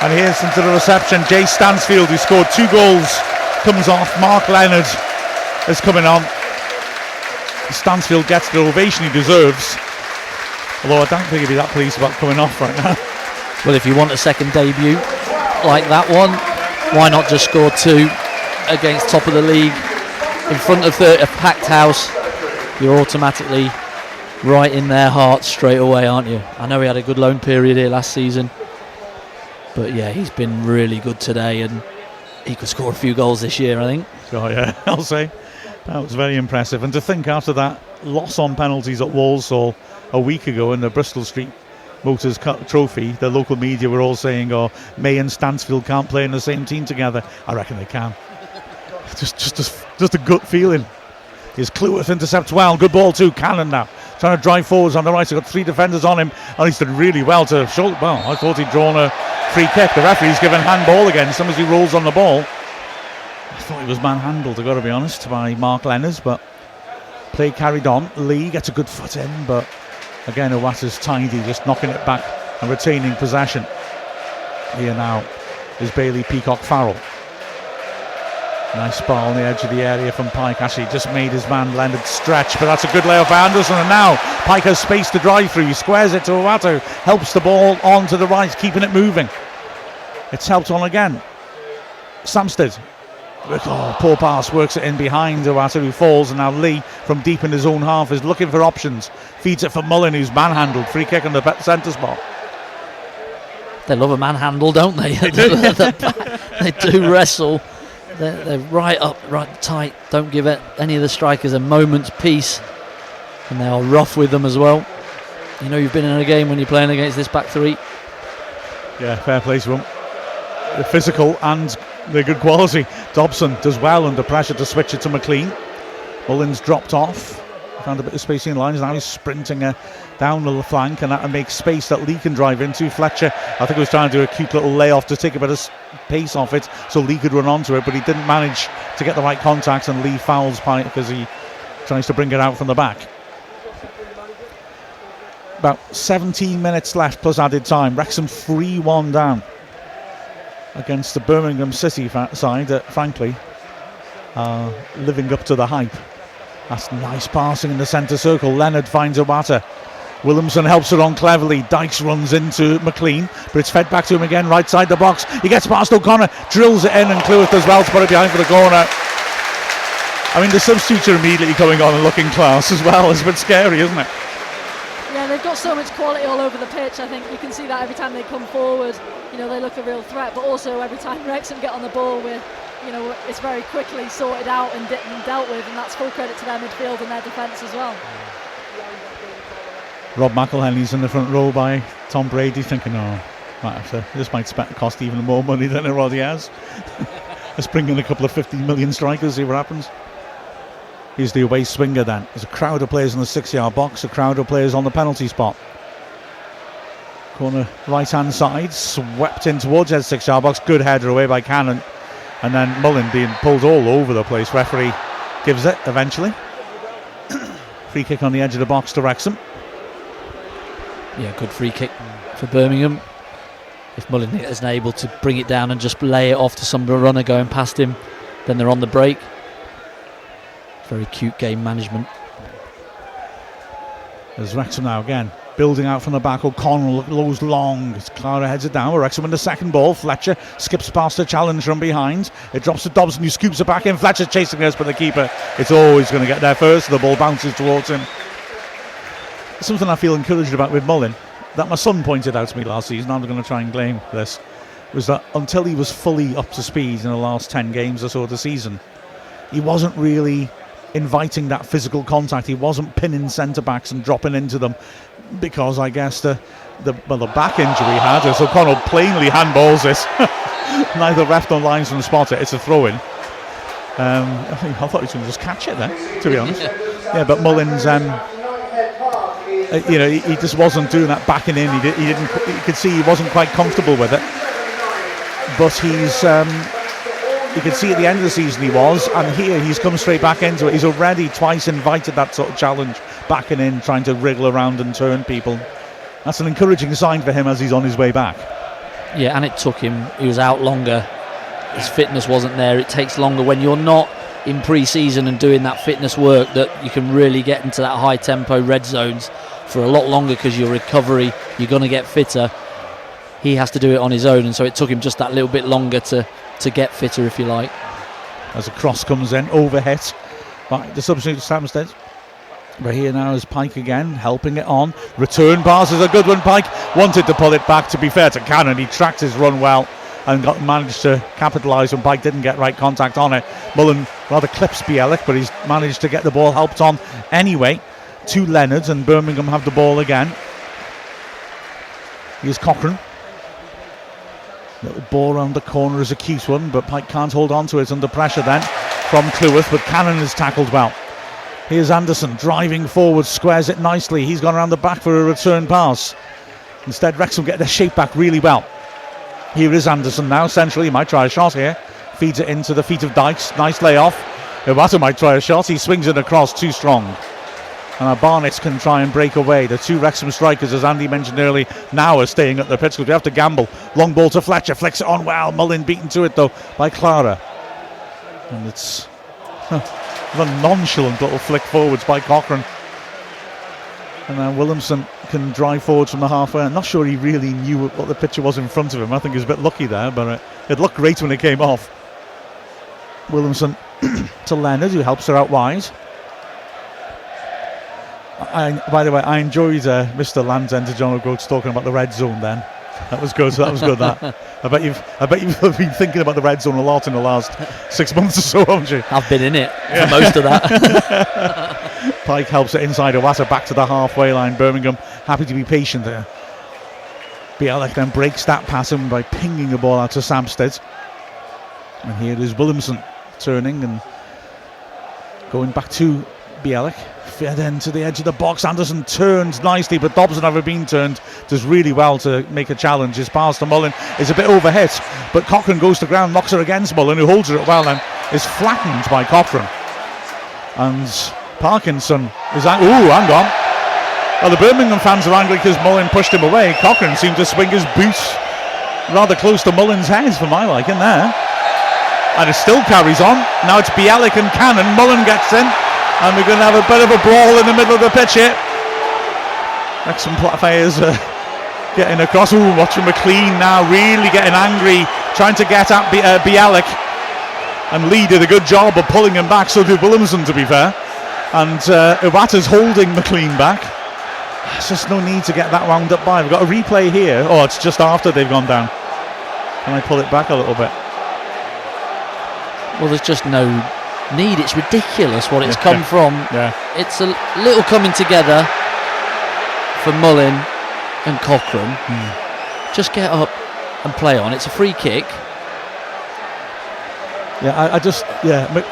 And here's into the reception. Jay Stansfield, who scored 2 goals, comes off. Mark Leonard is coming on. Stansfield gets the ovation he deserves. Although I don't think he'd be that pleased about coming off right now. Well, if you want a second debut like that one, why not just score 2 against top of the league in front of a packed house? You're automatically right in their hearts straight away, aren't you? I know he had a good loan period here last season, but yeah, he's been really good today, and he could score a few goals this year, I think. Oh yeah, I'll say that was very impressive. And to think after that loss on penalties at Walsall a week ago in the Bristol Street Motors Cup Trophy, the local media were all saying, May and Stansfield can't play in the same team together. I reckon they can. just a gut feeling. Here's Cleworth intercepts well. Good ball too. Cannon now trying to drive forwards on the right. He's got 3 defenders on him, and he's done really well to shoulder. Well, I thought he'd drawn a free kick. The referee's given handball again. Somebody rolls on the ball. I thought he was manhandled, I've got to be honest, by Mark Lenners, but play carried on. Lee gets a good foot in, but again, Iwata's tidy, just knocking it back and retaining possession. Here now is Bailey Peacock Farrell. Nice ball on the edge of the area from Pike. Actually just made his man Leonard stretch, but that's a good layoff for Anderson, and now Pike has space to drive through. He squares it to Iwata, helps the ball on to the right, keeping it moving. It's helped on again. Samsted. Poor pass, works it in behind Iwata, who falls, and now Lee from deep in his own half is looking for options. Feeds it for Mullin, who's manhandled. Free kick on the centre spot. They love a manhandle, don't they? They do wrestle. They're right up, right tight. Don't give any of the strikers a moment's peace, and they are rough with them as well. You know, you've been in a game when you're playing against this back 3. Yeah, fair play to them. They're physical and they're good quality. Dobson does well under pressure to switch it to McLean. Mullin's dropped off, found a bit of spacing in lines. Now he's sprinting down the flank, and that makes space that Lee can drive into. Fletcher, I think, was trying to do a cute little layoff to take a bit of pace off it so Lee could run onto it, but he didn't manage to get the right contact, and Lee fouls Pike because he tries to bring it out from the back. About 17 minutes left plus added time. Wrexham 3-1 down against the Birmingham City side that, frankly, are living up to the hype. That's nice passing in the centre circle. Leonard finds Iwata. Williamson helps it on cleverly. Dykes runs into McLean, but it's fed back to him again, right side the box. He gets past O'Connor, drills it in, and Cleworth does well to put it behind for the corner. I mean, the substitutes are immediately coming on and looking class as well. It's a bit scary, isn't it? Yeah, they've got so much quality all over the pitch. I think you can see that every time they come forward. You know, they look a real threat, but also every time Wrexham get on the ball with, you know, it's very quickly sorted out and dealt with, and that's full credit to their midfield and their defence as well. Rob McElhenney's in the front row by Tom Brady, thinking, this might cost even more money than it already has. Let's bring in a couple of 15 million strikers, see what happens. Here's the away swinger then. There's a crowd of players in the 6-yard box, a crowd of players on the penalty spot. Corner right hand side, swept in towards the 6-yard box, good header away by Cannon, and then Mullin being pulled all over the place. Referee gives it eventually. Free kick on the edge of the box to Wrexham. Yeah, good free kick for Birmingham. If Mullin isn't able to bring it down and just lay it off to some runner going past him, then they're on the break. Very cute game management. There's Wrexham now again, building out from the back. O'Connell goes long. Clara heads it down. Wrexham in the second ball. Fletcher skips past the challenge from behind. It drops to Dobson, who scoops it back in. Fletcher's chasing us, but the keeper, it's always going to get there first. The ball bounces towards him. Something I feel encouraged about with Mullin, that my son pointed out to me last season, I'm going to try and claim this, was that until he was fully up to speed in the last 10 games or so of the season, he wasn't really inviting that physical contact. He wasn't pinning centre-backs and dropping into them, because I guess the back injury he had, as O'Connell plainly handballs it. Neither ref nor linesman spot it. It's a throw-in. I thought he was going to just catch it then, to be honest. Yeah, but Mullin's, he just wasn't doing that backing in. You could see he wasn't quite comfortable with it. But you could see at the end of the season he was, and here he's come straight back into it. He's already twice invited that sort of challenge, backing in, trying to wriggle around and turn people. That's an encouraging sign for him as he's on his way back. Yeah, and it took him, he was out longer. His fitness wasn't there. It takes longer when you're not in pre-season and doing that fitness work, that you can really get into that high tempo red zones for a lot longer, because your recovery, you're going to get fitter. He has to do it on his own, and so it took him just that little bit longer to get fitter, if you like. As a cross comes in, overhit by the substitute Samstead. We're here now as Pike again, helping it on. Return pass is a good one. Pike wanted to pull it back. To be fair to Cannon, he tracked his run well and managed to capitalise when Pike didn't get right contact on it. Mullin rather clips Bielik, but he's managed to get the ball helped on anyway to Leonard, and Birmingham have the ball again. Here's Cochrane. Little ball around the corner is a cute one, but Pike can't hold on to it under pressure then from Cleworth, but Cannon is tackled well. Here's Anderson driving forward, squares it nicely. He's gone around the back for a return pass. Instead, Wrexham get their shape back really well. Here is Anderson now, centrally. He might try a shot here. Feeds it into the feet of Dykes. Nice layoff. Iwata might try a shot. He swings it across, too strong. And Barnett can try and break away. The two Wrexham strikers, as Andy mentioned earlier, now are staying at the pitch because we have to gamble. Long ball to Fletcher, flicks it on well. Mullin beaten to it though by Clara. And it's a nonchalant little flick forwards by Cochrane. And then Williamson can drive forwards from the halfway. I'm not sure he really knew what the picture was in front of him. I think he was a bit lucky there, but it looked great when it came off. Williamson to Leonard, who helps her out wide. By the way, I enjoyed Mr. Land's to John O'Groats talking about the red zone then. That was good. I bet you've been thinking about the red zone a lot in the last 6 months or so, haven't you? I've been in it for most of that. Pike helps it inside Iwata back to the halfway line. Birmingham happy to be patient there. Bielik then breaks that pattern by pinging the ball out to Samstead. And here is Williamson turning and going back to Bielik. Fed in to the edge of the box. Anderson turns nicely, but Dobson, never been turned, does really well to make a challenge. His pass to Mullin is a bit overhit, but Cochrane goes to ground, knocks her against Mullin, who holds her well and is flattened by Cochrane. And Parkinson is hang on. Well, the Birmingham fans are angry because Mullin pushed him away. Cochrane seemed to swing his boot rather close to Mullin's head for my liking there. And it still carries on. Now it's Bielik and Cannon. Mullin gets in. And we're going to have a bit of a brawl in the middle of the pitch here. Wrexham players getting across. Watching McLean now really getting angry, trying to get at Bielik. And Lee did a good job of pulling him back, so did Williamson, to be fair. And Iwata's holding McLean back. There's just no need to get that wound up by. We've got a replay here. Oh, it's just after they've gone down. Can I pull it back a little bit? Well, there's just no need. It's ridiculous what it's come from. It's a little coming together for Mullin and Cochrane. Just get up and play on. It's a free kick.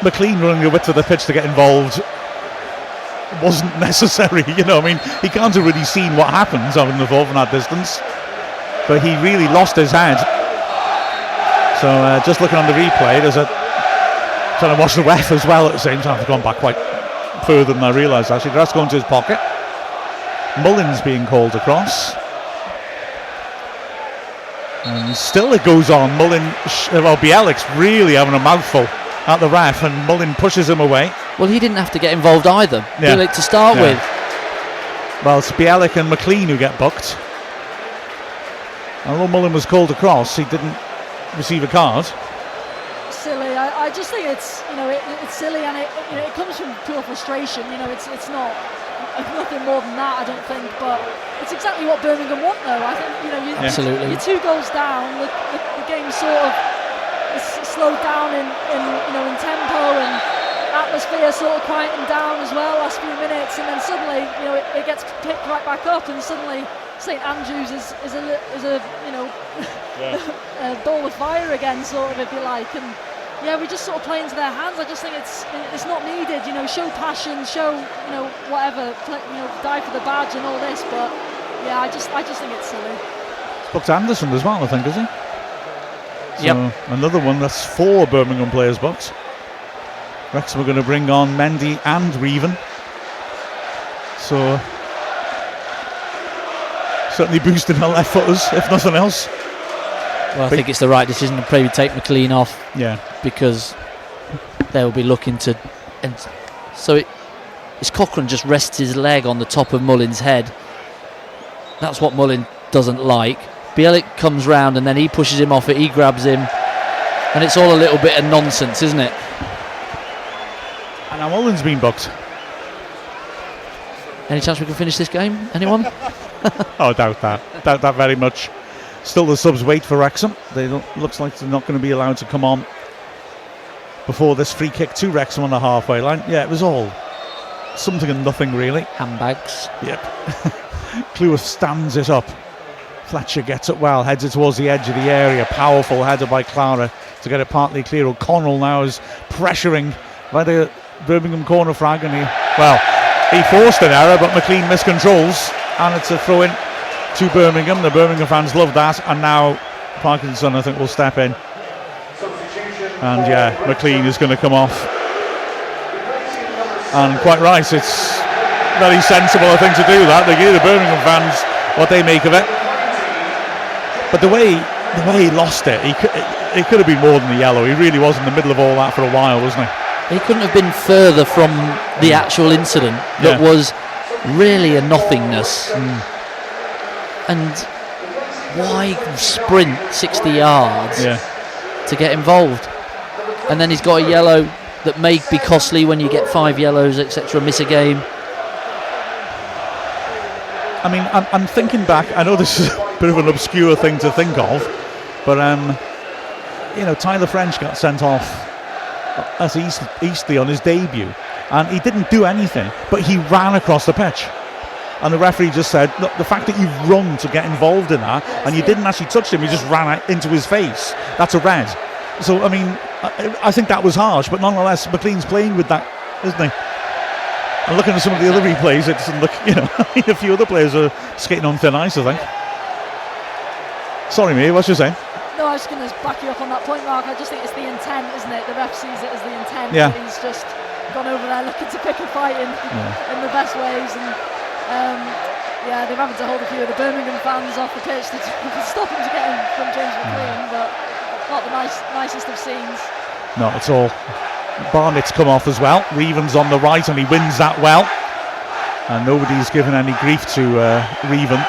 McLean running the width of the pitch to get involved wasn't necessary. He can't have really seen what happens, I wouldn't have thought, from that distance, but he really lost his head. So just looking on the replay, there's trying to watch the ref as well at the same time. I've gone back quite further than I realised, actually. That's going to his pocket. Mullins being called across. And still it goes on. Bielik's really having a mouthful at the ref, and Mullin pushes him away. Well, he didn't have to get involved either. Bielik to start with. Well, it's Bielik and McLean who get booked. Although Mullin was called across, he didn't receive a card. Silly. I just think it's it's silly, and it comes from pure frustration. It's not nothing more than that, I don't think. But it's exactly what Birmingham want, though. I think absolutely. You're 2 goals down. The game sort of is slowed down in tempo, and atmosphere sort of quieting down as well last few minutes, and then suddenly it gets picked right back up, and suddenly St Andrews is a a ball of fire again, sort of, if you like, and we just sort of play into their hands. I just think it's not needed. Show passion, show whatever, die for the badge and all this, but I just think it's silly. It's booked Anderson as well, I think, is he? Yep. So another one. That's 4 Birmingham players booked. Wrexham are going to bring on Mendy and Reven. So certainly boosting our left footers, if nothing else. Well, I think it's the right decision to probably take McLean off. Yeah. Because they'll be looking to... And so it's Cochrane just rests his leg on the top of Mullin's head. That's what Mullin doesn't like. Bielik comes round and then he pushes him off it, he grabs him. And it's all a little bit of nonsense, isn't it? And now Mullin's been booked. Any chance we can finish this game? Anyone? Oh, doubt that very much. Still the subs wait for Wrexham. Looks like they're not going to be allowed to come on before this free kick to Wrexham on the halfway line. Yeah, it was all something and nothing really. Handbags. Yep. Cleworth stands it up. Fletcher gets it well, heads it towards the edge of the area. Powerful header by Clara to get it partly clear. O'Connell now is pressuring by the Birmingham corner flag, and he forced an error, but McLean miscontrols, and it's a throw in to Birmingham. The Birmingham fans love that, and now Parkinson, I think, will step in. And McLean is going to come off. And quite right, it's very sensible, I think, to do that. They give the Birmingham fans what they make of it. But the way he lost it, it could have been more than the yellow. He really was in the middle of all that for a while, wasn't he? He couldn't have been further from the actual incident that was really a nothingness. And why sprint 60 yards to get involved? And then he's got a yellow that may be costly when you get 5 yellows, etc., miss a game. I mean, I'm thinking back. I know this is a bit of an obscure thing to think of, but Tyler French got sent off as Eastleigh on his debut, and he didn't do anything, but he ran across the pitch. And the referee just said, look, the fact that you've run to get involved in that, and you didn't actually touch him, you just ran into his face, that's a red. So, I mean, I think that was harsh, but nonetheless, McLean's playing with that, isn't he? And looking at some of the other replays, it doesn't look, a few other players are skating on thin ice, I think. Sorry, mate, what you saying? No, I was going to back you up on that point, Mark. I just think it's the intent, isn't it? The ref sees it as the intent. Yeah. He's just gone over there looking to pick a fight in the best ways, and they're having to hold a few of the Birmingham fans off the pitch to stop him to get in from James McLean, but not the nicest of scenes. Not at all. Barnett's come off as well. Reven's on the right, and he wins that well. And nobody's given any grief to Reven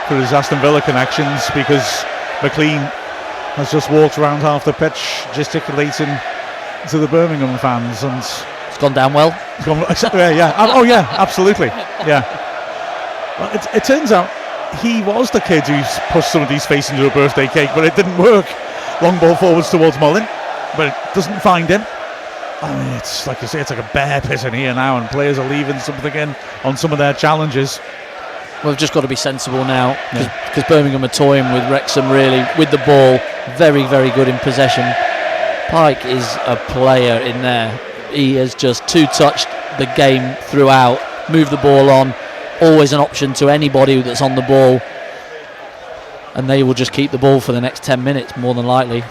for his Aston Villa connections, because McLean has just walked around half the pitch gesticulating to the Birmingham fans, and it's gone down well. Oh yeah, absolutely. Yeah. Well, it turns out he was the kid who's pushed somebody's face into a birthday cake, but it didn't work. Long ball forwards towards Mullin, but it doesn't find him. I mean, it's like you say, it's like a bear pit in here now, and players are leaving something in on some of their challenges. We've just got to be sensible now, because Birmingham are toying with Wrexham really with the ball. Very, very good in possession. Pike is a player in there. He has just two-touched the game throughout, moved the ball on, always an option to anybody that's on the ball, and they will just keep the ball for the next 10 minutes more than likely.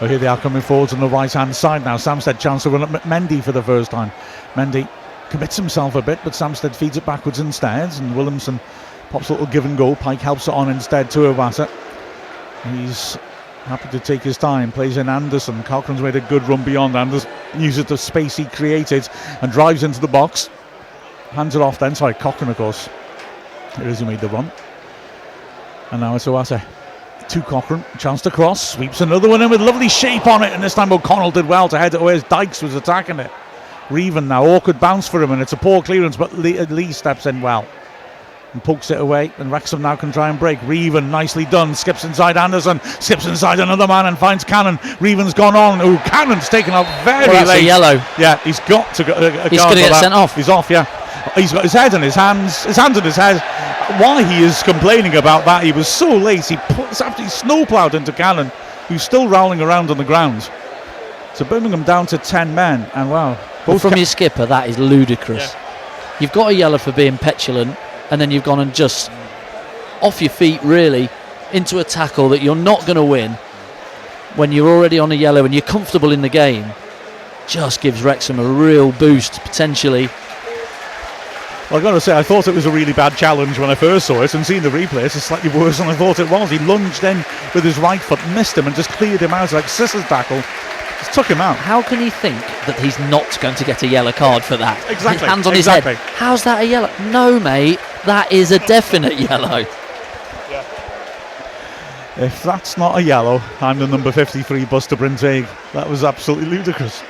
Well, here they are coming forwards on the right hand side now. Samstead chance to run at Mendy for the first time. Mendy commits himself a bit, but Samstead feeds it backwards instead, and Williamson pops a little give and go. Pike helps it on instead to Iwata. He's happy to take his time, plays in Anderson. Cochrane's made a good run beyond Anderson, uses the space he created and drives into the box. Hands it off then, sorry, Cochrane of course. It is who made the run. And now it's Iwata to Cochrane, chance to cross, sweeps another one in with lovely shape on it, and this time O'Connell did well to head it away as Dykes was attacking it. Reven now, awkward bounce for him, and it's a poor clearance, but Lee steps in well and pokes it away, and Wrexham now can try and break. Reven, nicely done, skips inside Anderson, skips inside another man and finds Cannon. Reven's gone on. Oh, Cannon's taken out very late. That's a yellow. Yeah, he's got to go. He's going to get sent off. He's off, yeah. He's got his head in his hands in his head. Why he is complaining about that, he was so late. He absolutely snowplowed into Cannon, who's still rolling around on the ground. So Birmingham down to 10 men, and wow. From your skipper, that is ludicrous. Yeah. You've got a yellow for being petulant, and then you've gone and just off your feet, really, into a tackle that you're not going to win when you're already on a yellow and you're comfortable in the game. Just gives Wrexham a real boost, potentially. Well, I've got to say, I thought it was a really bad challenge when I first saw it, and seeing the replay, it's slightly worse than I thought it was. He lunged in with his right foot, missed him, and just cleared him out like scissors tackle. Just took him out. How can he think that he's not going to get a yellow card for that? Exactly. Hands on his head. How's that a yellow? No, mate, that is a definite yellow. Yeah. If that's not a yellow, I'm the number 53 Buster Brintag. That was absolutely ludicrous.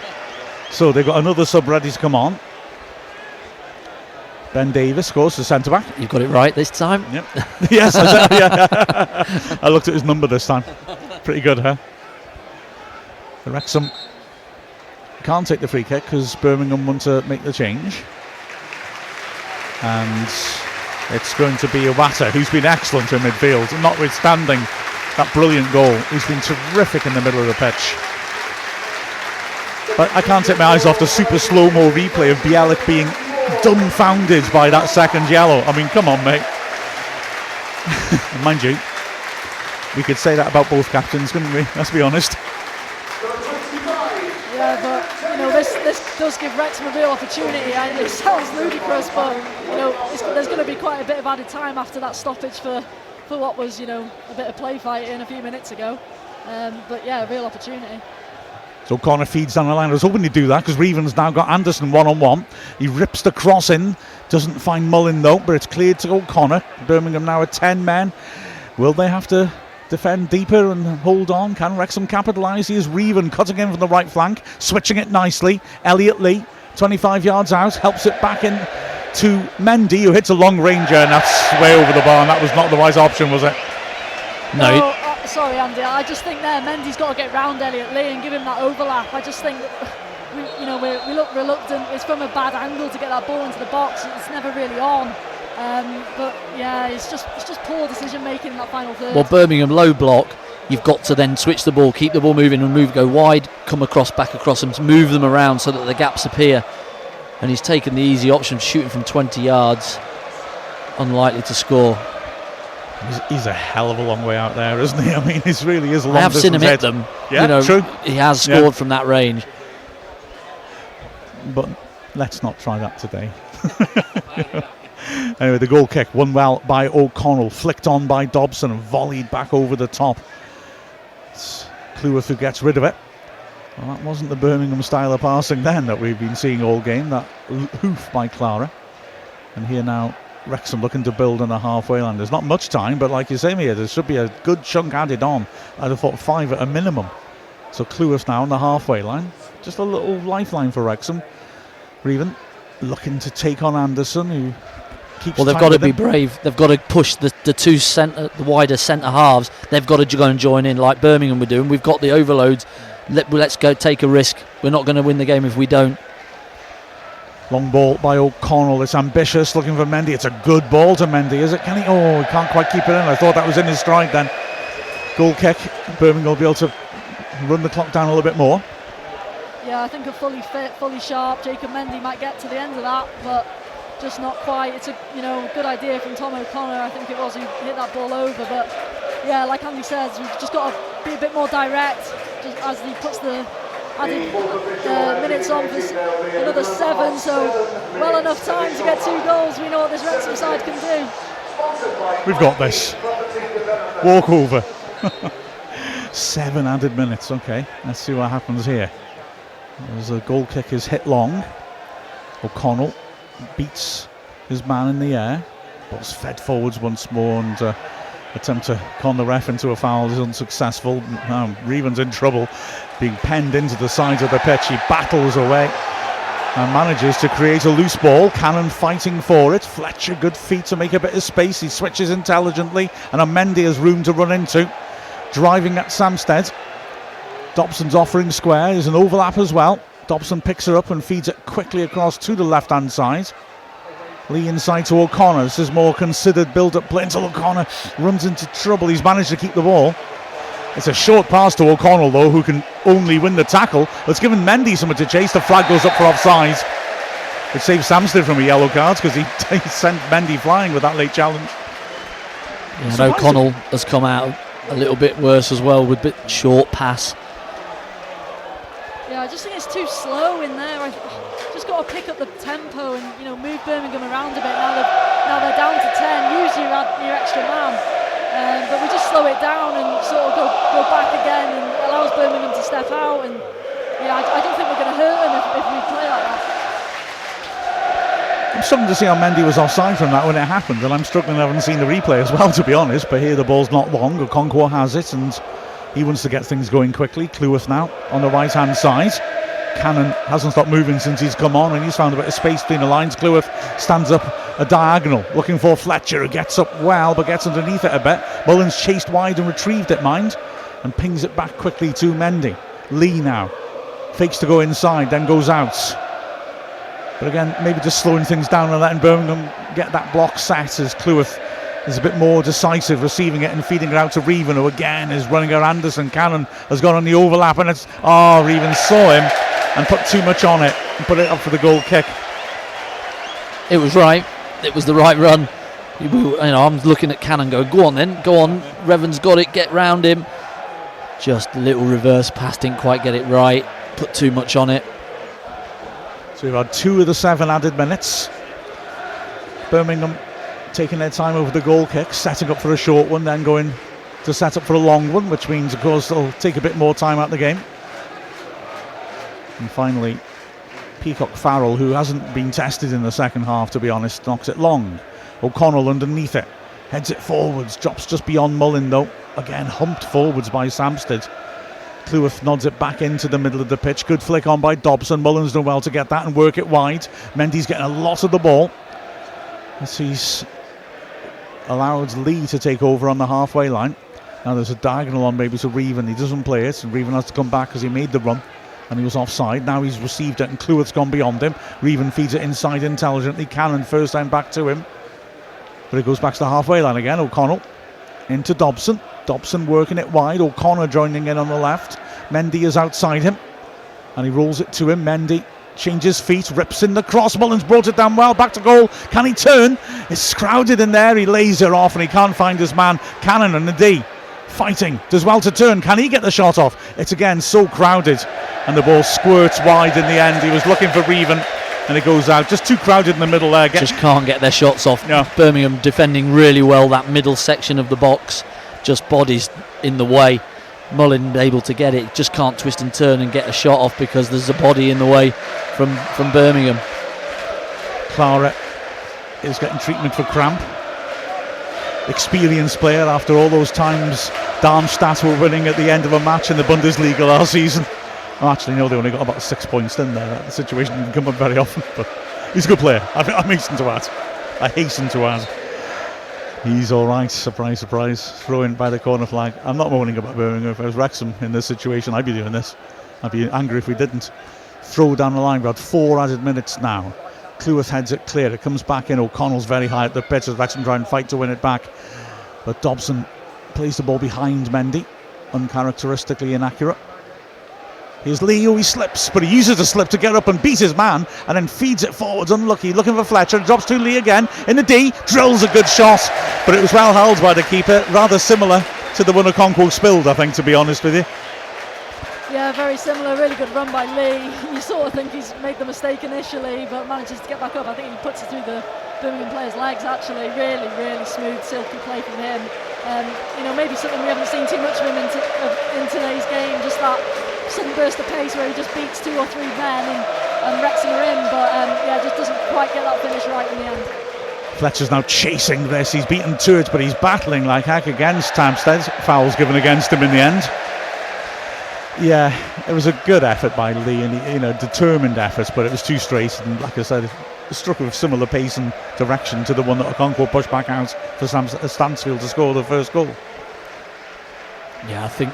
So they've got another sub ready to come on. Ben Davis scores the centre-back. You've got it right this time. Yep. Yes, I looked at his number this time. Pretty good, huh? The Wrexham can't take the free kick because Birmingham want to make the change. And it's going to be Iwata, who's been excellent in midfield, notwithstanding that brilliant goal. He's been terrific in the middle of the pitch. But I can't take my eyes off the super slow-mo replay of Bielik being dumbfounded by that second yellow. I mean, come on, mate. Mind you, we could say that about both captains, couldn't we? Let's be honest. Yeah, but you know, this does give Wrexham a real opportunity. And it sounds ludicrous, but you know, there's going to be quite a bit of added time after that stoppage for what was, you know, a bit of play fighting a few minutes ago. But yeah, a real opportunity. So O'Connor feeds down the line. I was hoping he'd do that because Reven's now got Anderson one-on-one. He rips the cross in, doesn't find Mullin though, but it's cleared to O'Connor. Birmingham now at 10 men. Will they have to defend deeper and hold on? Can Wrexham capitalise? Here's Reven cutting in from the right flank, switching it nicely. Elliot Lee, 25 yards out, helps it back in to Mendy, who hits a long ranger, and that's way over the bar, and that was not the wise option, was it? No. Sorry, Andy. I just think there Mendy's got to get round Elliot Lee and give him that overlap. I just think we look reluctant. It's from a bad angle to get that ball into the box. It's never really on. But yeah, it's just poor decision making in that final third. Well, Birmingham low block. You've got to then switch the ball, keep the ball moving, and go wide, come across, back across them, to move them around so that the gaps appear. And he's taken the easy option of shooting from 20 yards. Unlikely to score. He's a hell of a long way out there, isn't he? I mean, it really is a long distance. I have seen him hit them. Yeah, you know, true. He has scored from that range. But let's not try that today. Anyway, the goal kick won well by O'Connell, flicked on by Dobson and volleyed back over the top. It's Cleworth who gets rid of it. Well, that wasn't the Birmingham style of passing then that we've been seeing all game. That hoof by Clara. And here now Wrexham looking to build in a halfway line. There's not much time, but like you say, Mia, there should be a good chunk added on. I'd have thought 5 at a minimum. So Cleworth now on the halfway line. Just a little lifeline for Wrexham. Reven looking to take on Anderson, who keeps. Well, they've got to be brave. They've got to push the two the wider centre halves. They've got to go and join in like Birmingham were doing. We've got the overloads. Let's go take a risk. We're not going to win the game if we don't. Long ball by O'Connell. It's ambitious, looking for Mendy. It's a good ball to Mendy, is it? Can he? Oh, he can't quite keep it in. I thought that was in his stride then. Goal kick. Birmingham will be able to run the clock down a little bit more. Yeah, I think a fully fit, fully sharp Jacob Mendy might get to the end of that, but just not quite. It's a good idea from Tom O'Connor, I think it was, who hit that ball over. But yeah, like Andy says, we've just got to be a bit more direct, just as he puts the added minutes on for another 7, so well enough time to get 2 goals. We know what this Wrexham side can do. We've got this. Walkover. 7 added minutes. Okay, let's see what happens here. As the goal kick is hit long, O'Connell beats his man in the air. Ball's fed forwards once more, and attempt to con the ref into a foul is unsuccessful. Now Reevan's in trouble, being penned into the sides of the pitch. He battles away and manages to create a loose ball. Cannon fighting for it. Fletcher, good feet to make a bit of space. He switches intelligently, and Mendy has room to run into. Driving at Samsted. Dobson's offering square. There's an overlap as well. Dobson picks her up and feeds it quickly across to the left-hand side. Lee inside to O'Connor. This is more considered build-up play until O'Connor runs into trouble. He's managed to keep the ball. It's a short pass to O'Connell, though, who can only win the tackle. It's given Mendy something to chase. The flag goes up for offside. It saves Samsted from a yellow card because he sent Mendy flying with that late challenge. Yeah, and O'Connell has come out a little bit worse as well with a bit short pass. Yeah, I just think it's too slow in there. I just got to pick up the tempo and move Birmingham around a bit. Now they're down to 10. Usually you're at your extra man, but we just slow it down and sort of go back again, and allows Birmingham to step out. And yeah, I don't think we're going to hurt them if we play like that. I'm struggling to see how Mendy was offside from that when it happened, and I'm struggling I haven't seen the replay as well, to be honest. But here the ball's not long. Okonkwo has it, and he wants to get things going quickly. Cleworth now on the right hand side. Cannon hasn't stopped moving since he's come on, and he's found a bit of space between the lines. Cleworth stands up a diagonal looking for Fletcher, who gets up well but gets underneath it a bit. Mullins chased wide and retrieved it, mind, and pings it back quickly to Mendy. Lee now fakes to go inside, then goes out. But again, maybe just slowing things down and letting Birmingham get that block set, as Cleworth is a bit more decisive, receiving it and feeding it out to Reevan, who again is running at Anderson. Cannon has gone on the overlap, and it's Reevan saw him and put too much on it and put it up for the goal kick. It was right. It was the right run. I'm looking at Cannon going, go on then, go on. Revan's got it, get round him. Just a little reverse pass, didn't quite get it right, put too much on it. So we've had 2 of the 7 added minutes. Birmingham taking their time over the goal kick, setting up for a short one, then going to set up for a long one, which means, of course, they'll take a bit more time out of the game. And finally, Peacock Farrell, who hasn't been tested in the second half, to be honest, knocks it long. O'Connell underneath it, heads it forwards, drops just beyond Mullin, though. Again, humped forwards by Samsted. Cleworth nods it back into the middle of the pitch. Good flick on by Dobson. Mullins done well to get that and work it wide. Mendy's getting a lot of the ball, as he's allowed Lee to take over on the halfway line. Now there's a diagonal on maybe to Reevan. He doesn't play it, and Reevan has to come back because he made the run and he was offside. Now he's received it and Cleworth's gone beyond him. Reevan feeds it inside intelligently. Cannon first time back to him, but it goes back to the halfway line again. O'Connell into Dobson. Dobson working it wide. O'Connor joining in on the left. Mendy is outside him and he rolls it to him. Mendy changes feet, rips in the cross. Mullins brought it down well, back to goal. Can he turn? It's crowded in there. He lays it off and he can't find his man. Cannon and the D fighting, does well to turn. Can he get the shot off? It's again so crowded and the ball squirts wide in the end. He was looking for Reevan and it goes out. Just too crowded in the middle there. Just can't get their shots off. No. Birmingham defending really well that middle section of the box, just bodies in the way. Mullin able to get it, just can't twist and turn and get a shot off because there's a body in the way from Birmingham. Clara is getting treatment for cramp. Experienced player after all those times Darmstadt were winning at the end of a match in the Bundesliga last season. Well, actually, no, they only got about 6 points in there. That situation didn't come up very often, but he's a good player. I hasten to add. He's all right. Surprise, surprise. Throw in by the corner flag. I'm not moaning about Birmingham. If I was Wrexham in this situation, I'd be doing this. I'd be angry if we didn't. Throw down the line. We've had 4 added minutes now. Cleworth heads it clear. It comes back in. O'Connell's very high at the pitch as Wrexham try and fight to win it back. But Dobson plays the ball behind Mendy. Uncharacteristically inaccurate. Here's Lee, who he slips, but he uses the slip to get up and beat his man and then feeds it forwards, unlucky, looking for Fletcher, drops to Lee again in the D, drills a good shot, but it was well held by the keeper, rather similar to the one Okonkwo spilled, I think, to be honest with you. Yeah, very similar. Really good run by Lee. You sort of think he's made the mistake initially, but manages to get back up. I think he puts it through the Birmingham players' legs. Actually, really, really smooth, silky play from him. Maybe something we haven't seen too much of him in today's game. Just that sudden burst of pace where he just beats 2 or 3 men and Wrexham are in. But just doesn't quite get that finish right in the end. Fletcher's now chasing this. He's beaten to it, but he's battling like heck against Tamstead. Fouls given against him in the end. Yeah, it was a good effort by Lee, and determined effort, but it was too straight. And like I said, it struck with similar pace and direction to the one that Okonkwo pushed back out for Stansfield to score the first goal. Yeah, I think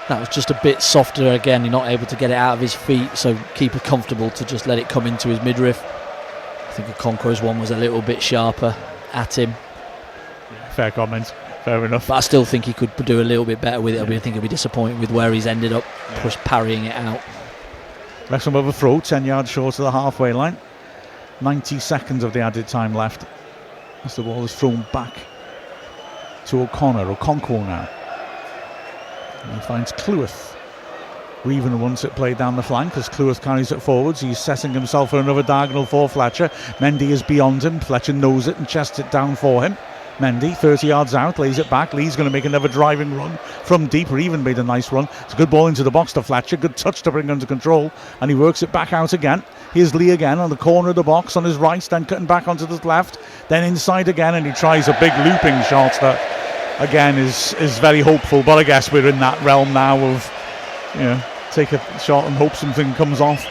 that was just a bit softer again. You're not able to get it out of his feet, so keeper comfortable to just let it come into his midriff. I think Okonkwo's one was a little bit sharper at him. Fair comment. Fair enough. But I still think he could do a little bit better with it. I think he'll be disappointed with where he's ended up, parrying it out. Wrexham overthrow, 10 yards short of the halfway line. 90 seconds of the added time left as the ball is thrown back to Okonkwo now. And he finds Cleworth. Reven wants it played down the flank as Cleworth carries it forwards. He's setting himself for another diagonal for Fletcher. Mendy is beyond him. Fletcher knows it and chests it down for him. Mendy, 30 yards out, lays it back. Lee's going to make another driving run from deep. Reven made a nice run. It's a good ball into the box to Fletcher. Good touch to bring under control. And he works it back out again. Here's Lee again on the corner of the box on his right, then cutting back onto the left. Then inside again, and he tries a big looping shot that, again, is very hopeful. But I guess we're in that realm now of, take a shot and hope something comes off.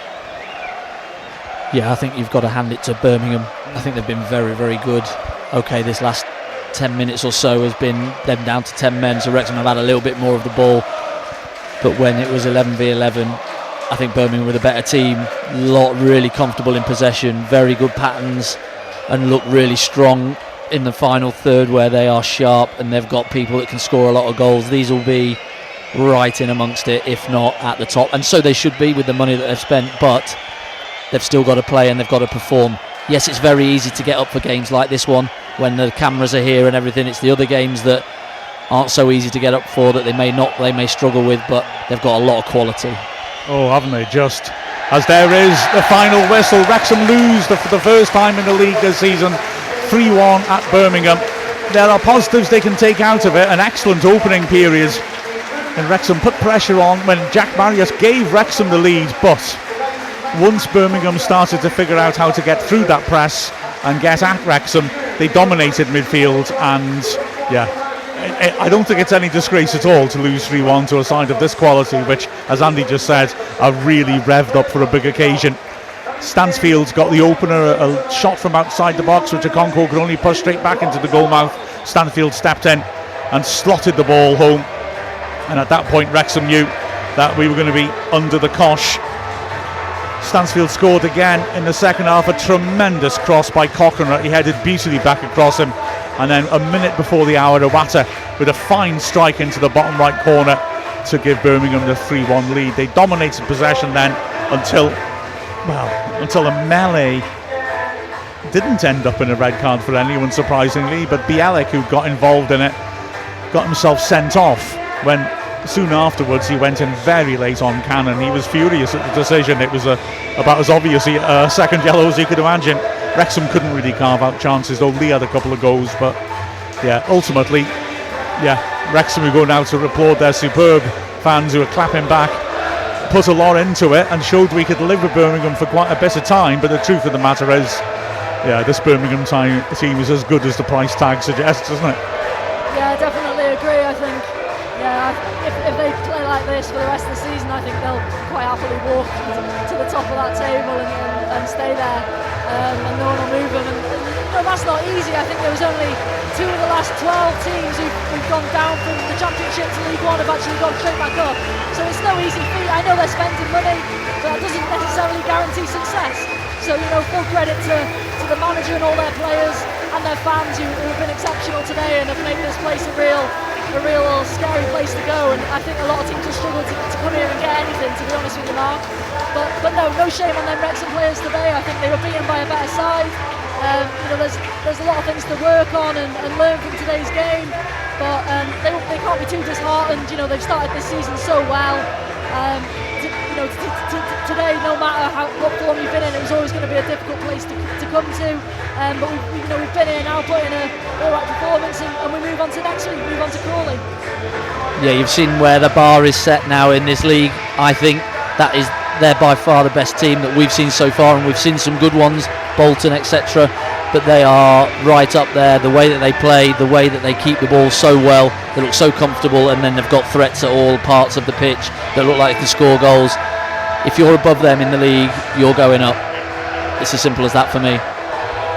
Yeah, I think you've got to hand it to Birmingham. I think they've been very, very good. Okay, this last 10 minutes or so has been them down to 10 men, so Wrexham have had a little bit more of the ball. But when it was 11v11, I think Birmingham were the better team. Really comfortable in possession, very good patterns, and look really strong in the final third where they are sharp and they've got people that can score a lot of goals. These will be right in amongst it, if not at the top, and so they should be with the money that they've spent, but they've still got to play and they've got to perform. Yes, it's very easy to get up for games like this one when the cameras are here and everything. It's the other games that aren't so easy to get up for that they may struggle with, but they've got a lot of quality. Oh, haven't they just? As there is the final whistle, Wrexham lose for the first time in the league this season, 3-1 at Birmingham. There are positives they can take out of it. An excellent opening period, and Wrexham put pressure on when Jack Marius gave Wrexham the lead, but once Birmingham started to figure out how to get through that press and get at Wrexham, they dominated midfield, and I don't think it's any disgrace at all to lose 3-1 to a side of this quality, which, as Andy just said, are really revved up for a big occasion. Stansfield's got the opener, a shot from outside the box, which Okonkwo could only push straight back into the goal mouth. Stanfield stepped in and slotted the ball home, and at that point Wrexham knew that we were going to be under the cosh. Stansfield scored again in the second half, a tremendous cross by Cochrane. He headed beautifully back across him, and then a minute before the hour, Iwata with a fine strike into the bottom right corner to give Birmingham the 3-1 lead. They dominated possession then until a melee didn't end up in a red card for anyone, surprisingly, but Bielik, who got involved in it, got himself sent off when soon afterwards he went in very late on Cannon. He was furious at the decision. It was about as obvious a second yellow as you could imagine. Wrexham couldn't really carve out chances, though Lee had a couple of goals, but ultimately Wrexham will go now to applaud their superb fans who are clapping back, put a lot into it and showed we could live with Birmingham for quite a bit of time. But the truth of the matter is, this Birmingham team is as good as the price tag suggests, isn't it? Yeah, I definitely agree. I think if they play like this for the rest of the season, I think they'll quite happily walk to the top of that table and stay there, and no one will move them. And that's not easy. I think there was only 2 of the last 12 teams who've gone down from the Championship to League One have actually gone straight back up. So it's no easy feat. I know they're spending money, but that doesn't necessarily guarantee success. So full credit to the manager and all their players and their fans who have been exceptional today and have made this place a real scary place to go. And I think a lot of teams will struggle to come here and get anything, to be honest with you, Mark. But no shame on them Wrexham players today. I think they were beaten by a better side. There's a lot of things to work on and learn from today's game, but they can't be too disheartened. They've started this season so well. Today, no matter what form you've been in, it was always going to be a difficult place to come to. But we've been here now, put in a all right performance, and we move on to next week. Move on to Crawley. Yeah, you've seen where the bar is set now in this league. I think they're by far the best team that we've seen so far, and we've seen some good ones, Bolton, etc. But they are right up there. The way that they play, the way that they keep the ball so well, they look so comfortable, and then they've got threats at all parts of the pitch that look like they can score goals. If you're above them in the league, you're going up. It's as simple as that for me.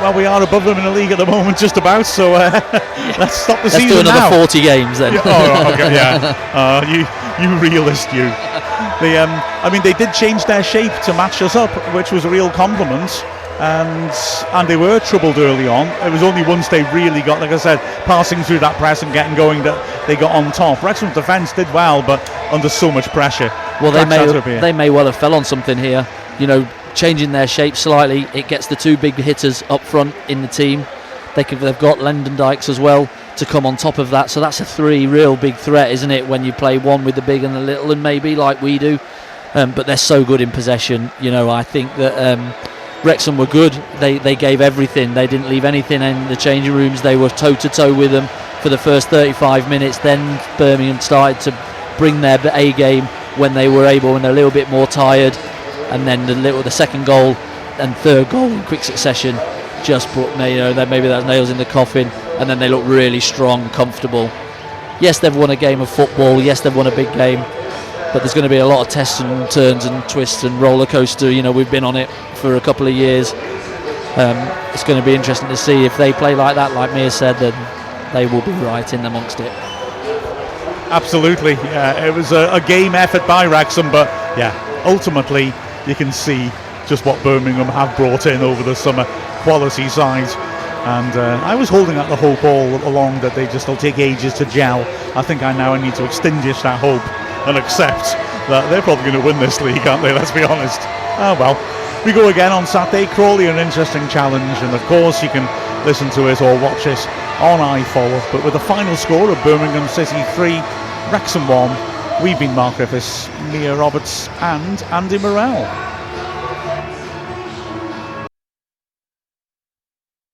Well, we are above them in the league at the moment, just about. So let's stop the season now. Let's do another 40 games then. Okay, yeah. You realist, you. They did change their shape to match us up, which was a real compliment. And they were troubled early on. It was only once they really got, like I said, passing through that press and getting going that they got on top. Wrexham's defence did well, but under so much pressure. Well, they may well have fell on something here. Changing their shape slightly, it gets the two big hitters up front in the team. They've got Lendon Dykes as well to come on top of that. So that's a three real big threat, isn't it? When you play one with the big and the little, and maybe like we do. But they're so good in possession. I think that Wrexham were good. They gave everything. They didn't leave anything in the changing rooms. They were toe to toe with them for the first 35 minutes. Then Birmingham started to bring their A game when they were able, when they're a little bit more tired. And then the second goal and third goal in quick succession just put maybe that's nails in the coffin. And then they look really strong, comfortable. Yes, they've won a game of football. Yes, they've won a big game. But there's going to be a lot of tests and turns and twists and roller coaster. We've been on it for a couple of years. It's going to be interesting to see if they play like that, like Mia said, then they will be right in amongst it. Absolutely. Yeah, it was a game effort by Wrexham, but ultimately you can see just what Birmingham have brought in over the summer. Quality side. And I was holding out the hope all along that they'll take ages to gel. I think I now need to extinguish that hope and accept that they're probably going to win this league, aren't they? Let's be honest. Oh well. We go again on Saturday. Crawley, an interesting challenge, and of course you can listen to it or watch it on iFollow. But with the final score of Birmingham City 3, Wrexham 1, we've been Mark Griffiths, Mia Roberts and Andy Morrell.